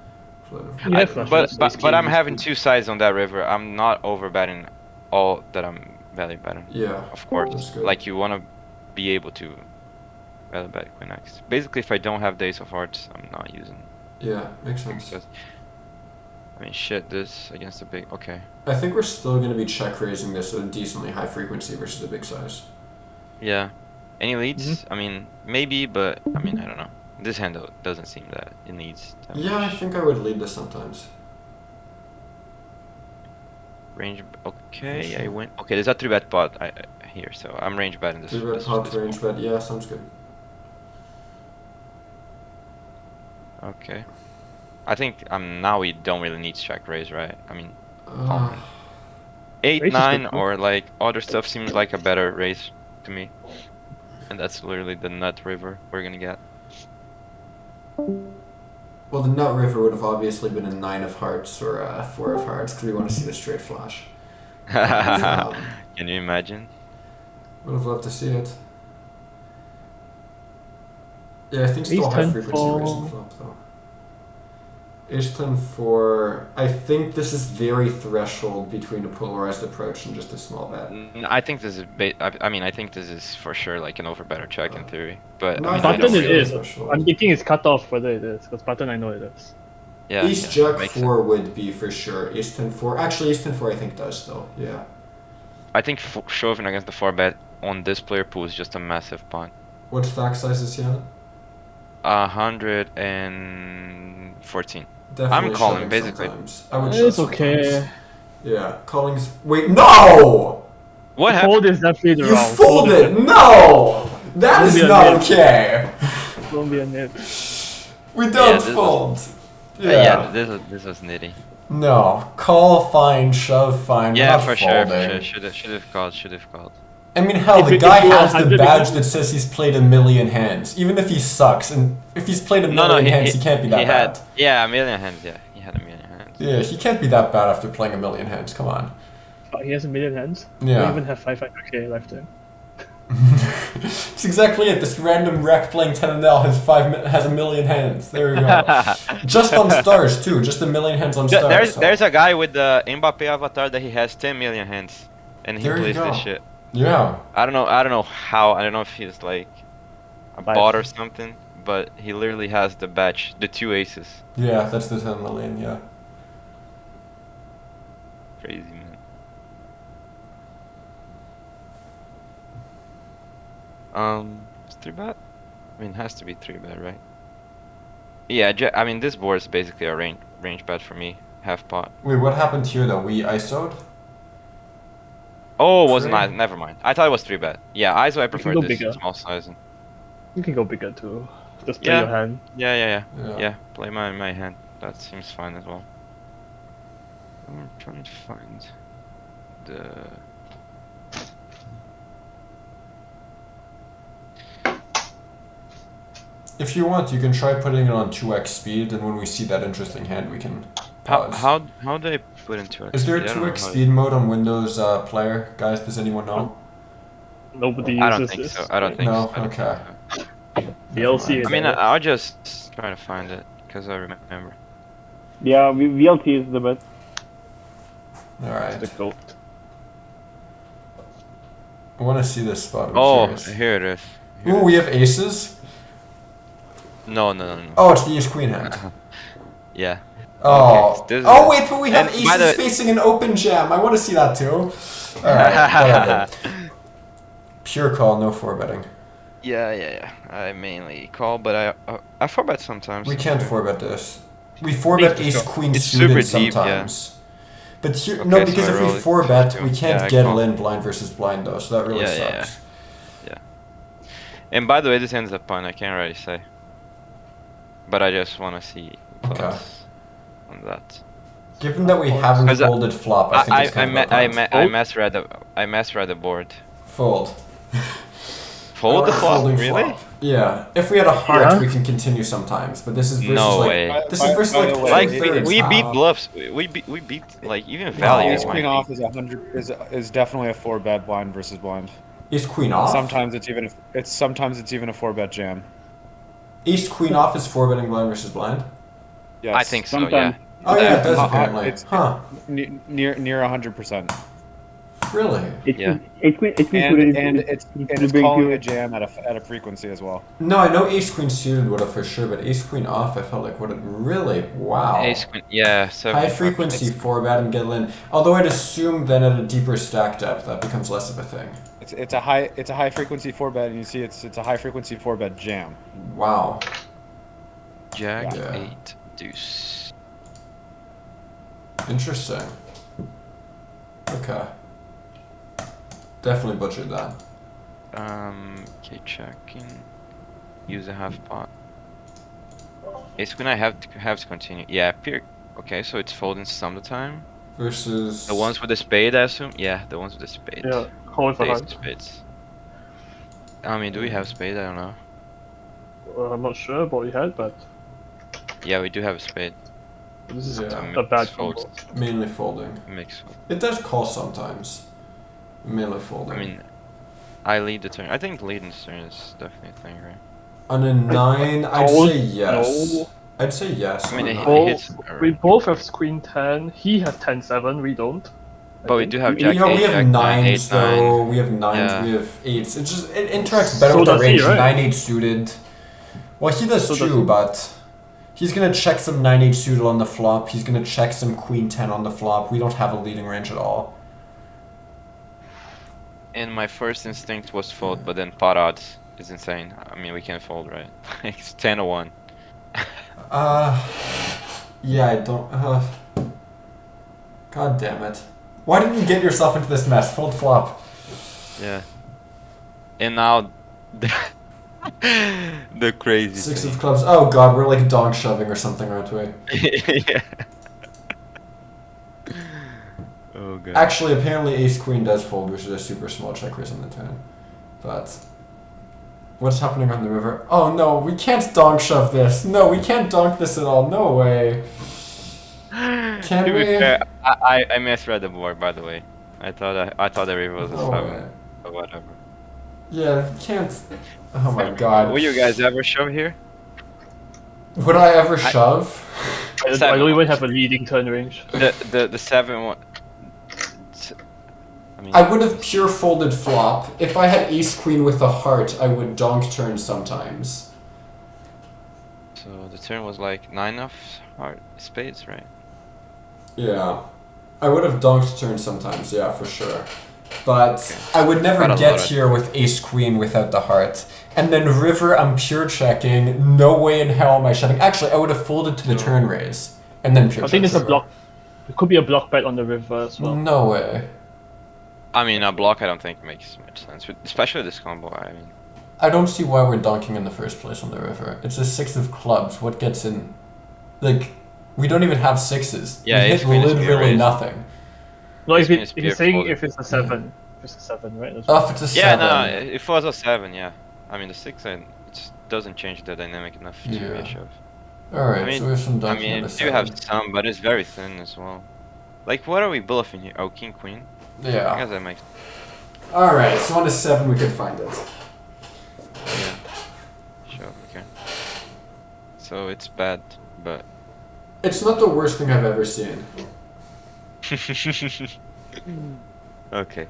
Play them. Yeah, I- flush but draws, but basically, I'm you having just- 2 sides on that river. I'm not overbetting all that I'm value betting. Yeah. Of course, That's good. like you want to be able to value bet Queen X. Basically, if I don't have the ace of hearts, I'm not using. Yeah, makes sense. Because, I mean, shit, this against a big. Okay. I think we're still going to be check raising this at a decently high frequency versus a big size. Yeah. Any leads? I mean, maybe, but I mean, I don't know. This hand doesn't seem that it needs. That Yeah, I much think I would lead this sometimes. range. Okay, I went. Okay, there's a 3-bet pot here, so I'm range betting this. 3 red this- pot this range bet, yeah, sounds good. Okay. I think now we don't really need check raise, right? I mean, Uh, 8, Raise is 9, good, or like other stuff seems like a better raise to me. And that's literally the nut river we're gonna get. well, the nut river would have obviously been a 9 of hearts or a 4 of hearts because we want to see the straight flash. Can you imagine? Would have loved to see it. Yeah, I think still Ace high 10 frequency for- raising flop though. Ace 10 for. I think this is very threshold between a polarized approach and just a small bet. I think this is. I mean, I think this is for sure like an overbetter check in theory. But No, I I mean, I think don't Button it really- is. threshold. I'm thinking it's cut off whether it is, because button I know it is. Yeah. Ace yeah, Jack makes 4 would be for sure. Ace 10 4. Actually, Ace 10 4 I think does still. Yeah. I think shoving against the 4-bet on this player pool is just a massive punt. What stack size is he on? 114. Definitely calling, shoving basically. sometimes. I would It's shove okay. sometimes. Yeah. Calling's. Wait, no! What happened? Fold is definitely the You wrong. folded! No! That Don't is be a not nit. okay! Don't be a nit. We don't this fold. Yeah, this was nitty. No. Call fine, shove fine. Yeah, we're not for sure, folding. Should have called. I mean, hell, If the it- guy if you're has the 100 badge that says he's played a million hands. Even if he sucks, and if he's played a million hands, he can't be that bad. Yeah, a million hands. Yeah, he had a million hands. Yeah, he can't be that bad after playing a million hands. Come on. He has a million hands. Yeah. Don't even have 500k lifetime. It's exactly it. This random wreck playing 10 and L has a million hands. There you go. Just on stars too. Just a million hands on stars. There's a guy with the Mbappe avatar that he has 10 million hands, and he There you plays go. this shit. Yeah. I don't know how. I don't know if he's like a Nice. bot or something, but he literally has the badge, the 2 aces. Yeah, that's the 10 million. Yeah. Crazy, man. It's 3-bet? I mean, it has to be 3-bet, right? Yeah, I mean, this board is basically a range bet for me. Half pot. Wait, what happened here though? We ISO'd? Oh, it wasn't Three? never mind. I thought it was 3-bet. Yeah, ISO I prefer go this bigger. small sizing. You can go bigger too. Just play Yeah. your hand. Yeah. Yeah. Yeah, play my hand. That seems fine as well. I'm trying to find the... If you want, you can try putting it on 2x speed, and when we see that interesting hand, we can pause. How do I put into X? Is there a speed? I don't know 2x how speed mode on Windows Player? Guys, does anyone know? Nobody I uses don't think this. so. I don't think No? so. I don't Okay. think so. VLC is I mean, better. I'll just try to find it because I remember. Yeah, VLT is the best. Alright. the goat. I want to see this spot. I'm Oh, curious. here it is. Here Ooh, it we have aces? No. Oh, it's the ace queen hand. Yeah. Oh. Okay, this Oh, is- wait, but we have and by aces the- facing an open jam. I want to see that too. Alright, whatever. Pure call, no 4-betting. Yeah. I mainly call, but I 4-bet sometimes. We can't 4-bet this. We 4-bet It's ace queen it's super suited deep, yeah. sometimes. But here, Okay, no, so because I if roll we it 4-bet, too. we can't Yeah, I get call. in blind versus blind though, so that really Yeah. sucks. And by the way, this ends up on, I can't really say. But I just want to see Okay. thoughts on that. Given that we haven't 'Cause folded flop, I think it's kind of a punt. I misread the board. Fold. Fold the Or flop, folding really? flop. Yeah. If we had a heart, Yeah. we can continue sometimes, but this is versus No like way. this is versus like Like two-thirds. we beat Ah. bluffs. We beat like even value. Ace Oh, queen might off be. is 100 is definitely a 4-bet blind versus blind. Ace queen off. Sometimes it's even a 4-bet jam. Ace queen off is 4-betting blind versus blind. Yes. I think so. Sometimes. Oh yeah, it does Uh, apparently. it's- Huh? Near 100%. Really? Yeah. It's queen And suited. it's bring calling you- a jam at a frequency as well. No, I know ace queen suited would have for sure, but ace queen off, I felt like would have really wow. Ace queen. Yeah. So High frequency 4-bet and get in. Although I'd assume then at a deeper stack depth that becomes less of a thing. It's a high frequency 4-bet, and you see it's a high frequency 4-bet jam. Wow. Jack Yeah. 8 deuce. Interesting. Okay. Definitely butchered that. Okay, checking. Use a half pot. Ace queen. I have to continue. Yeah. Okay, so it's folding some of the time. Versus The ones with the spade, I assume. Yeah, the ones with the spade. Yeah, call it The for ace of hand. spades. I mean, do we have spade? I don't know. I'm not sure about your head, but Yeah, we do have a spade. this is Yeah. a bad Folds. combo. mainly folding. Mix. It does call sometimes. Mainly folding. I mean, I lead the turn. I think leading the turn is definitely a thing, right? On a 9, I'd Fold? say yes. No. I'd say yes. I mean, on a it, nine. Well, it hits. We both have queen 10. He has 10-7. We don't. But we do have You jack know, 8, we have jack 9, 8, 9s though. 9. We have 9s. Yeah. We have 8s. It interacts better So with our does he, range. right? 9-8 suited. Well, he does So does too, he. but he's gonna check some 9-8 suited on the flop. He's gonna check some queen 10 on the flop. We don't have a leading range at all. And my first instinct was fold, but then pot odds is insane. I mean, we can fold, right? It's 10 to 1. Yeah, I don't. God damn it! Why didn't you get yourself into this mess? Fold flop. Yeah. And now the crazy 6 thing. of clubs. Oh god, we're like dog shoving or something, aren't we? Yeah. Oh god. Actually, apparently ace queen does fold, which is a super small check raise on the turn. But what's happening on the river? Oh no, we can't donk shove this. No, we can't donk this at all. No way. Can To be we? fair, I misread the board, by the way. I thought the river was a No 7, way. but whatever. Yeah, you can't. Oh my god. Will you guys ever shove here? Would I ever shove? I Seven. don't even have a leading turn range. The 7-1. I mean, I would have pure folded flop. If I had ace queen with a heart, I would donk turn sometimes. so the turn was like 9 of spades, right? Yeah. I would have donked turn sometimes, yeah, for sure. But I would never Got a get lot of- here with ace queen without the heart. And then river, I'm pure checking. No way in hell am I shoving. Actually, I would have folded to the turn raise. And then pure I think check there's a river. block. It could be a block bet on the river as well. No way. I mean, a block I don't think makes much sense, especially this combo. I mean, I don't see why we're donking in the first place on the river. It's a 6 of clubs. What gets in? Like, we don't even have 6s. Yeah, we ace hit queen is pure literally raise. nothing. No, if, It's if you're pure saying folded. if it's a 7. If it's a 7, right? That's Oh, if it's a yeah, 7. no, if it was a 7, yeah. I mean, the 6 it just doesn't change the dynamic enough to be Yeah. a shove. Alright, I mean- so we have some I donking mean, on the you do 7. have some, but it's very thin as well. Like, what are we bluffing here? Oh, king queen. I Yeah. guess that makes. Alright, so on a 7 we could find it. Yeah. Sure. Okay. So it's bad, but. It's not the worst thing I've ever seen. Okay.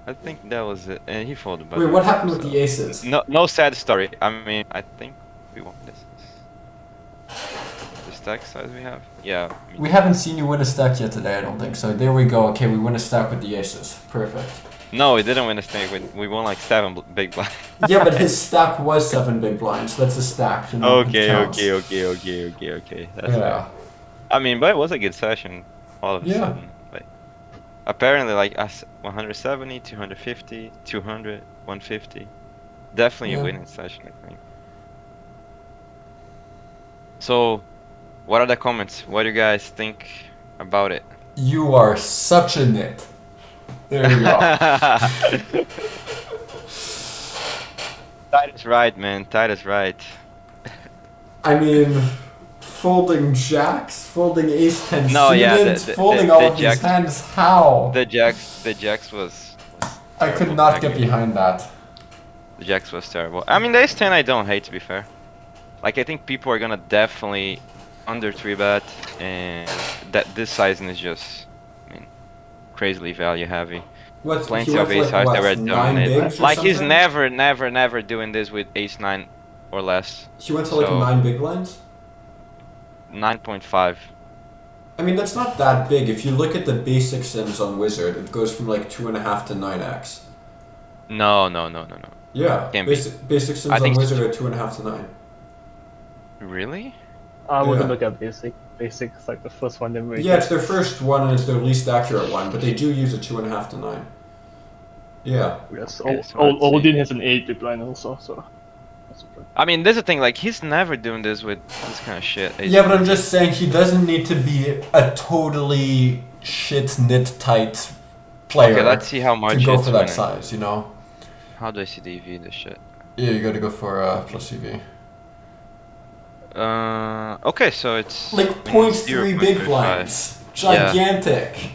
I think that was it. And he folded. By Wait, the what way, happened with so- the aces? No sad story. I mean, I think we won this. The stack size we have. Yeah. We haven't seen you win a stack yet today, I don't think. So there we go. Okay, we win a stack with the aces. Perfect. No, we didn't win a stack. We won like 7 big blinds. Yeah, but his stack was 7 big blinds. That's a stack. You know, it Okay. counts. That's Yeah. fair. I mean, but it was a good session. All of a Yeah. sudden, like, apparently, like us 170, 250, 200, 150. Definitely Yeah. a winning session, I think. So, what are the comments? What do you guys think about it? You are such a nit. There you go. Tide is right, man. Tide is right. I mean, folding jacks, folding ace 10 No, yeah, suited, folding all of these jacks- hands. How? The jacks was I could terrible not back get then. behind that. The jacks was terrible. I mean, the ace 10 I don't hate, to be fair. Like, I think people are gonna definitely under 3-bet, and that this sizing is just, I mean, crazily value heavy. What? Plenty he of went ace for like, highs that were what, 9 dominated. bigs or Like, he's something? never doing this with ace 9 or less. He went to like so- 9 big blinds? 9.5. I mean, that's not that big. If you look at the basic sims on Wizard, it goes from like 2.5 to 9x. No. Yeah, Can't be. basic sims I on think it's Wizard are 2.5 to 9. Really? I wouldn't Yeah. look at basic. Basic's like the first one they make. Yeah, it's their first one and it's their least accurate one, but they do use a 2.5 to 9. Yeah. Yes, Okay, so let's see. Odin has an 8 big blind also, so. That's okay. I mean, there's the thing, like, he's never doing this with this kind of shit. Yeah, but I'm just saying he doesn't need to be a totally shit knit tight player Okay, let's see how much to go it's for that winning. size, you know? How do I see the EV, this shit? Yeah, you gotta go for plus EV. Okay, so it's... Like winning 0.3 big 0.35. blinds. Gigantic.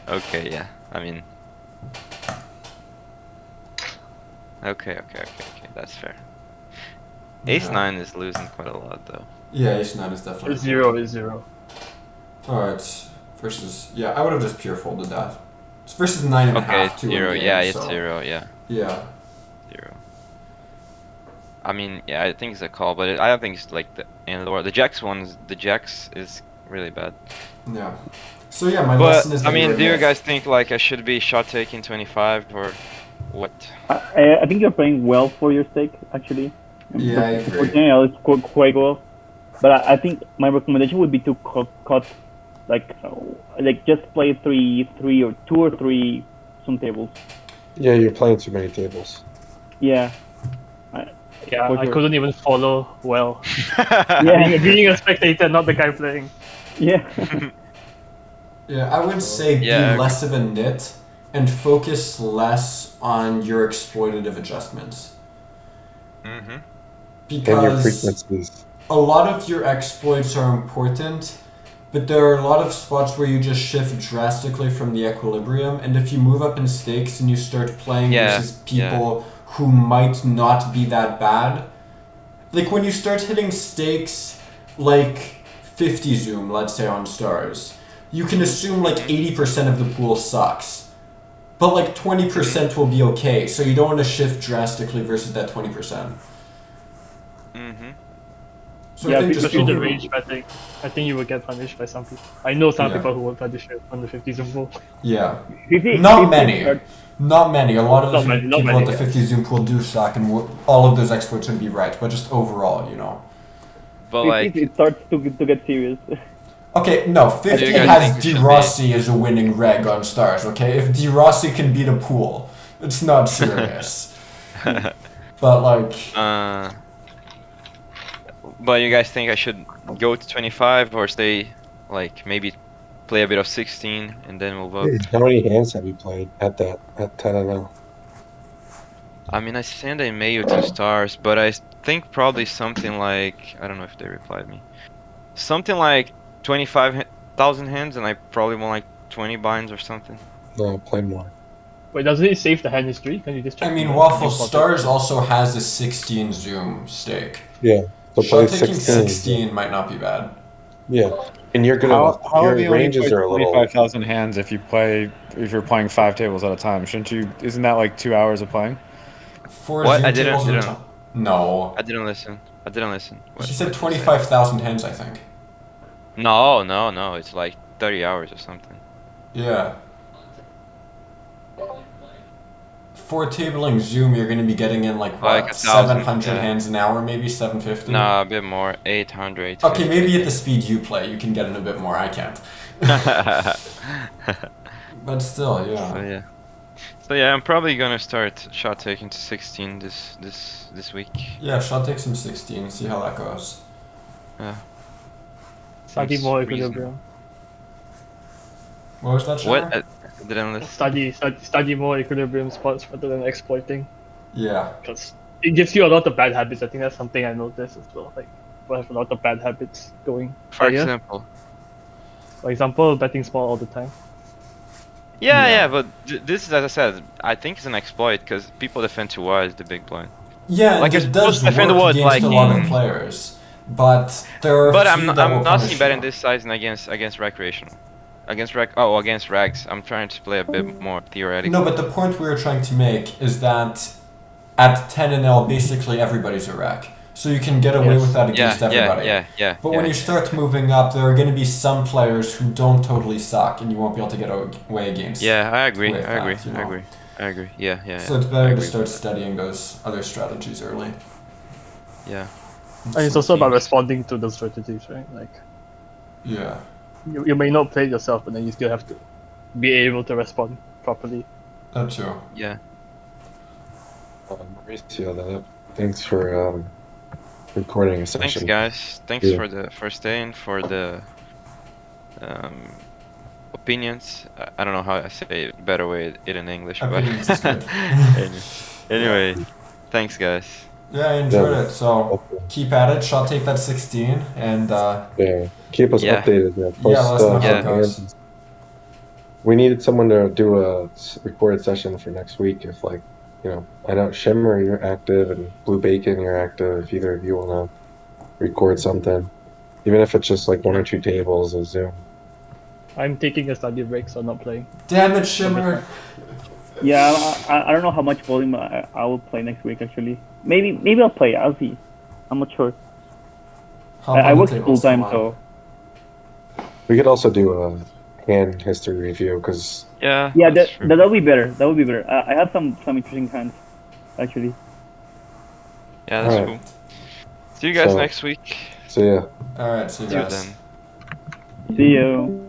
Okay, yeah. I mean... Okay, that's fair. Ace Yeah. 9 is losing quite a lot, though. Yeah, ace 9 is definitely. It's 0 is 0. Alright. Versus. Yeah, I would have just pure folded that. It's versus 9.5. Okay, it's to win 0, game, yeah, it's so- 0, yeah. Yeah. 0. I mean, yeah, I think it's a call, but I don't think it's like the end of the world. The Jacks is really bad. Yeah. So yeah, my But, lesson is that I mean, you're a do you myth. guys think, like, I should be shot taking 25, or what? I think you're playing well for your stake, actually. Yeah, I For agree. general, it's quite well. But I think my recommendation would be to cut like just play 3 or 2 or 3 some tables. Yeah, you're playing too many tables. Yeah. Yeah, For I sure. couldn't even follow well. Yeah. Being a spectator, not the guy playing. Yeah. Yeah, I would say Yeah. be less of a nit and focus less on your exploitative adjustments. Mm-hmm. And your Because frequencies. a lot of your exploits are important, but there are a lot of spots where you just shift drastically from the equilibrium, and if you move up in stakes and you start playing versus people who might not be that bad, like when you start hitting stakes like 50 zoom, let's say on stars, you can assume like 80% of the pool sucks. But like 20% will be okay, so you don't want to shift drastically versus that 20%. Mm-hmm. So Yeah, I think Especially the overall- range, I think you will get punished by some people. I know some people who will punish it on the 50 zoom pool. Yeah. 50 Not 50 many. start- Not many. A lot of Not the many, not people many, at the yeah. 50 zoom pool do suck, and all of those exploits would be right. But just overall, you know. But 50 like, it starts to get serious. Okay, no, 50 you guys has think we should De Rossi as a winning reg on stars, okay? If De Rossi can beat a pool, it's not serious. But like, but you guys think I should go to 25 or stay, like maybe play a bit of 16 and then move up? How many hands have you played at 10 and 0? I mean, I sent a mail to stars, but I think probably something like, I don't know if they replied me. Something like 25,000 hands, and I probably want like 20 binds or something. No, I played more. Wait, doesn't it save the hand history? Can you just check? I mean, the Waffle import it? Stars also has a 16 zoom stake. Yeah, so play Shot taking 16. 16 might not be bad. Yeah, and you're gonna How your have you only ranges played are a little. 25,000 hands if you're playing 5 tables at a time? Shouldn't you? Isn't that like 2 hours of playing? 4 What? zoom I didn't- tables at a didn't. time. No. I didn't listen. What- She said what did you say? 25,000 hands, I think. No. It's like 30 hours or something. Yeah. For tabling Zoom, you're going to be getting in like what, Like 1,000, 700 yeah. hands an hour, maybe 750. Nah, a bit more. 800. Okay, maybe at the speed you play, you can get in a bit more. I can't. But still, yeah. So yeah, I'm probably gonna start shot taking to 16 this week. Yeah, shot take some 16. See how that goes. Study Seems more reasonable. equilibrium. What was that? What? Shimmer? I didn't listen. Study more equilibrium spots rather than exploiting, Yeah. because it gives you a lot of bad habits. I think that's something I noticed as well. Like, we have a lot of bad habits going. For higher. example. For example, betting small all the time. Yeah, but this is, as I said, I think it's an exploit because people defend too wide the big blind. Yeah, Like, it it's does just defend work what, against like, a lot in- of players. But there are But few I'm that will not punish seeing better in you. this size than against recreational. Against rags. I'm trying to play a bit more theoretical. No, but the point we were trying to make is that at 10 and L, basically everybody's a wreck. So you can get away Yes. with that against everybody. Yeah. But when you start moving up, there are going to be some players who don't totally suck, and you won't be able to get away against. Yeah, I agree. with I agree. that, you I know. agree. I agree. Yeah. So it's I better to agree start with that. studying those other strategies early. Yeah. And it's also about responding to those strategies, right? Like, Yeah. you may not play it yourself, but then you still have to be able to respond properly. That too. Yeah. Mauricio, thanks for recording a Thanks, session. guys. Thanks Yeah. for staying, for the opinions. I don't know how I say it, better way it in English, but Opinions is good. anyway, thanks, guys. Yeah, I enjoyed Yeah. it. So keep at it. Shot take that 16, and Yeah, keep us Yeah. updated. Man. Yeah, let us know how it goes. We needed someone to do a recorded session for next week. If I know Shimmer, you're active, and Blue Bacon, you're active. If either of you want to record something, even if it's just like 1 or 2 tables of Zoom. I'm taking a study break, so I'm not playing. damn it, Shimmer. Yeah, I don't know how much volume I will play next week actually. Maybe I'll play. I'll see. I'm not sure. Hop I on the work tables, full time, come on. so We could also do a hand history review because Yeah. yeah, that's true. that'll be better. That would be better. I have some interesting hands, actually. Yeah, that's Alright. cool. See you guys So- next week. so yeah. All right, see you See you guys. then. See you.